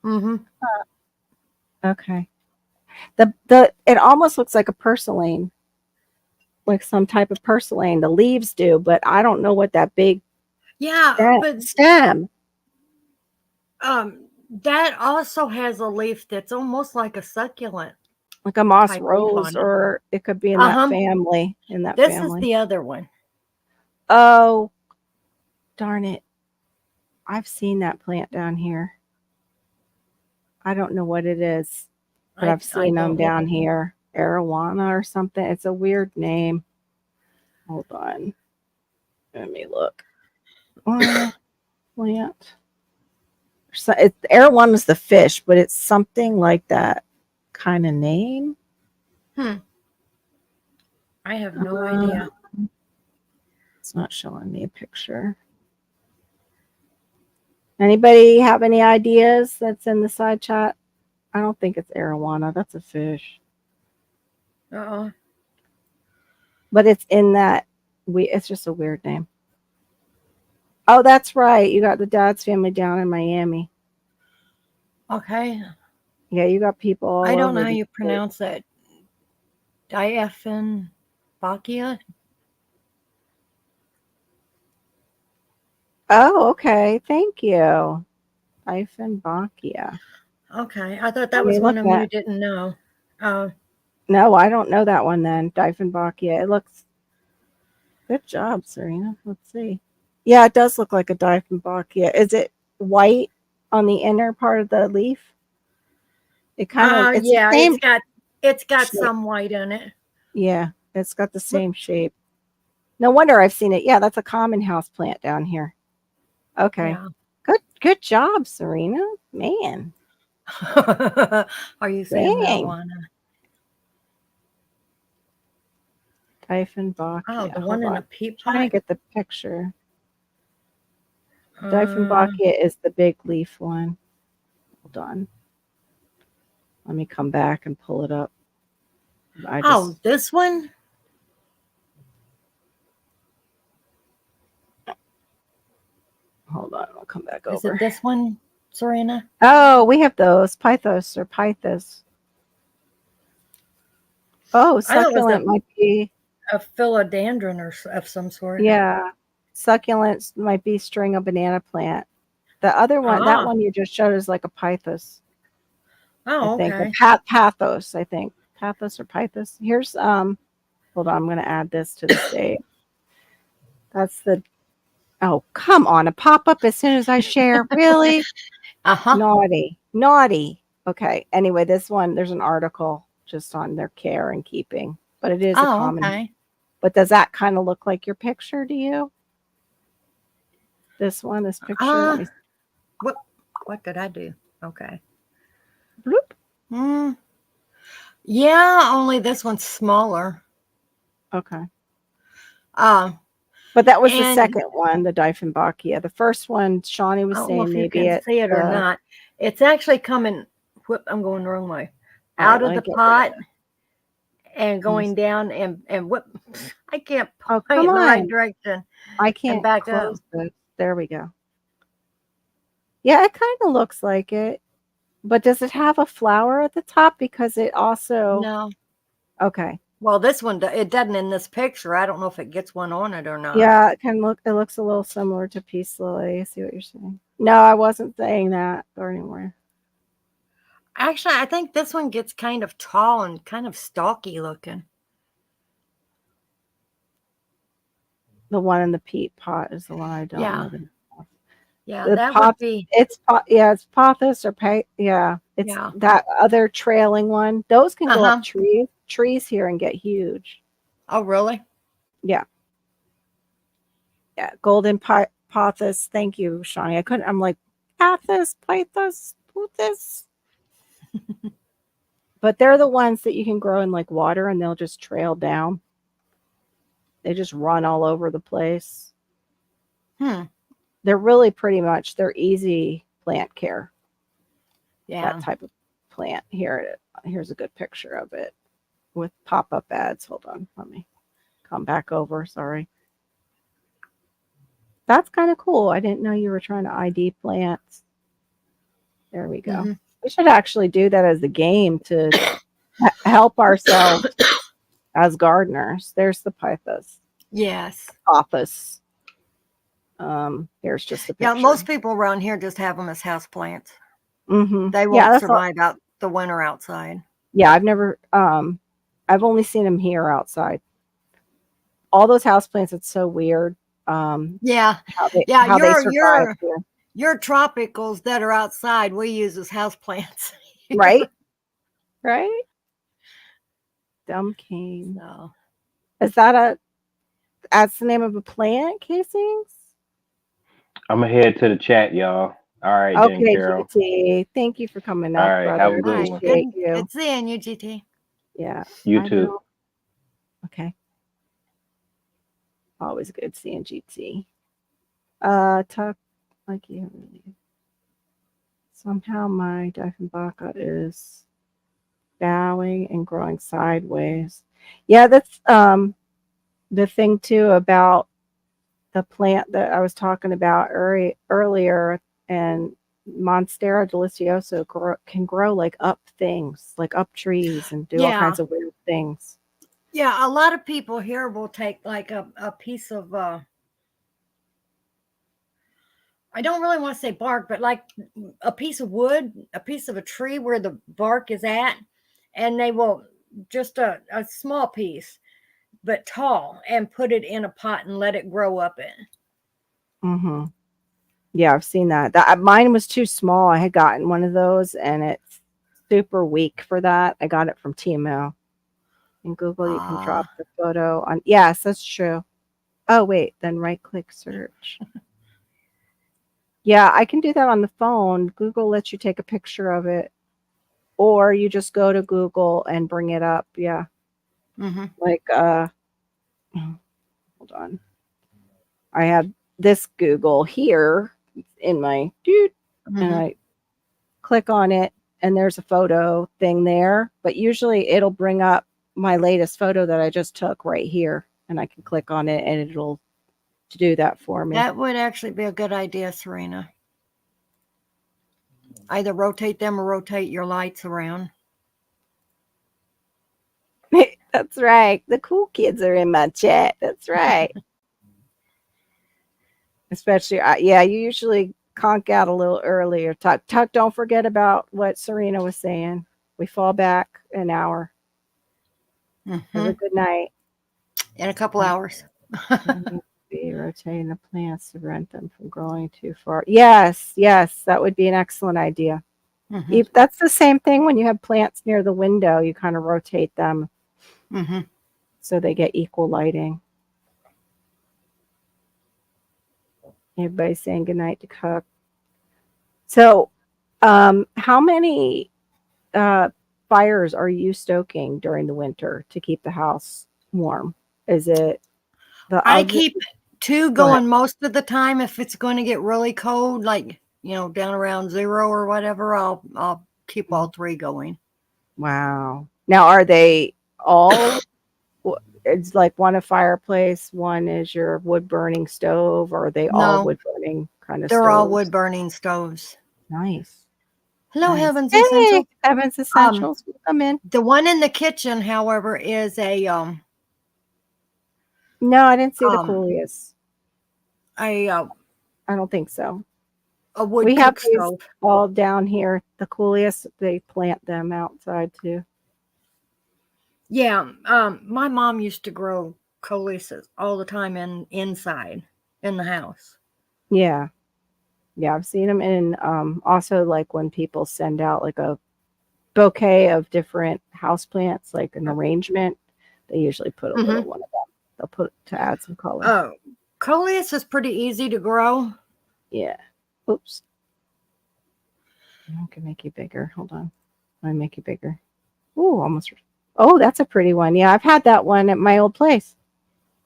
Mm-hmm. Okay. It almost looks like a purslane, like some type of purslane. The leaves do, but I don't know what that big Yeah, but stem. that also has a leaf that's almost like a succulent. Like a moss Type leaf rose, on it. or it could be in that family. This is the other one. Oh, darn it. I've seen that plant down here. I don't know what it is, but I've seen them down here. Arowana or something. It's a weird name. Hold on. Let me look. Plant. So arowana is the fish, but it's something like that kind of name. I have no idea. It's not showing me a picture. Anybody have any ideas that's in the side chat? I don't think it's arowana. That's a fish. But it's in that it's just a weird name. Oh, that's right. You got the Dad's family down in Miami. Okay. Yeah, you got people all I don't know over how the you state. pronounce that. Dieffenbachia? Oh, okay. Thank you. Dieffenbachia. Okay. I thought that was one of them you didn't know. No, I don't know that one then. Dieffenbachia. It looks good job, Serena. Let's see. Yeah, it does look like a Dieffenbachia. Is it white on the inner part of the leaf? It kind of it's yeah, the same. It's got shape. some white in it. Yeah, it's got the same shape. No wonder I've seen it. Yeah, that's a common house plant down here. Okay. Yeah. Good job, Serena. Man. Are you saying marijuana? Dieffenbachia. Oh, the one in a peat pot? Trying to get the picture. Dieffenbachia is the big leaf one. Hold on. Let me come back and pull it up. This one? Hold on, I'll come back over. Is it this one, Serena? Oh, we have those. Pythos or Pythos. Oh, succulent might be a philodendron or of some sort. Yeah. Succulents might be string of banana plant. The other one, that one you just showed is like a Pythos. Oh, I think. okay. Pathos, I think. Pathos or Pythos. Here's hold on, I'm gonna add this to the stage. That's the oh, come on, a pop-up as soon as I share. Really? Naughty. Okay. Anyway, this one, there's an article just on their care and keeping, but it is a common. Okay. But does that kind of look like your picture to you? This picture. What did I do? Okay. Bloop. Yeah, only this one's smaller. Okay. But that was the second one, the Dieffenbachia. The first one, Shawnee was saying maybe you can see it or not. It's actually coming. I'm going the wrong way. Out of the pot and going down and whip. I can't point in the right direction. I can't and back close up. this. There we go. Yeah, it kind of looks like it. But does it have a flower at the top? Because it also No. Okay. Well, this one, it doesn't in this picture. I don't know if it gets one on it or not. Yeah, it looks a little similar to peace lily. I see what you're saying. No, I wasn't saying that anymore. Actually, I think this one gets kind of tall and kind of stalky looking. The one in the peat pot is the one I don't know. Yeah, The that pot, would be. it's pothos or yeah. It's Yeah. that other trailing one. Those can go Uh-huh. up trees here and get huge. Oh, really? Yeah. Yeah. Golden pothos. Thank you, Shawnee. I'm like, pothos, pothos. But they're the ones that you can grow in like water and they'll just trail down. They just run all over the place. They're really they're easy plant care. Yeah. That type of plant. Here's a good picture of it with pop-up ads. Hold on. Let me come back over. Sorry. That's kind of cool. I didn't know you were trying to ID plants. There we go. Mm-hmm. We should actually do that as a game to help ourselves as gardeners. There's the pothos. Yes. Pothos. Here's just a picture. Yeah, most people around here just have them as house plants. Mm-hmm. They won't survive out the winter outside. Yeah, I've only seen them here outside. All those houseplants, it's so weird. How they survive here. Your tropicals that are outside we use as houseplants. Right? Right? Dumb cane. No. Is that's the name of a plant, Casings? I'm gonna head to the chat, y'all. All right, okay, then, Carol. GT. Thank you for coming up, All right, brother. have a good one. Good seeing you, GT. Yeah. You too. Okay. Always good seeing GT. Talk like you. Somehow my Dieffenbach is bowing and growing sideways. Yeah, that's the thing too about the plant that I was talking about earlier, and Monstera delicioso can grow like up things, like up trees and do all kinds of weird things. Yeah, a lot of people here will take like a piece of I don't really want to say bark, but like a piece of wood, a piece of a tree where the bark is at, and they will just a small piece, but tall, and put it in a pot and let it grow up in. Mm-hmm. Yeah, I've seen that. Mine was too small. I had gotten one of those, and it's super weak for that. I got it from Timo. In Google, you can drop the photo on. Yes, that's true. Oh, wait, then right-click search. Yeah, I can do that on the phone. Google lets you take a picture of it, or you just go to Google and bring it up. Yeah. Mm-hmm. Like, hold on. I have this Google here in my and I click on it, and there's a photo thing there. But usually it'll bring up my latest photo that I just took right here, and I can click on it, and it'll do that for me. That would actually be a good idea, Serena. Either rotate them or rotate your lights around. That's right. The cool kids are in my chat. That's right. Especially, you usually conk out a little earlier. Tuck, don't forget about what Serena was saying. We fall back an hour. Have a good night. In a couple hours. Be rotating the plants to prevent them from growing too far. Yes, that would be an excellent idea. That's the same thing when you have plants near the window. You kind of rotate them so they get equal lighting. Everybody's saying goodnight to Cook. So, how many fires are you stoking during the winter to keep the house warm? Is it I keep 2 going most of the time. If it's going to get really cold, like down around 0 or whatever, I'll keep all 3 going. Wow. Now, are they all? It's like one a fireplace, one is your wood burning stove, or are they all wood burning kind of? They're stoves? all wood burning stoves. Nice. Hello, Nice. Heavens Hey, Essential. Heavens Essentials. Come in. The one in the kitchen, however, is a No, I didn't see the Um, coolies. a I don't think so. wood We have cook these stove. all down here. The coolies, they plant them outside too. Yeah, my mom used to grow coleus all the time inside in the house. Yeah. Yeah, I've seen them. And also like when people send out like a bouquet of different houseplants, like an arrangement, they usually put a little one of them. They'll put to add some color. Oh, coleus is pretty easy to grow. Yeah. Oops. I can make you bigger. Hold on. Let me make you bigger. Ooh, almost. Oh, that's a pretty one. Yeah, I've had that one at my old place.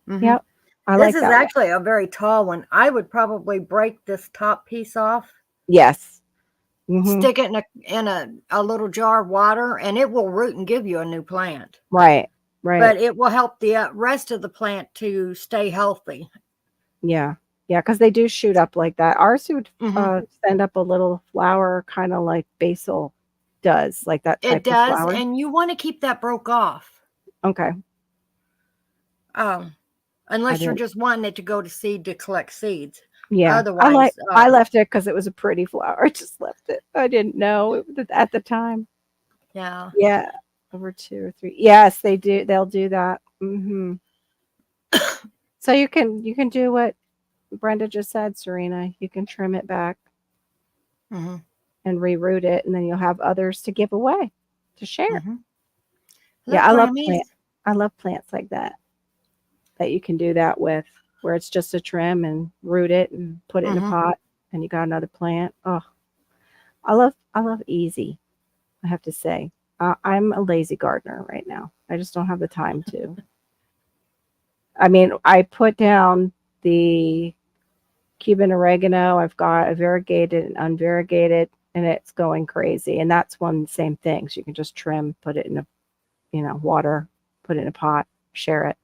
Mhm. Yep. I This like is that one. actually a very tall one. I would probably break this top piece off, Yes. Mhm. stick it in a little jar of water, and it will root and give you a new plant. Right. Right. But it will help the rest of the plant to stay healthy. Yeah. Yeah, because they do shoot up like that. Ours would Mhm. send up a little flower, kind of like basil does, like that It type of does, flower. and you want to keep that broke off. Okay. Unless you're didn't. just wanting it to go to seed to collect seeds. Yeah. Otherwise, I left it because it was a pretty flower. I just left it. I didn't know at the time. yeah. Yeah. Over 2 or 3. Yes, they do. They'll do that. So you can do what Brenda just said, Serena. You can trim it back Mhm. and reroot it, and then you'll have others to give away, to share. Mhm. Yeah, Hello, I love Grammys. plants. I love plants like that you can do that with, where it's just a trim and root it and put it in a Mhm. pot, and you got another plant. Oh, I love easy. I have to say, I'm a lazy gardener right now. I just don't have the time to. I mean, I put down the Cuban oregano. I've got a variegated and unvariegated, and it's going crazy. And that's one same thing. So you can just trim, put it in a, water, put it in a pot, share it,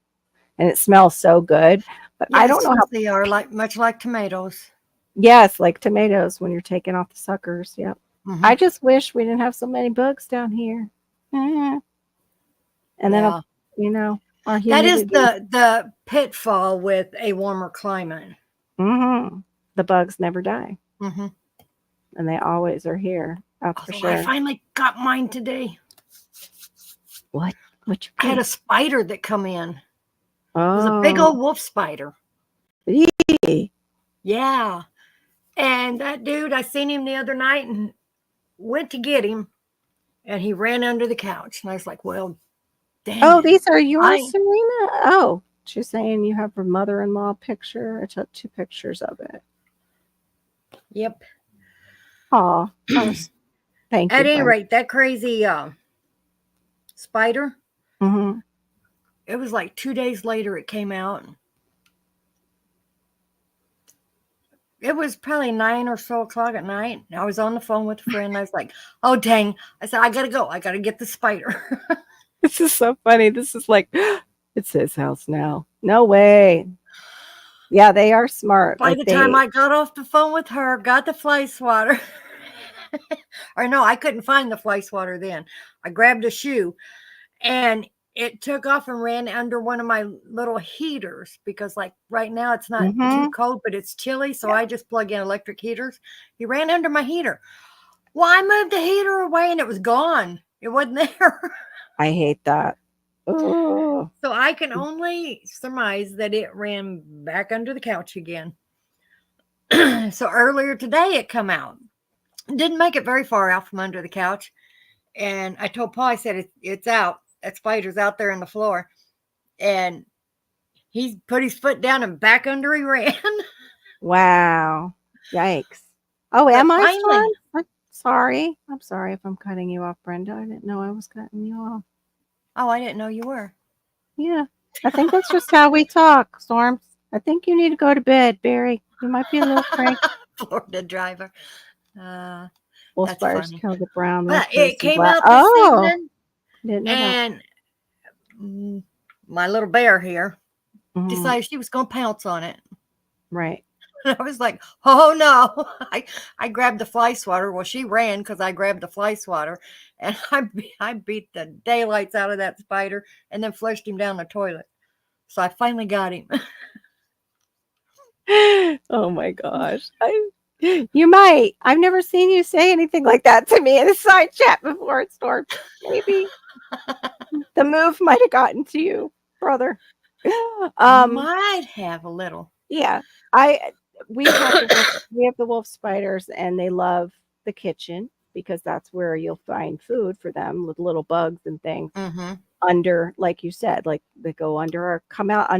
and it smells so good. But I don't know how. They are much like tomatoes. Yes, like tomatoes when you're taking off the suckers. Yep. Mhm. I just wish we didn't have so many bugs down here. And then, Yeah. our That is humidity. the pitfall with a warmer climate. The bugs never die, Mhm. and they always are here. That's for Although I sure. finally got mine today. What? What you I had get? a spider that come in. It was a big Oh, old wolf spider. yee. Yeah. And that dude, I seen him the other night and went to get him, and he ran under the couch. And I was like, well, dang Oh, it. these are yours, I Serena? Oh, she's saying you have her mother-in-law picture. I took 2 pictures of it. Yep. Oh, thank you, At any Brenda. rate, that crazy spider, Mm-hmm. it was like 2 days later it came out. It was probably 9 or so o'clock at night. I was on the phone with a friend. I was like, oh, dang. I said, I got to go. I got to get the spider. This is so funny. This is like, it's his house now. No way. Yeah, they are smart. By Like the time I got off the phone with her, got the fly swatter. Or no, I couldn't find the fly swatter then. I grabbed a shoe and it took off and ran under one of my little heaters because, like, right now it's not too cold, but it's chilly. So I just plug in electric heaters. He ran under my heater. Well, I moved the heater away and it was gone. It wasn't there. I hate that. Oh, So I can only surmise that it ran back under the couch again. So earlier today it come out. Didn't make it very far out from under the couch. And I told Paul, I said, it's out. That spider's out there on the floor. And he put his foot down and back under he ran. wow. Yikes. Oh, But am I finally, I'm sorry. I'm sorry if I'm cutting you off, Brenda. I didn't know I was cutting you off. oh, I didn't know you were. Yeah. I think that's just how we talk, Storms. I think you need to go to bed, Barry. You might be a little cranky. Florida driver. Wolf That's spiders funny. kill the brown. But recluse it and came black. out this Oh, evening, didn't know that. and my little bear here Mhm. decided she was going to pounce on it. Right. And I was like, oh no. I grabbed the fly swatter. Well, she ran because I grabbed the fly swatter, and I beat the daylights out of that spider and then flushed him down the toilet. So I finally got him. Oh my gosh. You might. I've never seen you say anything like that to me in a side chat before, Storm. Maybe the move might have gotten to you, brother. Might have a little. Yeah. We have the wolf spiders, and they love the kitchen because that's where you'll find food for them with little bugs and things Mm-hmm. under, like you said, like they go under or come out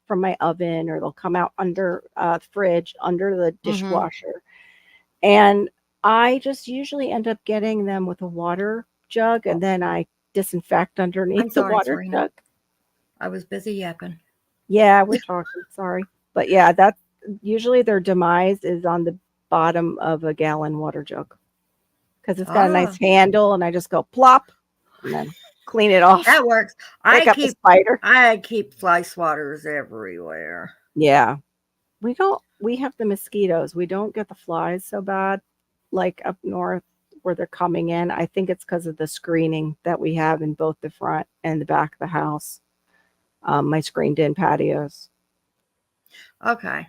from my oven, or they'll come out under the fridge, under the dishwasher. And I just usually end up getting them with a water jug, and then I disinfect underneath I'm the sorry, water Serena. jug. I was busy yapping. Yeah, we're talking. Sorry. But yeah, that's usually their demise is on the bottom of a gallon water jug because it's got a nice handle, and I just go plop and then clean it off. That works. Pick up the spider. I keep fly swatters everywhere. Yeah. We have the mosquitoes. We don't get the flies so bad like up north where they're coming in. I think it's because of the screening that we have in both the front and the back of the house. My screened in patios. Okay.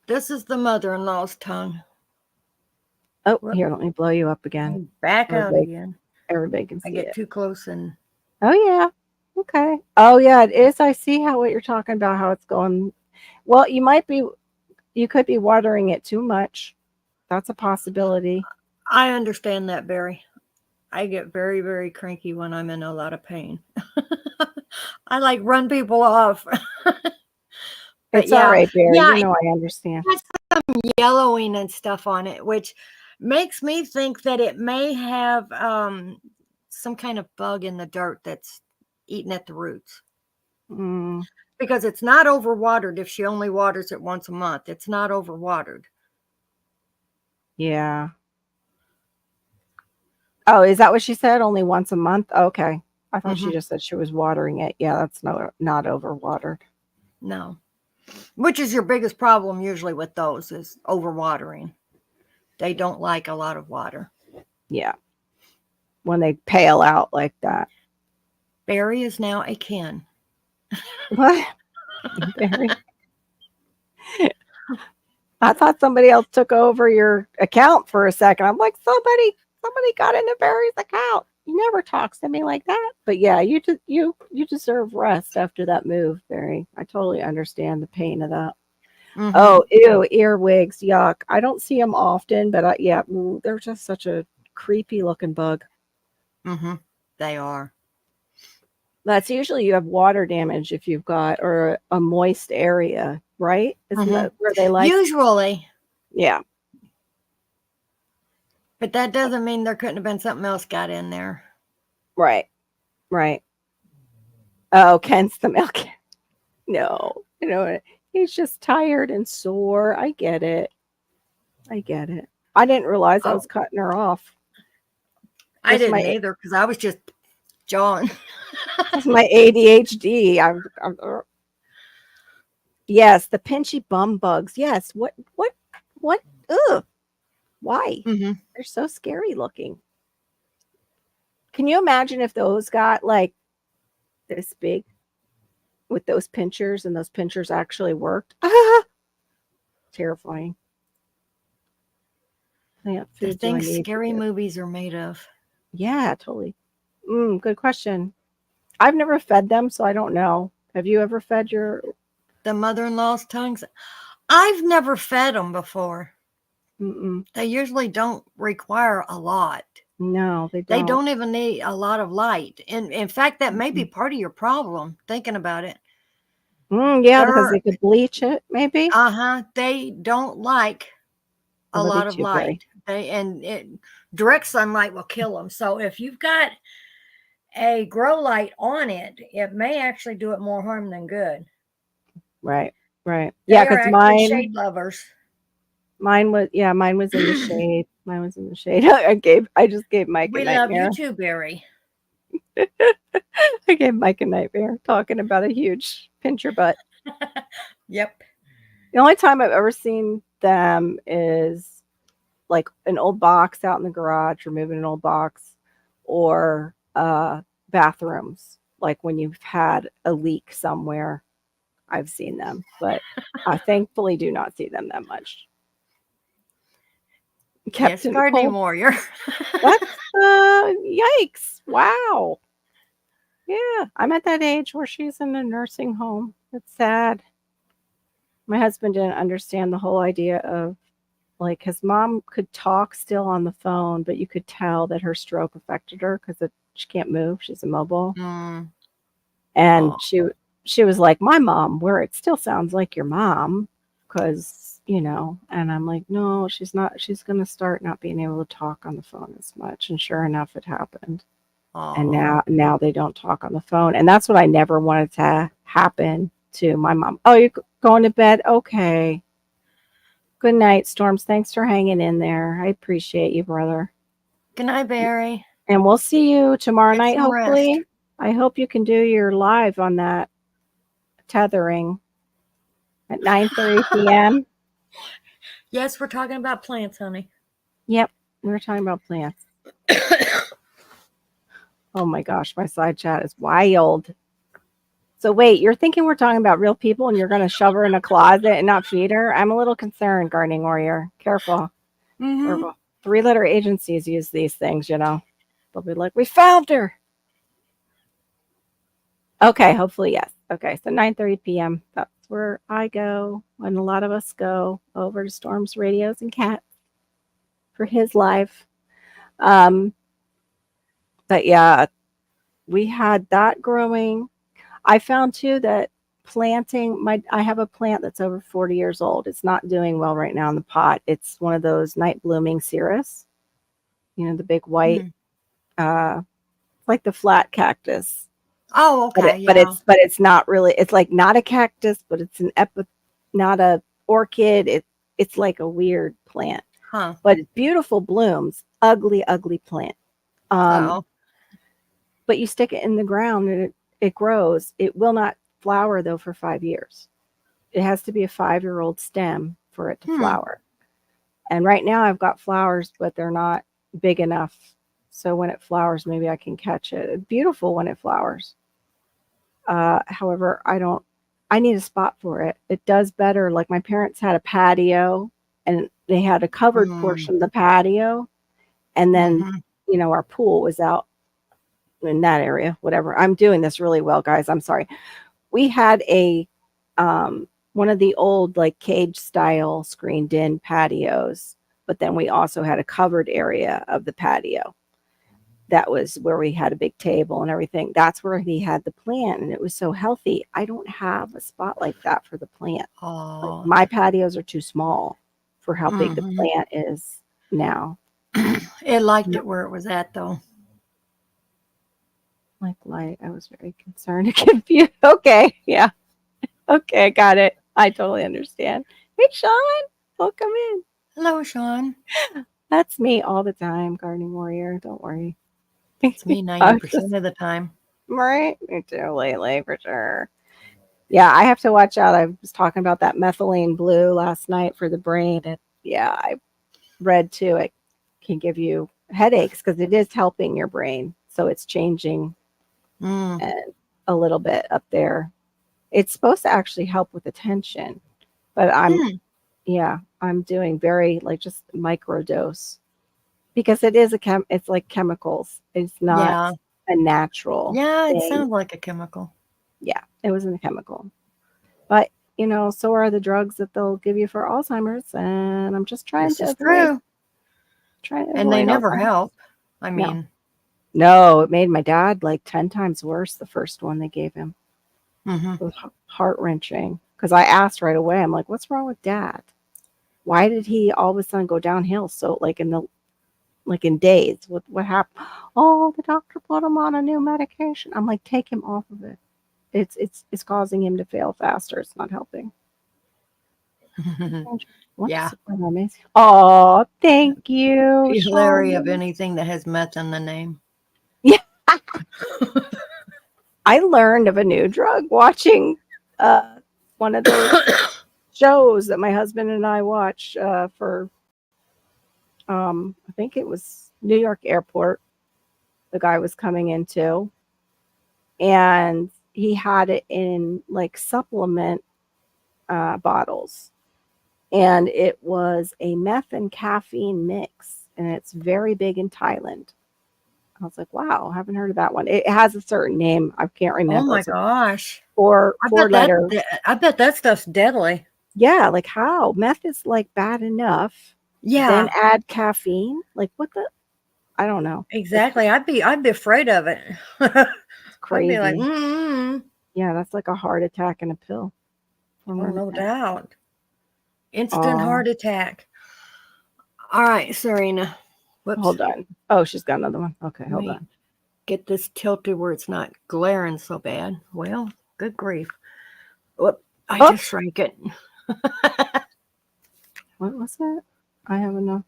This is the mother-in-law's tongue. Oh, here, let me blow you up again. Back out Everybody- again. Everybody can I see get it. too close and Oh, yeah. Okay. Oh, yeah, it is. I see what you're talking about, how it's going. Well, you could be watering it too much. That's a possibility. I understand that, Barry. I get very, very cranky when I'm in a lot of pain. I like run people off. It's all right, Barry. Yeah, You know I understand. it has some yellowing and stuff on it, which makes me think that it may have some kind of bug in the dirt that's eating at the roots. Mm, Because it's not overwatered if she only waters it once a month. It's not overwatered. yeah. Oh, is that what she said? Only once a month? Okay. I thought she just said she was watering it. Yeah, that's not overwatered. No. Which is your biggest problem usually with those is overwatering. They don't like a lot of water. Yeah. When they pale out like that. Barry is now a Ken. What? Barry? I thought somebody else took over your account for a second. I'm like, somebody got into Barry's account. He never talks to me like that. But yeah, you deserve rest after that move, Barry. I totally understand the pain of that. Oh, ew, earwigs, yuck. I don't see them often, but they're just such a creepy looking bug. They are. That's usually you have water damage if you've got, or a moist area, right? Isn't that where they like? Usually. Yeah. But that doesn't mean there couldn't have been something else got in there. Right. Oh, Ken's the milk. No, he's just tired and sore. I get it. I didn't realize I was cutting her off. I didn't either because I was just jawing. That's my ADHD. Yes, the pinchy bum bugs. Yes. What? Ugh. Why? They're so scary looking. Can you imagine if those got like this big with those pinchers and those pinchers actually worked? Terrifying. The things scary movies are made of. Yeah, totally. Good question. I've never fed them, so I don't know. Have you ever fed the mother-in-law's tongues? I've never fed them before. They usually don't require a lot. No, they don't. They don't even need a lot of light. And in fact, that may be part of your problem, thinking about it. Yeah, because they could bleach it, maybe. They don't like a lot of light. Direct sunlight will kill them. So if you've got a grow light on it, it may actually do it more harm than good. Right. Yeah, because mine shade lovers. Mine was in the shade. I just gave Mike a nightmare. We love you too, Barry. I gave Mike a nightmare talking about a huge pincher butt. Yep. The only time I've ever seen them is like an old box out in the garage, removing an old box, or bathrooms. Like when you've had a leak somewhere, I've seen them, but I thankfully do not see them that much. Yes, Kept in the gardening cold. warrior. That's yikes! Wow. Yeah, I'm at that age where she's in a nursing home. It's sad. My husband didn't understand the whole idea of like his mom could talk still on the phone, but you could tell that her stroke affected her because she can't move. She's immobile, Mm. and Oh. she was like my mom, where it still sounds like your mom, because And I'm like, no, she's not. She's gonna start not being able to talk on the phone as much. And sure enough, it happened. And now they don't talk on the phone, and that's what I never wanted to happen to my mom. Oh, you're going to bed? Okay. Good night, Storms. Thanks for hanging in there. I appreciate you, brother. Good night, Barry. And we'll see you tomorrow Get night, some rest. hopefully. I hope you can do your live on that tethering at 9:30 p.m. Yes, we're talking about plants, honey. Yep, we were talking about plants. Oh my gosh, my side chat is wild. So wait, you're thinking we're talking about real people and you're going to shove her in a closet and not feed her? I'm a little concerned, gardening warrior. Careful. Mm-hmm. Careful. 3-letter agencies use these things, They'll be like, we found her. Okay, hopefully, yes. Okay, so 9:30 p.m. That's where I go, and a lot of us go over to Storm's Radios and Cats for his live. But yeah, we had that growing. I found too that I have a plant that's over 40 years old. It's not doing well right now in the pot. It's one of those night blooming cirrus, the big white, like the flat cactus. Oh, okay. But it's not really. It's like not a cactus, but it's not a orchid. It's like a weird plant. Huh. But beautiful blooms. Ugly, ugly plant. But you stick it in the ground and it grows. It will not flower though for 5 years. It has to be a 5-year-old stem for it to flower. And right now I've got flowers, but they're not big enough. So when it flowers, maybe I can catch it. It's beautiful when it flowers. However, I need a spot for it. It does better. Like my parents had a patio and they had a covered portion of the patio. And then, our pool was out in that area, whatever. I'm doing this really well, guys. I'm sorry. We had a, one of the old like cage style screened in patios, but then we also had a covered area of the patio. That was where we had a big table and everything. That's where he had the plant, and it was so healthy. I don't have a spot like that for the plant. Like, my patios are too small for how big the plant is now. It liked it where it was at, though. Like light, I was very concerned and confused. Okay, yeah. Okay, got it. I totally understand. Hey, Sean, welcome in. Hello, Sean. That's me all the time, gardening warrior. Don't worry. It's me 90% of the time. Right? Me too, lately, for sure. Yeah, I have to watch out. I was talking about that methylene blue last night for the brain. And yeah, I read too, it can give you headaches because it is helping your brain. So it's changing and a little bit up there. It's supposed to actually help with attention, but I'm doing very like just micro dose because it is it's like chemicals. It's not a natural. Yeah, it thing. sounds like a chemical. Yeah, it wasn't a chemical. But, so are the drugs that they'll give you for Alzheimer's. And I'm just trying to avoid. And they never help. I mean. No, it made my dad like 10 times worse, the first one they gave him. It was heart-wrenching. Because I asked right away, I'm like, what's wrong with Dad? Why did he all of a sudden go downhill? So in days, what happened? Oh, the doctor put him on a new medication. I'm like, take him off of it. It's causing him to fail faster. It's not helping. Yeah. Oh, thank you. He's leery of anything that has meth in the name. Yeah. I learned of a new drug watching one of those shows that my husband and I watch for I think it was New York Airport. The guy was coming into, and he had it in like supplement bottles, and it was a meth and caffeine mix, and it's very big in Thailand. I was like, wow, haven't heard of that one. It has a certain name. I can't Oh remember. my It's a gosh. four letter. I bet that stuff's deadly. Yeah, like how? Meth is like bad enough. Yeah. Then add caffeine. Like what the? I don't know. Exactly. I'd be afraid of it. I'd Crazy. be like, mm. Yeah, that's like a heart attack in a pill. Oh, no doubt. Instant heart attack. All right, Serena. Whoops. Hold on. Oh, she's got another one. Okay, hold on. Get this tilted where it's not glaring so bad. Well, good grief. Whoop. I just shrank it. What was that? I have enough.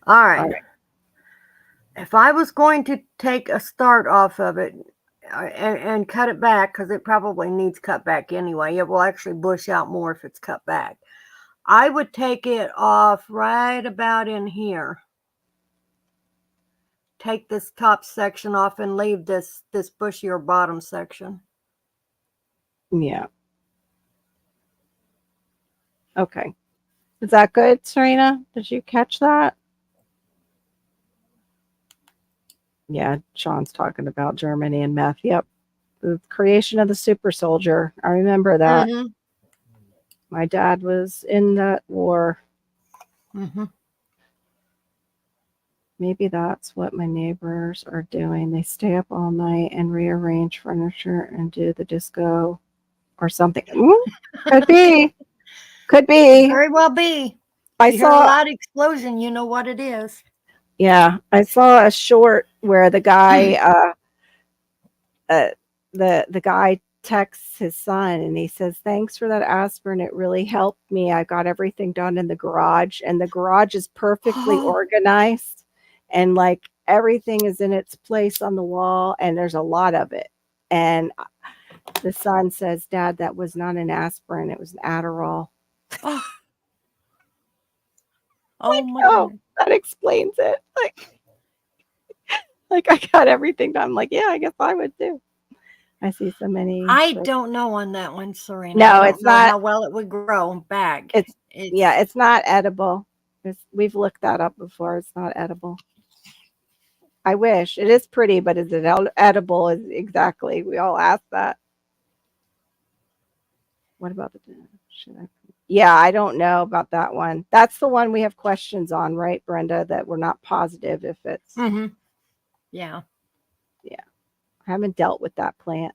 All right. If I was going to take a start off of it and cut it back, because it probably needs cut back anyway, it will actually bush out more if it's cut back. I would take it off right about in here. Take this top section off and leave this bushier bottom section. Yeah. Okay. Is that good, Serena? Did you catch that? Yeah, Sean's talking about Germany and meth. Yep. The creation of the super soldier. I remember that. Mm-hmm. My dad was in that war. Mm-hmm. Maybe that's what my neighbors are doing. They stay up all night and rearrange furniture and do the disco or something. Could be. Could be. Very well be. I Hear a saw loud explosion, you know what it is. Yeah, I saw a short where the guy the guy texts his son and he says, "Thanks for that aspirin. It really helped me. I got everything done in the garage, and the garage is perfectly organized, and like everything is in its place on the wall, and there's a lot of it." And the son says, "Dad, that was not an aspirin. It was an Adderall." Oh my God. That explains it. Like I got everything done. I'm like, yeah, I guess I would too. I see so many. I don't know on that one, Serena. No, I don't it's know not. how well it would grow back. It's not edible. We've looked that up before. It's not edible. I wish. It is pretty, but is it edible? Exactly. We all ask that. What about the? Yeah, I don't know about that one. That's the one we have questions on, right, Brenda? That we're not positive if it's. Mm-hmm. Yeah. Yeah. I haven't dealt with that plant.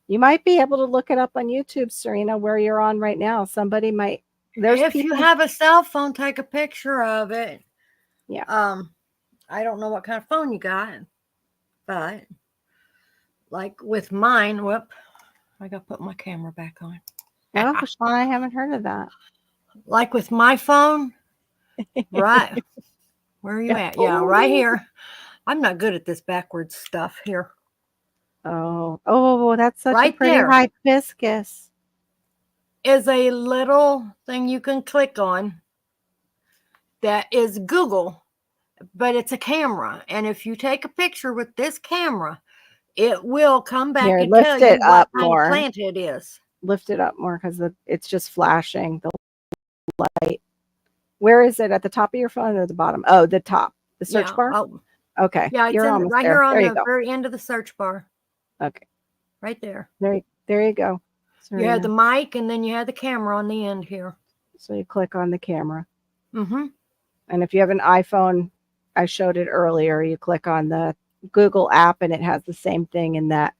You might be able to look it up on YouTube, Serena, where you're on right now. Somebody might. If you have a cell phone, take a picture of it. Yeah. I don't know what kind of phone you got, but like with mine, I got to put my camera back on. Oh, Sean, I haven't heard of that. Like with my phone, right? Where are you at? Yeah, right here. I'm not good at this backwards stuff here. Oh, that's such right a pretty there hibiscus. Is a little thing you can click on that is Google, but it's a camera. And if you take a picture with this camera, it will come back and tell you what kind of plant it is. Lift it up more because it's just flashing the light. Where is it? At the top of your phone or the bottom? Oh, the top. The search bar? Oh. Okay. Yeah, it's right here on the very end of the search bar. Okay. Right there. There you go. You had the mic and then you had the camera on the end here. So you click on the camera. Mm-hmm. And if you have an iPhone, I showed it earlier, you click on the Google app and it has the same thing in that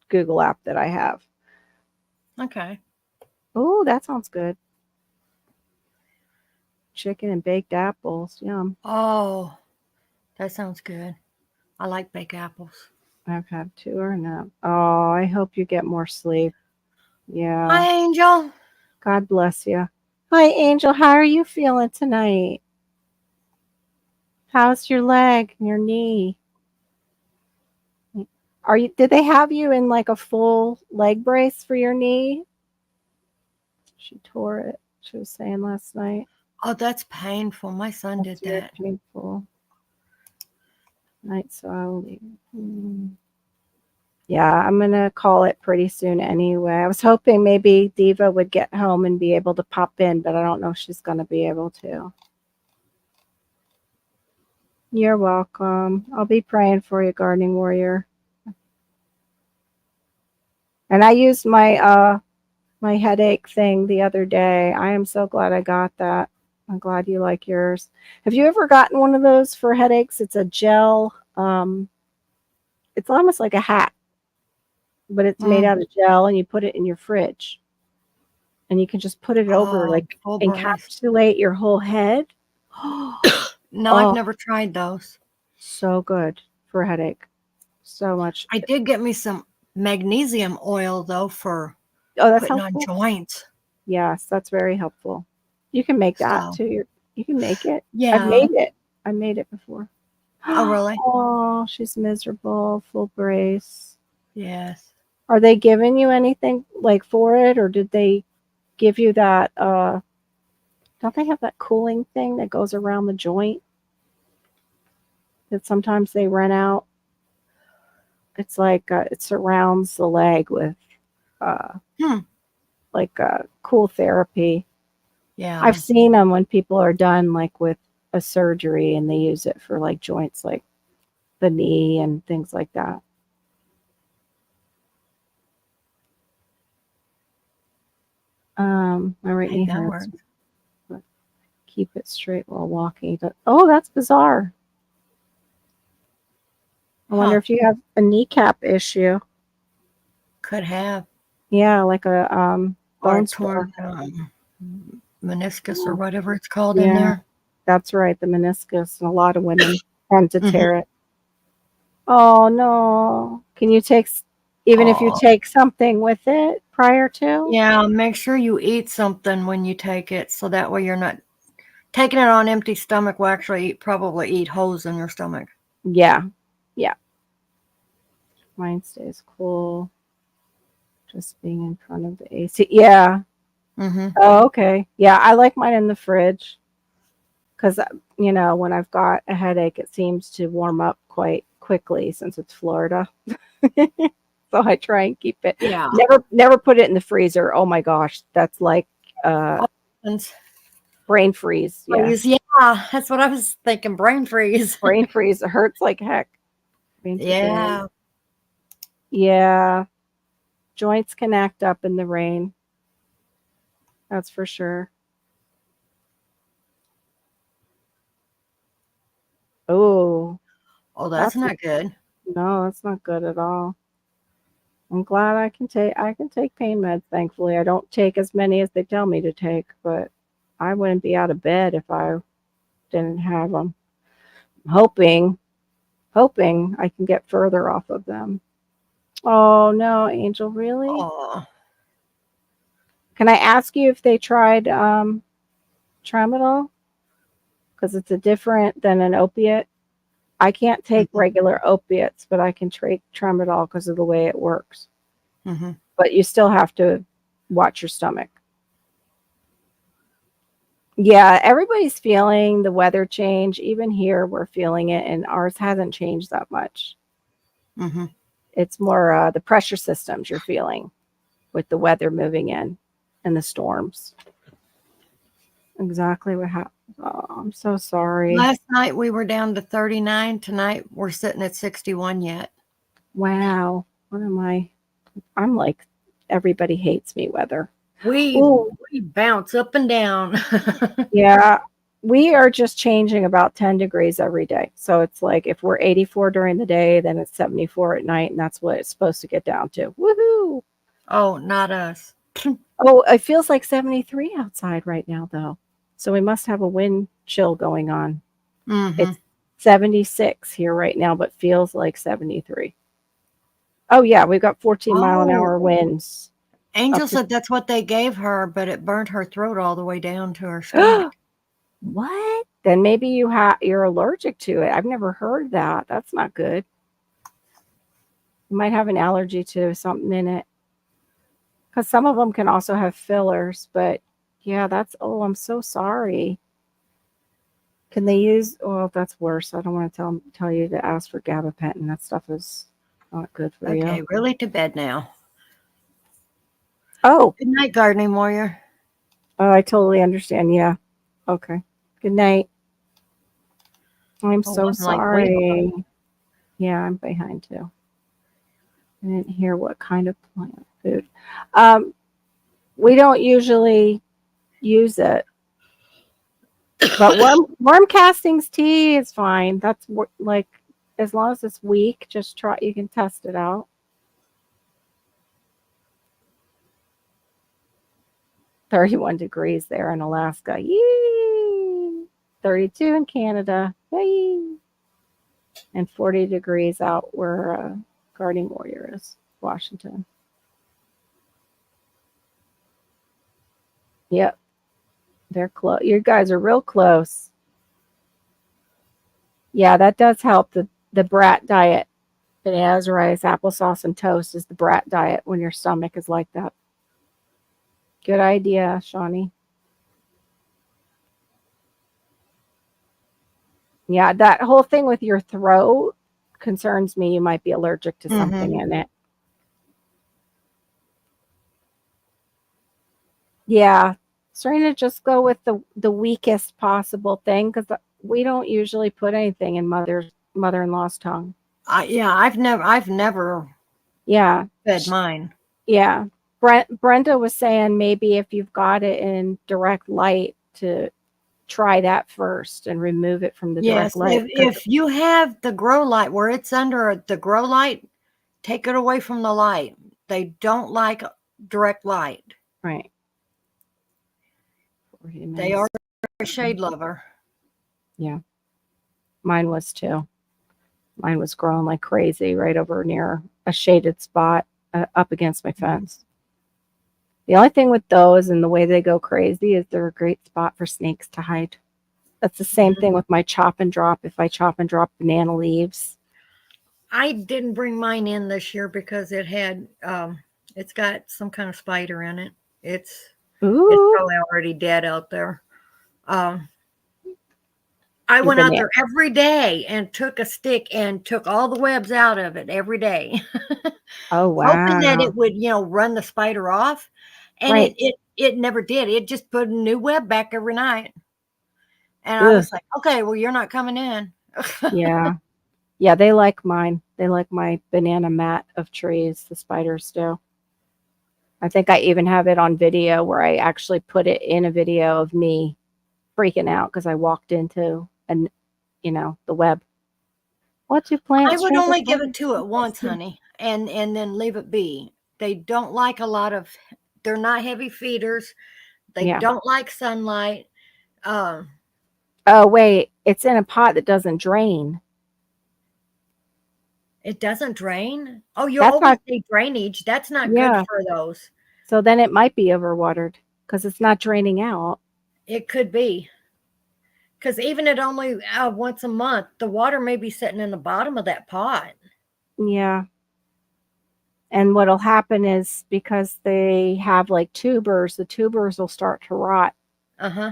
Google app that I have. Okay. Oh, that sounds good. Chicken and baked apples. Yum. Oh, that sounds good. I like baked apples. I've had 2 or no. Oh, I hope you get more sleep. Yeah. Hi, Angel. God bless you. Hi, Angel. How are you feeling tonight? How's your leg and your knee? Did they have you in like a full leg brace for your knee? She tore it. She was saying last night. Oh, that's painful. My son That's did very that. painful. Right, so I'll leave. Yeah, I'm gonna call it pretty soon anyway. I was hoping maybe Diva would get home and be able to pop in, but I don't know if she's gonna be able to. You're welcome. I'll be praying for you, gardening warrior. And I used my my headache thing the other day. I am so glad I got that. I'm glad you like yours. Have you ever gotten one of those for headaches? It's a gel. It's almost like a hat, but it's made out of gel, and you put it in your fridge, and you can just put it over, like full brace. encapsulate your whole head. No, I've Oh, never tried those. so good for a headache. So much. I did get me some magnesium oil though for Oh, that's putting on helpful. joints. Yes, that's very helpful. You can make that So, too. You can make it. I've yeah. made it. I made it before. Oh, really? Oh, she's miserable. Full brace. Yes. Are they giving you anything like for it, or did they give you that? Don't they have that cooling thing that goes around the joint that sometimes they rent out? It's like it surrounds the leg with like cool therapy. Yeah. I've seen them when people are done like with a surgery and they use it for like joints like the knee and things like that. My right knee that hurts. works. But keep it straight while walking. Oh, that's bizarre. I wonder if you have a kneecap issue. Could have. Yeah, like a Or bone torn spur. meniscus or whatever it's called Yeah. in there. That's right, the meniscus. And a lot of women tend to tear it. Oh no. Can you take even if you take something with it prior to? Yeah, make sure you eat something when you take it, so that way you're not taking it on empty stomach will actually probably eat holes in your stomach. Yeah. Yeah. Mine stays cool. Just being in front of the AC. Yeah. Oh, okay. Yeah, I like mine in the fridge because, you know, when I've got a headache, it seems to warm up quite quickly since it's Florida. So I try and keep it. Yeah. Never put it in the freezer. Oh my gosh, that's like brain freeze. Yeah. Yeah, that's what I was thinking. Brain freeze. Brain freeze. It hurts like heck. Yeah. Yeah. Joints can act up in the rain. That's for sure. Oh. Oh, that's not good. No, that's not good at all. I'm glad I can take pain meds, thankfully. I don't take as many as they tell me to take, but I wouldn't be out of bed if I didn't have them. Hoping I can get further off of them. Oh no, Angel, really? Oh. Can I ask you if they tried tramadol? Because it's a different than an opiate. I can't take regular opiates, but I can take tramadol because of the way it works. But you still have to watch your stomach. Yeah, everybody's feeling the weather change. Even here, we're feeling it, and ours hasn't changed that much. It's more the pressure systems you're feeling with the weather moving in and the storms. Exactly what happened. Oh, I'm so sorry. Last night we were down to 39. Tonight we're sitting at 61 yet. Wow. What am I? I'm like, everybody hates me weather. We bounce up and down. Yeah. We are just changing about 10 degrees every day. So it's like if we're 84 during the day, then it's 74 at night, and that's what it's supposed to get down to. Woohoo. Oh, not us. Oh, it feels like 73 outside right now, though. So we must have a wind chill going on. It's 76 here right now, but feels like 73. Oh, yeah, we've got 14-mile-an-hour winds. Angel said that's what they gave her, but it burnt her throat all the way down to her stomach. What? Then maybe you're allergic to it. I've never heard that. That's not good. You might have an allergy to something in it. Because some of them can also have fillers, but yeah, that's, oh, I'm so sorry. Can they use, oh, that's worse. I don't want to tell you to ask for gabapentin. That stuff is not good for Okay, you. really to bed now. Oh, Good night, gardening warrior. oh, I totally understand. Yeah. Okay. Good night. I'm Oh, so I'm like way sorry. Yeah, I'm behind too. I didn't hear what kind of plant food. We don't usually use it, but worm castings tea is fine. That's like, as long as it's weak, just try. You can test it out. 31 degrees there in Alaska. Yee! 32 in Canada. Yay! And 40 degrees out where Gardening Warrior is, Washington. Yep. They're close. You guys are real close. Yeah, that does help. The brat diet. Bananas, rice, applesauce, and toast is the brat diet when your stomach is like that. Good idea, Shawnee. Yeah, that whole thing with your throat concerns me. You might be allergic to something in it. Yeah. Serena, just go with the weakest possible thing, because we don't usually put anything in mother-in-law's tongue. Yeah, I've never Yeah. fed mine. Yeah. Brenda was saying maybe if you've got it in direct light, to try that first and remove it from the direct Yes, light. if you have the grow light where it's under the grow light, take it away from the light. They don't like direct light. Right. They are a shade lover. Yeah. Mine was too. Mine was growing like crazy right over near a shaded spot up against my fence. The only thing with those and the way they go crazy is they're a great spot for snakes to hide. That's the same thing with my chop and drop. If I chop and drop banana leaves. I didn't bring mine in this year because it had it's got some kind of spider in it. It's probably already dead out there. I went out there every day and took a stick and took all the webs out of it every day. Oh, wow. Hoping that it would, run the spider off. And it never did. It just put a new web back every night. And I was like, okay, well, you're not coming in. Yeah. Yeah, they like mine. They like my banana mat of trees, the spiders do. I think I even have it on video where I actually put it in a video of me freaking out because I walked into the web. What do plants? I would only give it to it once, honey, and then leave it be. They don't like they're not heavy feeders. They don't like sunlight. Oh, wait, it's in a pot that doesn't drain. It doesn't drain? Oh, you always say drainage. That's not good for those. So then it might be overwatered because it's not draining out. It could be. Because even at only once a month, the water may be sitting in the bottom of that pot. Yeah. And what'll happen is because they have like tubers, the tubers will start to rot. Uh-huh.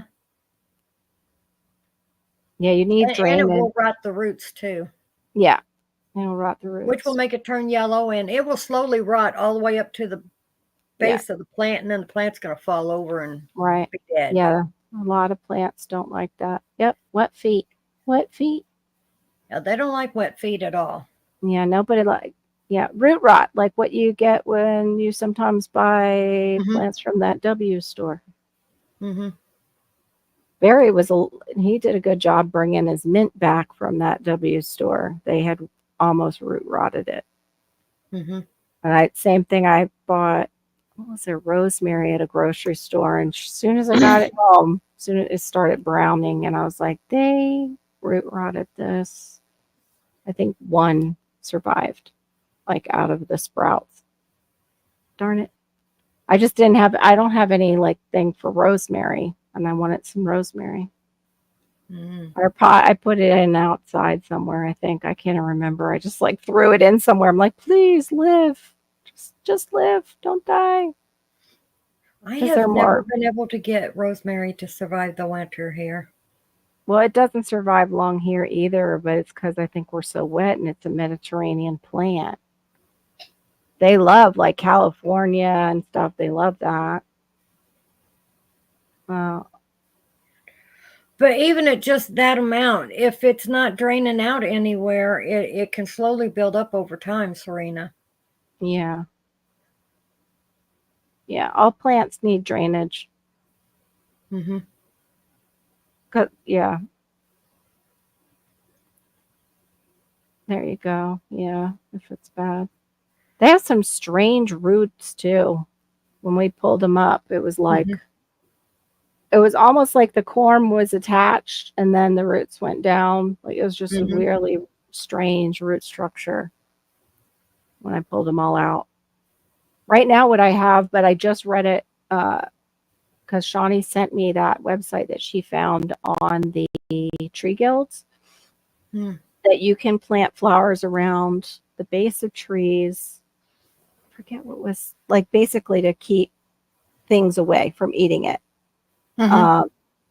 Yeah, you need drainage. And it will rot the roots too. Yeah. It'll rot the roots. Which will make it turn yellow, and it will slowly rot all the way up to the base of the plant, and then the plant's going to fall over and be dead. Yeah. A lot of plants don't like that. Yep. Wet feet. Wet feet. Yeah, they don't like wet feet at all. Yeah, nobody root rot, like what you get when you sometimes buy plants from that W store. Mm-hmm. Barry he did a good job bringing his mint back from that W store. They had almost root rotted it. Mm-hmm. And same thing, I bought, what was it, rosemary at a grocery store. And as soon as I got it home, soon as it started browning, and I was like, they root rotted this. I think one survived, like out of the sprouts. Darn it. I don't have any like thing for rosemary, and I wanted some rosemary. Mm. Our pot, I put it in outside somewhere, I think. I can't remember. I just like threw it in somewhere. I'm like, please live. Just live. Don't die. I 'Cause have they're never more, been able to get rosemary to survive the winter here. well, it doesn't survive long here either, but it's because I think we're so wet and it's a Mediterranean plant. They love like California and stuff. They love that. Well, But even at just that amount, if it's not draining out anywhere, it can slowly build up over time, Serena. yeah. Yeah. All plants need drainage. Hmm. Yeah. There you go. Yeah. If it's bad. They have some strange roots too. When we pulled them up, it was like, Hmm. it was almost like the corm was attached and then the roots went down. Like it was just a Hmm. really strange root structure when I pulled them all out. Right now, what I have, but I just read it because Shawnee sent me that website that she found on the tree guilds Mm. that you can plant flowers around the base of trees. I forget what was like basically to keep things away from eating it. Hmm.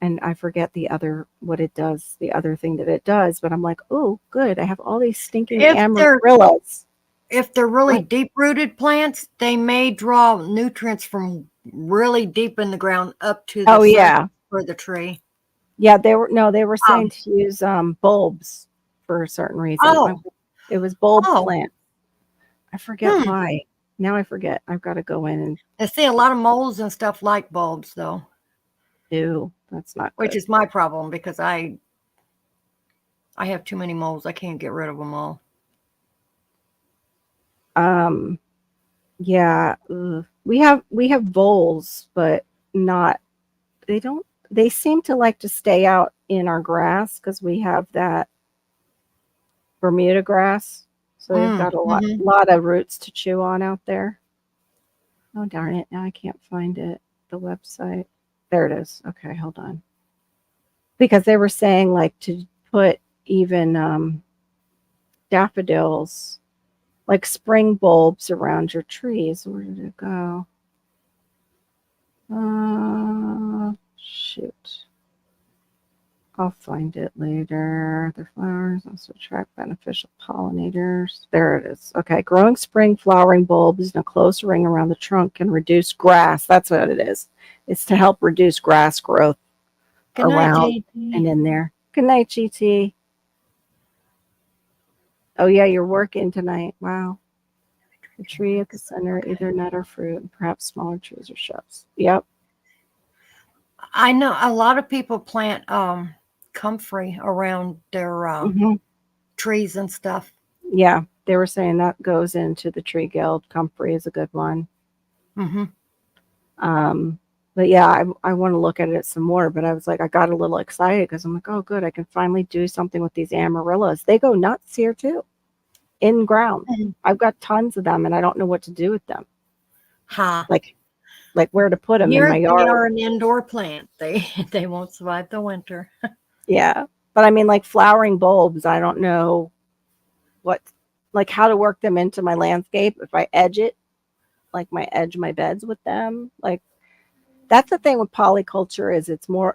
And I forget the other what it does, the other thing that it does. But I'm like, oh, good. I have all these stinking If they're amaryllis. if they're really What? deep rooted plants, they may draw nutrients from really deep in the ground up to the Oh surface yeah, for the tree. yeah. They were saying Um, to use bulbs for a certain reason. oh, It was bulb oh, plant. I forget hmm. why. Now I forget. I've got to go in and I see a lot of moles and stuff like bulbs, though, do. That's not which good. is my problem because I have too many moles. I can't get rid of them all. Um, yeah. Ugh. We have voles, but not. They don't. They seem to like to stay out in our grass because we have that Bermuda grass. So they've Mm. got a lot Hmm. lot of roots to chew on out there. Oh darn it! Now I can't find it. The website. There it is. Okay, hold on. Because they were saying like to put even daffodils, like spring bulbs around your trees. Where did it go? Shoot. I'll find it later. The flowers also attract beneficial pollinators. There it is. Okay. Growing spring flowering bulbs in a close ring around the trunk can reduce grass. That's what it is. It's to help reduce grass growth Good night, around and JT. in there. Good night, GT. Oh, yeah, you're working tonight. Wow. The tree at the center, either nut or fruit, and perhaps smaller trees or shrubs. Yep. I know a lot of people plant comfrey around their Hmm. trees and stuff. Yeah. They were saying that goes into the tree guild. Comfrey is a good one. Hmm. Um, but yeah, I want to look at it some more. But I was like, I got a little excited because I'm like, oh, good. I can finally do something with these amaryllis. They go nuts here too, in ground. I've got tons of them and I don't know what to do with them. Ha. Like where to put them in Here my they yard. are an indoor plant. They won't survive the winter. Yeah. But I mean, like flowering bulbs, I don't know what, like how to work them into my landscape. If I edge it, like my edge my beds with them, like that's the thing with polyculture is it's how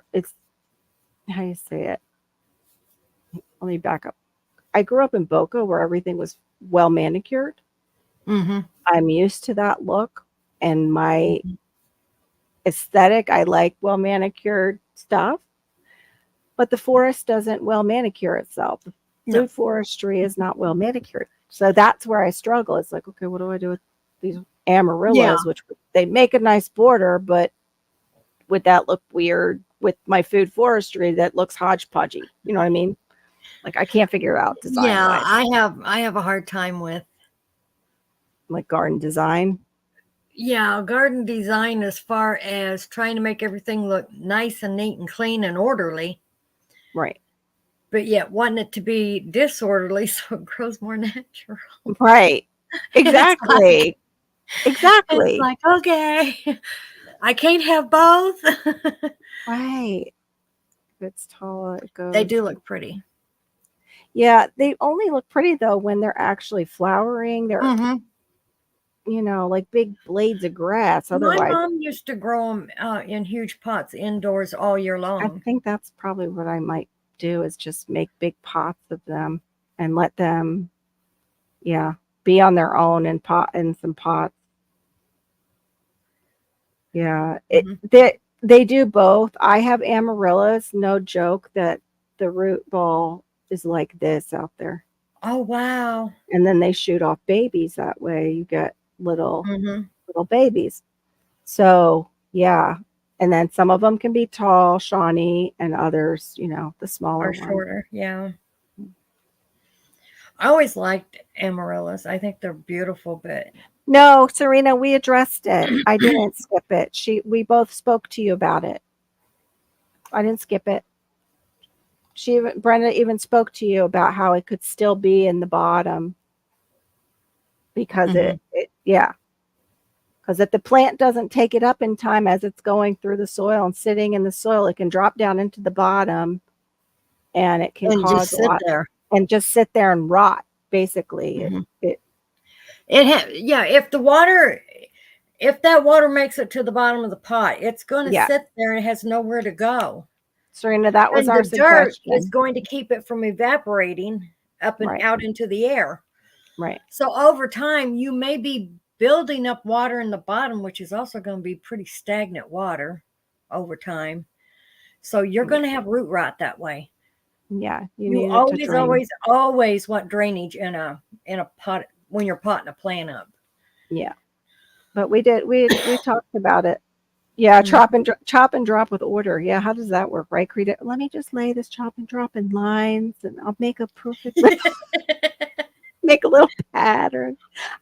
do you say it? Let me back up. I grew up in Boca where everything was well manicured. Hmm. I'm used to that look and my aesthetic. I like well manicured stuff, but the forest doesn't well manicure itself. No. Food forestry is not well manicured. So that's where I struggle. It's like, okay, what do I do with these Yeah. amaryllis, which they make a nice border, but would that look weird with my food forestry that looks hodgepodgey? You know what I mean? Like I can't figure it out design Yeah, wise, I have a hard time with like garden design. garden design as far as trying to make everything look nice and neat and clean and orderly, Right. but yet wanting it to be disorderly so it grows more natural. Right. It's Exactly. it's Exactly. like, okay, I can't have both. Right. it's tall, it goes. They do look pretty. Yeah, they only look pretty though when they're actually flowering. They're, Mhm. you know, like big blades of grass. My Otherwise, mom used to grow them in huge pots indoors all year I long. think that's probably what I might do is just make big pots of them and let them, yeah, be on their own in some pots. Yeah, Mhm. they do both. I have amaryllis, no joke, that the root ball is like this out there. Oh, wow. And then they shoot off babies that way. You get little Mhm. little babies. So, yeah. And then some of them can be tall, Shawnee, and others, you know, the smaller Or ones. shorter, yeah. I always liked amaryllis. I think they're beautiful, but No, Serena, we addressed it. I didn't skip it. We both spoke to you about it. I didn't skip it. Brenda even spoke to you about how it could still be in the bottom because Mhm. yeah. Because if the plant doesn't take it up in time as it's going through the soil and sitting in the soil, it can drop down into the bottom and it can And cause just a sit lot there. and just sit there and rot, basically. Mhm. It Yeah, if that water makes it to the bottom of the pot, it's going to yeah. sit there and it has nowhere to go. Serena, that was And our the dirt is suggestion. going to keep it from evaporating up and Right, out into the air. right. So over time, you may be building up water in the bottom, which is also going to be pretty stagnant water over time. So you're going to have root rot that way. Yeah, you You need it to drain. always want drainage in a pot when you're potting a plant up. Yeah. But we talked about it. Yeah, Mhm. chop and drop with order. Yeah, how does that work, right, Creta? Let me just lay this chop and drop in lines, and I'll make a perfect make a little pattern.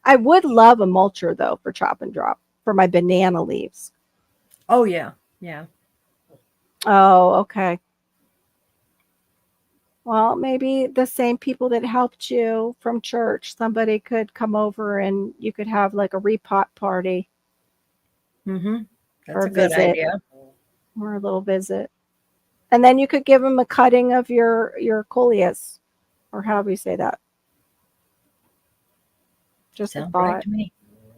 I would love a mulcher though for chop and drop for my banana leaves. Oh yeah, yeah. Oh, okay. Well, maybe the same people that helped you from church, somebody could come over and you could have like a repot party Mm-hmm. or That's a a good visit idea. or a little visit. And then you could give them a cutting of your coleus, or however you say that. Just a Sounds right thought. to me.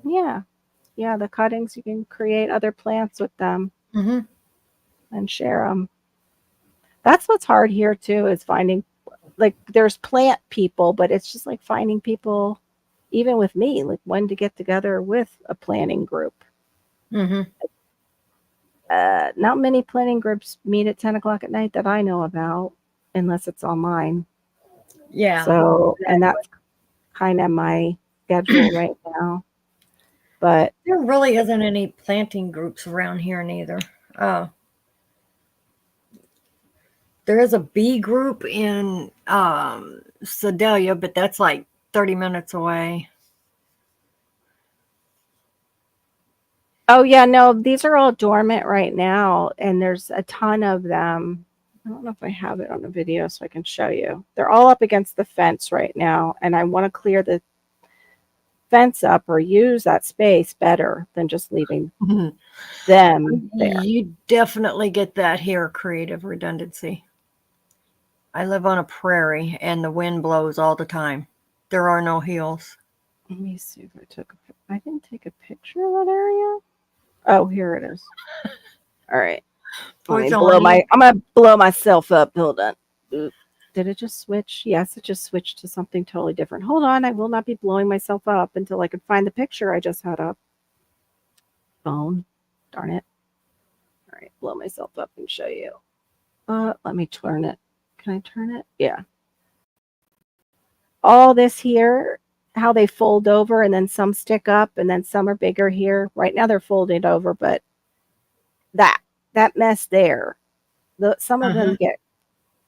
Yeah. Yeah, the cuttings, you can create other plants with them Mm-hmm. and share them. That's what's hard here too, is finding, like, there's plant people, but it's just like finding people, even with me, like when to get together with a planning group. Mm-hmm. Not many planning groups meet at 10 o'clock at night that I know about, unless it's online. Yeah. So, and that's kind of my schedule right now. But There really isn't any planting groups around here neither. There is a bee group in Sedalia, but that's like 30 minutes away. oh yeah, no, these are all dormant right now, and there's a ton of them. I don't know if I have it on a video so I can show you. They're all up against the fence right now, and I want to clear the fence up or use that space better than just leaving them there. You definitely get that here, creative redundancy. I live on a prairie and the wind blows all the time. There are no hills. Let me see if I didn't take a picture of that area. Oh, here it is. All right. Poor I'm Delaney. gonna blow myself up. Hold on. Oop. Did it just switch? Yes, it just switched to something totally different. Hold on, I will not be blowing myself up until I can find the picture I just had up. Phone. Darn it. All right, blow myself up and show you. Let me turn it. Can I turn it? Yeah. All this here, how they fold over and then some stick up and then some are bigger here. Right now they're folded over, but that mess there, some of them get,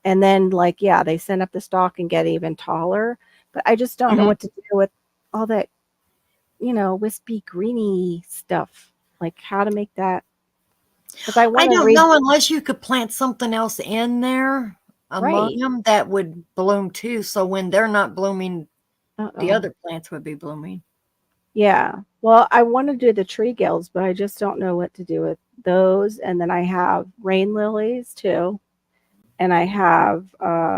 and then like, yeah, they send up the stalk and get even taller, but I just don't know what to do with all that, wispy greeny stuff, like how to make that, because I I want to don't know unless you could plant something else in there among right. them that would bloom too. So when they're not blooming, the Uh-oh. other plants would be blooming. Yeah. Well, I want to do the tree gills, but I just don't know what to do with those. And then I have rain lilies too. And I have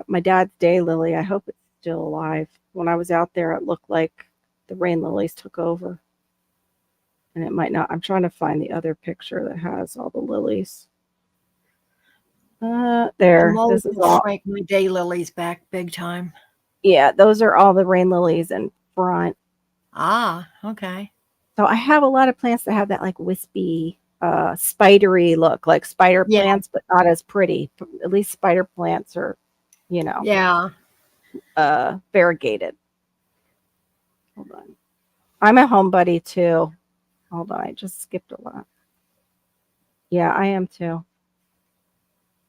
my dad's daylily. I hope it's still alive. When I was out there, it looked like the rain lilies took over. And it might not. I'm trying to find the other picture that has all the lilies. The There. mold This is all. shrank my daylilies back big time. Yeah, those are all the rain lilies in front. Ah, okay. So I have a lot of plants that have that like wispy, spidery look, like spider Yeah. plants, but not as pretty. At least spider plants are, Yeah. variegated. Hold on. I'm a homebody too. Hold on, I just skipped a lot. Yeah, I am too.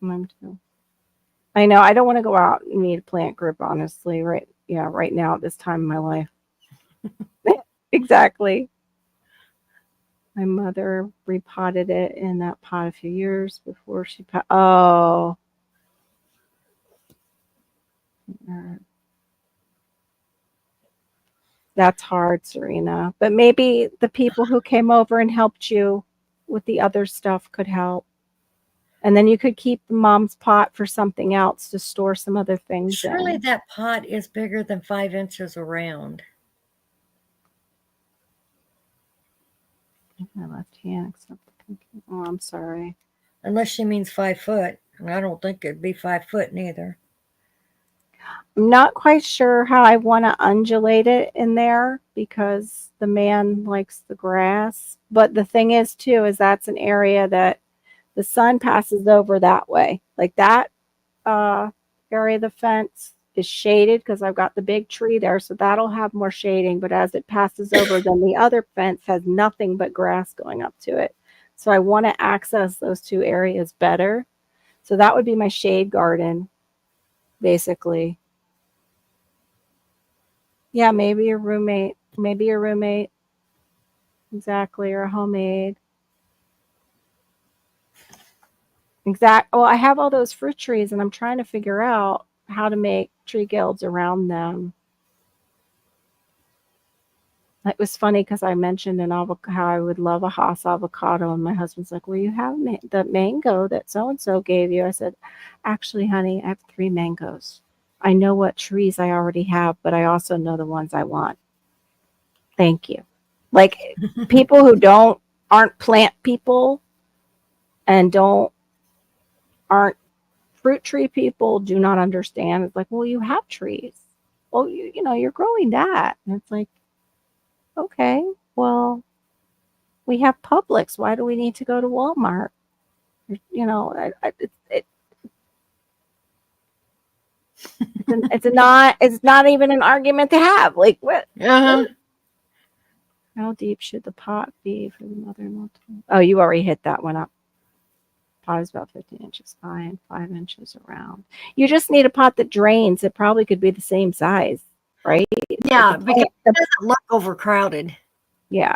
I'm too. I know I don't want to go out and meet a plant group, honestly. Right? Yeah, right now at this time in my life. Exactly. My mother repotted it in that pot a few years before she passed. Oh. That's hard, Serena. But maybe the people who came over and helped you with the other stuff could help. And then you could keep the mom's pot for something else to store some other things Surely in. that pot is bigger than 5 inches around. My left hand, except oh, I'm sorry. Unless she means 5 foot. And I don't think it'd be 5 foot neither. I'm not quite sure how I want to undulate it in there because the man likes the grass. But the thing is, too, is that's an area that the sun passes over that way. Like that area of the fence is shaded because I've got the big tree there. So that'll have more shading. But as it passes over, then the other fence has nothing but grass going up to it. So I want to access those two areas better. So that would be my shade garden, basically. Yeah, maybe a roommate. Maybe a roommate. Exactly, or a homemade. Well, I have all those fruit trees and I'm trying to figure out how to make tree guilds around them. It was funny because I mentioned how I would love a Haas avocado, and my husband's like, well, you have the mango that so-and-so gave you. I said, actually, honey, I have 3 mangoes. I know what trees I already have, but I also know the ones I want. Thank you. Like people who aren't plant people and aren't fruit tree people do not understand. It's like, well, you have trees. Well, you're growing that. And it's like, okay, well, we have Publix. Why do we need to go to Walmart? It's not even an argument to have. Like, what? Uh-huh. How deep should the pot be for the mother-in-law? Oh, you already hit that one up. Pot is about 15 inches high and 5 inches around. You just need a pot that drains. It probably could be the same size, right? Yeah, because it doesn't look overcrowded. Yeah.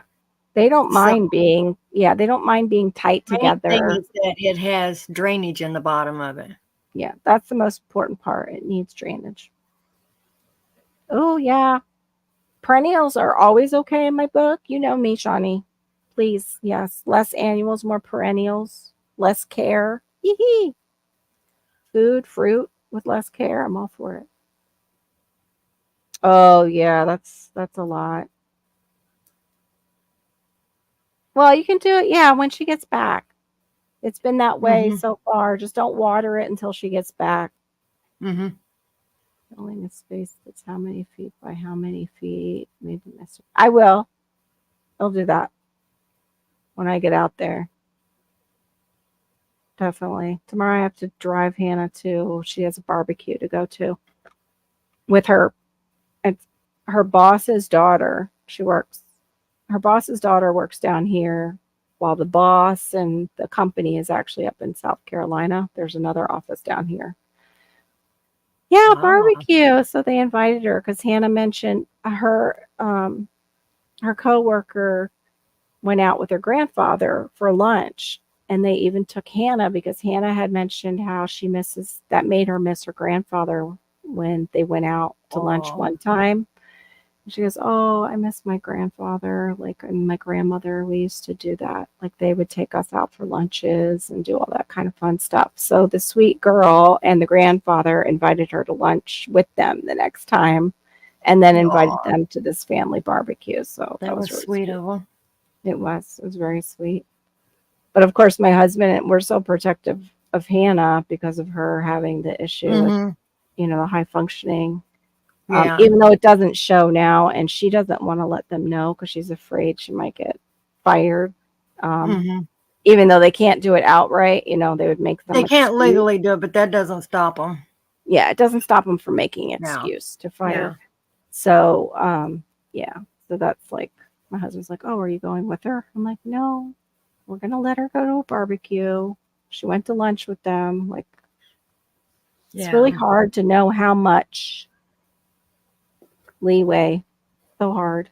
They don't mind being tight together. The main thing is that it has drainage in the bottom of it. Yeah, that's the most important part. It needs drainage. Oh, yeah. Perennials are always okay in my book. You know me, Shawnee. Please, yes. Less annuals, more perennials. Less care. Hee. Food, fruit with less care. I'm all for it. Oh, yeah, that's a lot. Well, you can do it, yeah, when she gets back. It's been that way so far. Just don't water it until she gets back. Mm-hmm. Filling a space that's how many feet by how many feet. Maybe I will. I'll do that when I get out there. Definitely. Tomorrow I have to drive Hannah to. She has a barbecue to go to with her. It's her boss's daughter. Her boss's daughter works down here while the boss and the company is actually up in South Carolina. There's another office down here. Yeah, barbecue. So they invited her because Hannah mentioned her coworker went out with her grandfather for lunch, and they even took Hannah because Hannah had mentioned how that made her miss her grandfather when they went out to lunch one time. She goes, "Oh, I miss my grandfather, like, and my grandmother. We used to do that. Like, they would take us out for lunches and do all that kind of fun stuff." So the sweet girl and the grandfather invited her to lunch with them the next time, and then invited Aw, them to this family barbecue. So that that was was really sweet sweet. of them. It was. It was very sweet. But of course, my husband and we're so protective of Hannah because of her having the issue with, Hmm. the high functioning. Yeah. Even though it doesn't show now, and she doesn't want to let them know because she's afraid she might get fired. Um, Hmm. Even though they can't do it outright, they would make They some can't excuse. legally do it, but that doesn't stop them. Yeah, it doesn't stop them from making an Yeah. excuse to Yeah. fire. So, yeah. So that's like my husband's like, "Oh, are you going with her?" I'm like, "No, we're gonna let her go to a barbecue." She went to lunch with them. Like, it's really Yeah. hard to know how much leeway. So hard.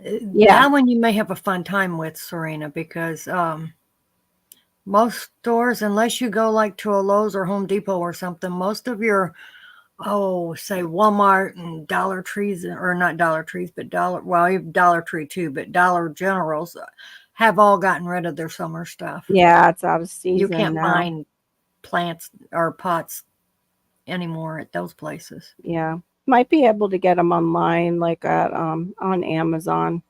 Yeah. That one you may have a fun time with, Serena, because most stores, unless you go like to a Lowe's or Home Depot or something, most of your, say Walmart and Dollar Trees, or not Dollar Trees, but you have Dollar Tree too, but Dollar Generals have all gotten rid of their summer stuff. Yeah, it's out of You season can't now. find plants or pots anymore at those places. Yeah. Might be able to get them online, like at on Amazon,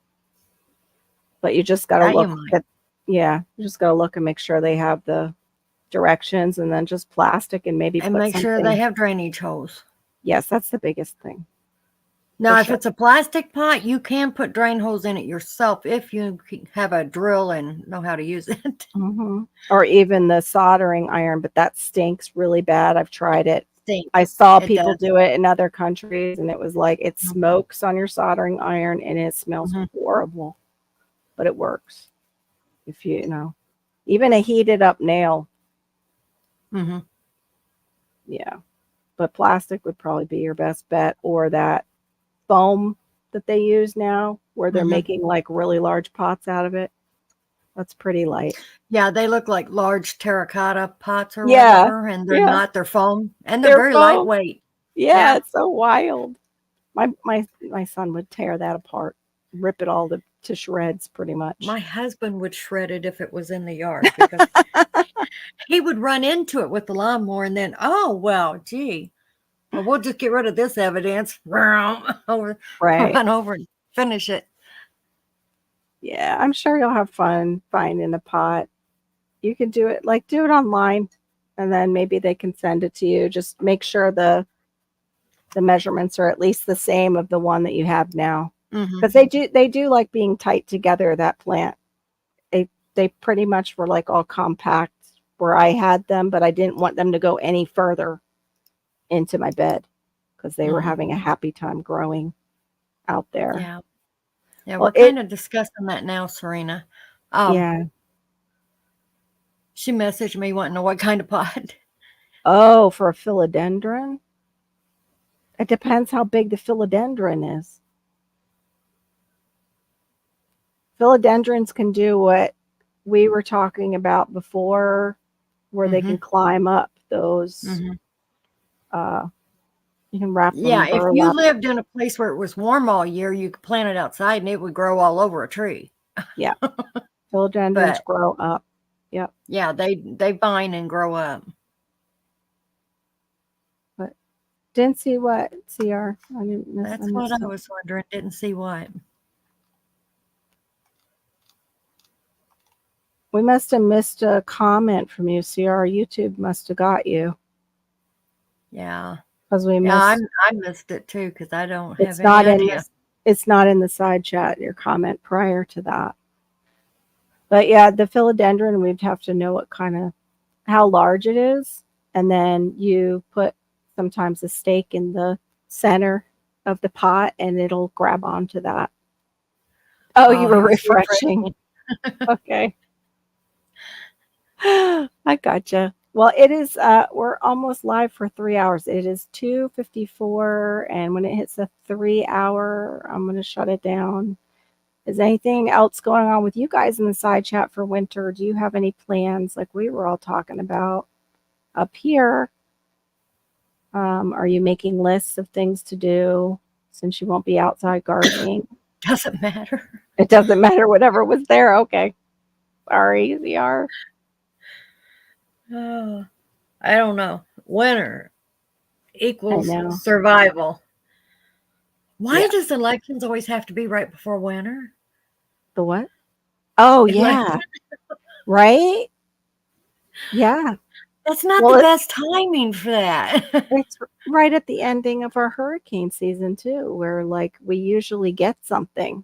but you just gotta That you look might. at you just gotta look and make sure they have the directions, and then just plastic and maybe And put make sure they something. have drainage holes. Yes, that's the biggest thing. Now, For if sure. it's a plastic pot, you can put drain holes in it yourself if you have a drill and know how to use it. Or even the soldering iron, but that stinks really bad. I've tried it. Stinks. I saw It people does. do it in other countries, and it was like it Mhm. smokes on your soldering iron and it smells Mhm. horrible, but it works. If even a heated up nail. Mhm. Yeah. But plastic would probably be your best bet, or that foam that they use now where they're Mhm. making like really large pots out of it. That's pretty light. Yeah, they look like large terracotta pots or Yeah. whatever, and they're Yeah. not. They're foam, and they're They're very foam. lightweight. Yeah, Yeah. it's so wild. My son would tear that apart, rip it all to shreds pretty much. My husband would shred it if it was in the yard because he would run into it with the lawnmower and then, oh, well, gee, well, we'll just get rid of this evidence. Over, Right. run over and finish it. Yeah, I'm sure you'll have fun finding a pot. You can do it online, and then maybe they can send it to you. Just make sure the measurements are at least the same of the one that you have now. Mhm. Because they do like being tight together, that plant. They pretty much were like all compact where I had them, but I didn't want them to go any further into my bed because they were Mhm. having a happy time growing out there. Yeah. Yeah, Well, we're kind of discussing that now, Serena. yeah. She messaged me wanting to know what kind of pot. Oh, for a philodendron? It depends how big the philodendron is. Philodendrons can do what we were talking about before, where they can climb up those. Mhm. You can wrap them Yeah, in if you burlap. lived in a place where it was warm all year, you could plant it outside and it would grow all over a tree. Yeah, philodendrons But grow up. Yep. yeah, they vine and grow up. But didn't see what CR. I didn't miss. That's what I was wondering. Didn't see what. We must have missed a comment from you, CR. YouTube must have got you Yeah. because we Yeah, missed. I missed it too because I don't It's have not any in idea. this. It's not in the side chat. Your comment prior to that. But yeah, the philodendron, we'd have to know how large it is, and then you put sometimes a stake in the center of the pot, and it'll grab onto that. Oh, you were he was refreshing. Okay. I gotcha. Well, it is we're almost live for 3 hours. It is 2:54, and when it hits the 3 hour, I'm gonna shut it down. Is anything else going on with you guys in the side chat for winter? Do you have any plans like we were all talking about up here? Are you making lists of things to do since you won't be outside gardening? Doesn't matter. It doesn't matter, whatever was there. Okay. Sorry, ZR. Oh, I don't know. Winter I equals know. survival. Why Yeah. does elections always have to be right before winter? The what? Oh, Elec- yeah. Right? Yeah. That's not Well, the best timing for that. it's right at the ending of our hurricane season, too, where like we usually get something.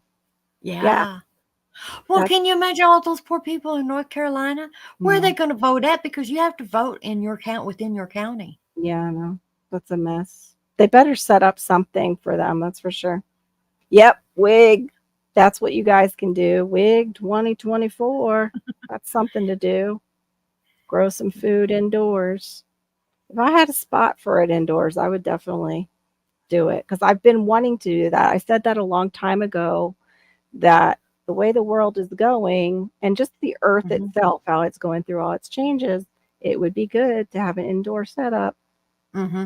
Yeah. Yeah. Well, That's, can you imagine all those poor people in North Carolina? Where are no. they going to vote at? Because you have to vote in your count within your county. Yeah, I know. That's a mess. They better set up something for them, that's for sure. Yep, wig. That's what you guys can do. Wig 2024. That's something to do. Grow some food indoors. If I had a spot for it indoors, I would definitely do it because I've been wanting to do that. I said that a long time ago that the way the world is going and just the earth Mhm. itself, how it's going through all its changes, it would be good to have an indoor setup. Mm-hmm.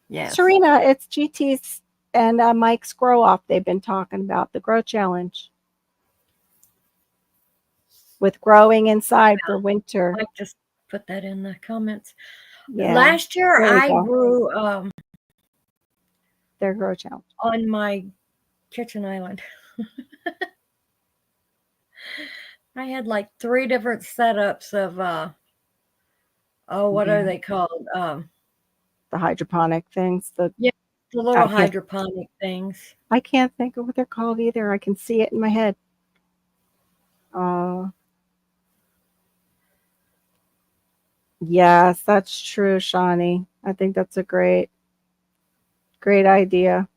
Yes. Serena, it's GT's and Mike's Grow Off they've been talking about, the Grow Challenge with growing inside for winter. I just put that in the comments. Yeah, Last year, there we I go. grew Their Grow Challenge. on my kitchen island. I had like 3 different setups of what Yeah. are they called? The hydroponic things. The little I can't, hydroponic things. I can't think of what they're called either. I can see it in my head. Yes, that's true, Shawnee. I think that's a great idea.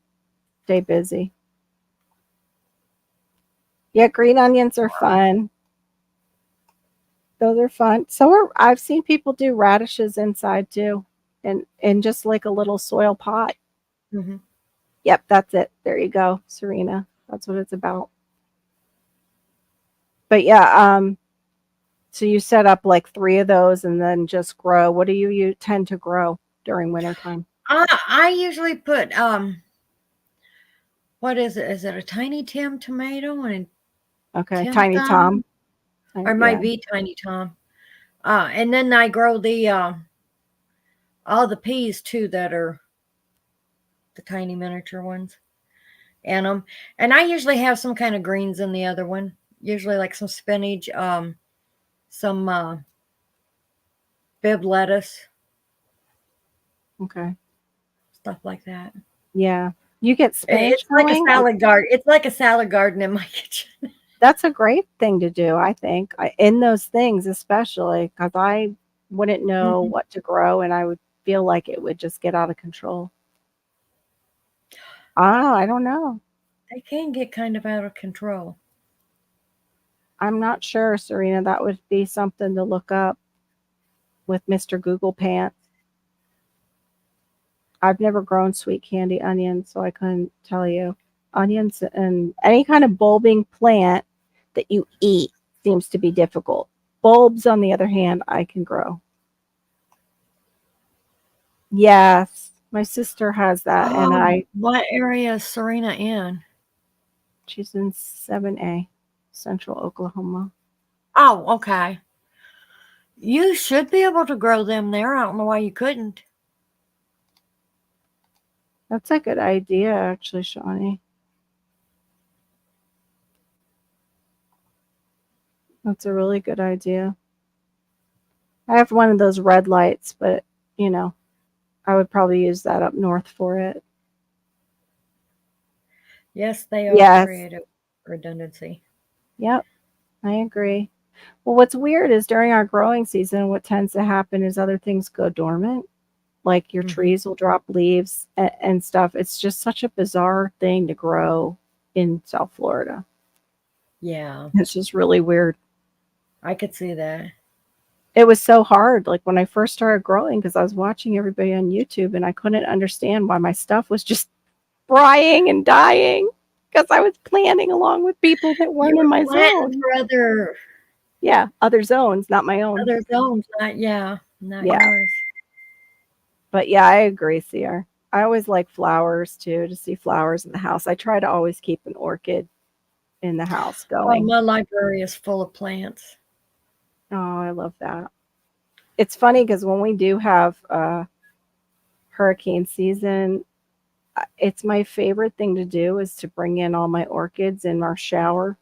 Stay busy. Yeah, green onions are fun. Those are fun. I've seen people do radishes inside too, and in just like a little soil pot. Mhm. Yep, that's it. There you go, Serena. That's what it's about. But yeah, so you set up like 3 of those and then just grow. What do you tend to grow during wintertime? I usually put what is it? Is it a Tiny Tim tomato and Okay, Tim Tiny Thumb? Tom. Or it might be Tiny Tom. And then I grow the all the peas too that are the tiny miniature ones in them. And I usually have some kind of greens in the other one. Usually like some spinach, some bib lettuce, Okay. stuff like that. Yeah. You get spinach It's like a growing? salad garden. It's like a salad garden in my kitchen. That's a great thing to do, I think. In those things, especially because I wouldn't know Mhm. what to grow and I would feel like it would just get out of control. I don't know. They can get kind of out of control. I'm not sure, Serena. That would be something to look up with Mr. Google Pants. I've never grown sweet candy onions, so I couldn't tell you. Onions and any kind of bulbing plant that you eat seems to be difficult. Bulbs, on the other hand, I can grow. Yes, my sister has that, and What area is Serena in? she's in 7A, Central Oklahoma. Oh, okay. You should be able to grow them there. I don't know why you couldn't. That's a good idea, actually, Shawnee. That's a really good idea. I have one of those red lights, but I would probably use that up north for it. Yes, they all Yes. create a redundancy. Yep, I agree. Well, what's weird is during our growing season, what tends to happen is other things go dormant. Like your Mhm. trees will drop leaves and stuff. It's just such a bizarre thing to grow in South Florida. Yeah, It's just really weird. I could see that. It was so hard, like when I first started growing, because I was watching everybody on YouTube and I couldn't understand why my stuff was just frying and dying because I was planting along with people that weren't You in were my planting zone. for Yeah, other zones, not my own. other zones, not Yeah. yours. But yeah, I agree, Sierra. I always like flowers too, to see flowers in the house. I try to always keep an orchid in the house Oh, going. my library is full of plants. Oh, I love that. It's funny because when we do have hurricane season, it's my favorite thing to do is to bring in all my orchids in our shower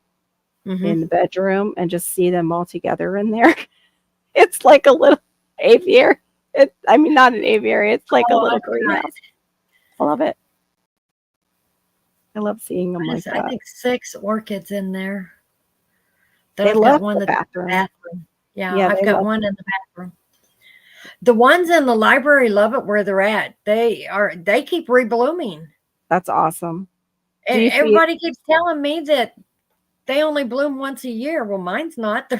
Hmm. in the bedroom and just see them all together in there. It's like a little aviary. I mean, not an aviary. It's like a Oh, little I've got, greenhouse. I love it. I love seeing them like I that. think 6 orchids in there. Then They I've got love one the that's in the bathroom. bathroom. Yeah, Yeah, I've they got love. one in the bathroom. The ones in the library love it where they're at. They keep reblooming. That's awesome. Do And you feed? everybody keeps telling me that they only bloom once a year. Well, mine's not.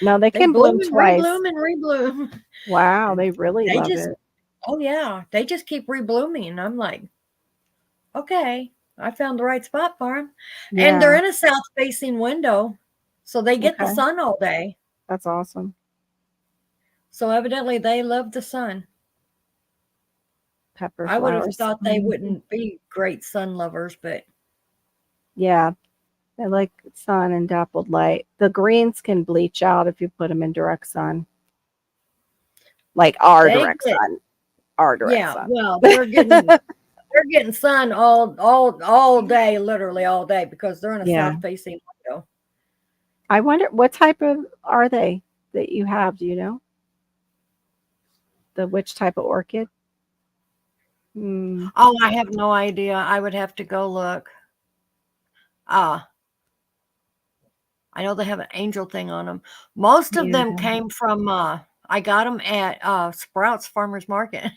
No, they They can bloom bloom and twice. rebloom and rebloom. Wow, And they really they love just, it. oh yeah, they just keep reblooming. I'm like, okay, I found the right spot for them. And they're Yeah. in a south facing window, so they get the Okay. sun all day. That's awesome. So evidently they love the sun. Pepper I would have flowers. thought they wouldn't be great sun lovers, but Yeah, they like sun and dappled light. The greens can bleach out if you put them in direct sun, like our they direct get, sun. Our direct yeah, sun. well, they're getting sun all day, literally all day, because they're in a Yeah. south facing window. I wonder what type of are they that you have? Do you know which type of orchid? Hmm. Oh, I have no idea. I would have to go look. Ah, I know they have an angel thing on them. Most of them Yeah. came from I got them at Sprouts Farmers Market.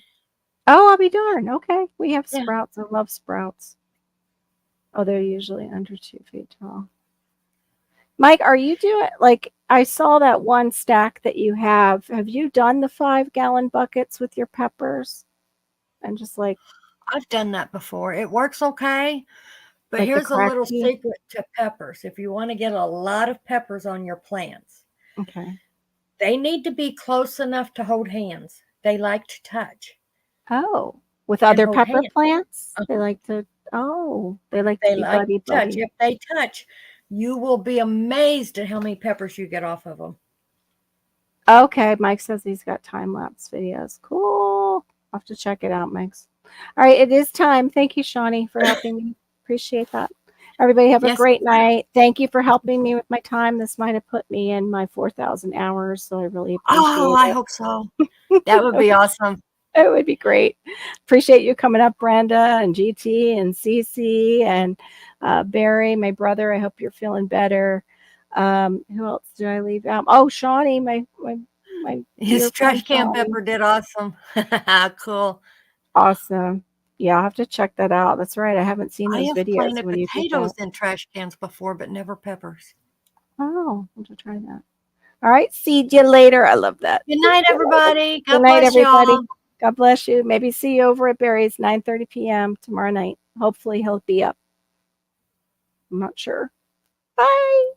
Oh, I'll be darned. Okay, we have Yeah. sprouts. I love sprouts. Oh, they're usually under 2 feet tall. Mike, are you doing like I saw that one stack that you have? Have you done the 5-gallon buckets with your peppers and just I've done that before. It works okay, but like the here's a crack little tea? secret to peppers. If you want to get a lot of peppers on your plants, Okay. they need to be close enough to hold hands. They like to touch Oh, with and other hold pepper hands. plants? They Uh-huh. like to, oh, they like to They be like buddy to touch. buddy. If they touch, you will be amazed at how many peppers you get off of them. Okay, Mike says he's got time lapse videos. Cool. I'll have to check it out, Mike's. All right, it is time. Thank you, Shawnee, for helping me. Appreciate that. Everybody have a Yes. great night. Thank you for helping me with my time. This might have put me in my 4,000 hours, so I really Oh, appreciate I it. hope so. That would be awesome. It would be great. Appreciate you coming up, Brenda and GT and Cece and Barry, my brother. I hope you're feeling better. Who else did I leave out? Oh, Shawnee, my dear His trash friend can Shawnee. pepper did awesome. Cool. Awesome. Yeah, I'll have to check that out. That's right. I haven't seen I those have videos planted when you did potatoes that. in trash cans before, but never peppers. Oh, I'll have to try that. All right. See you later. I love that. Good night, everybody. Good God night, bless everybody. y'all. God bless you. Maybe see you over at Barry's 9:30 p.m. tomorrow night. Hopefully he'll be up. I'm not sure. Bye.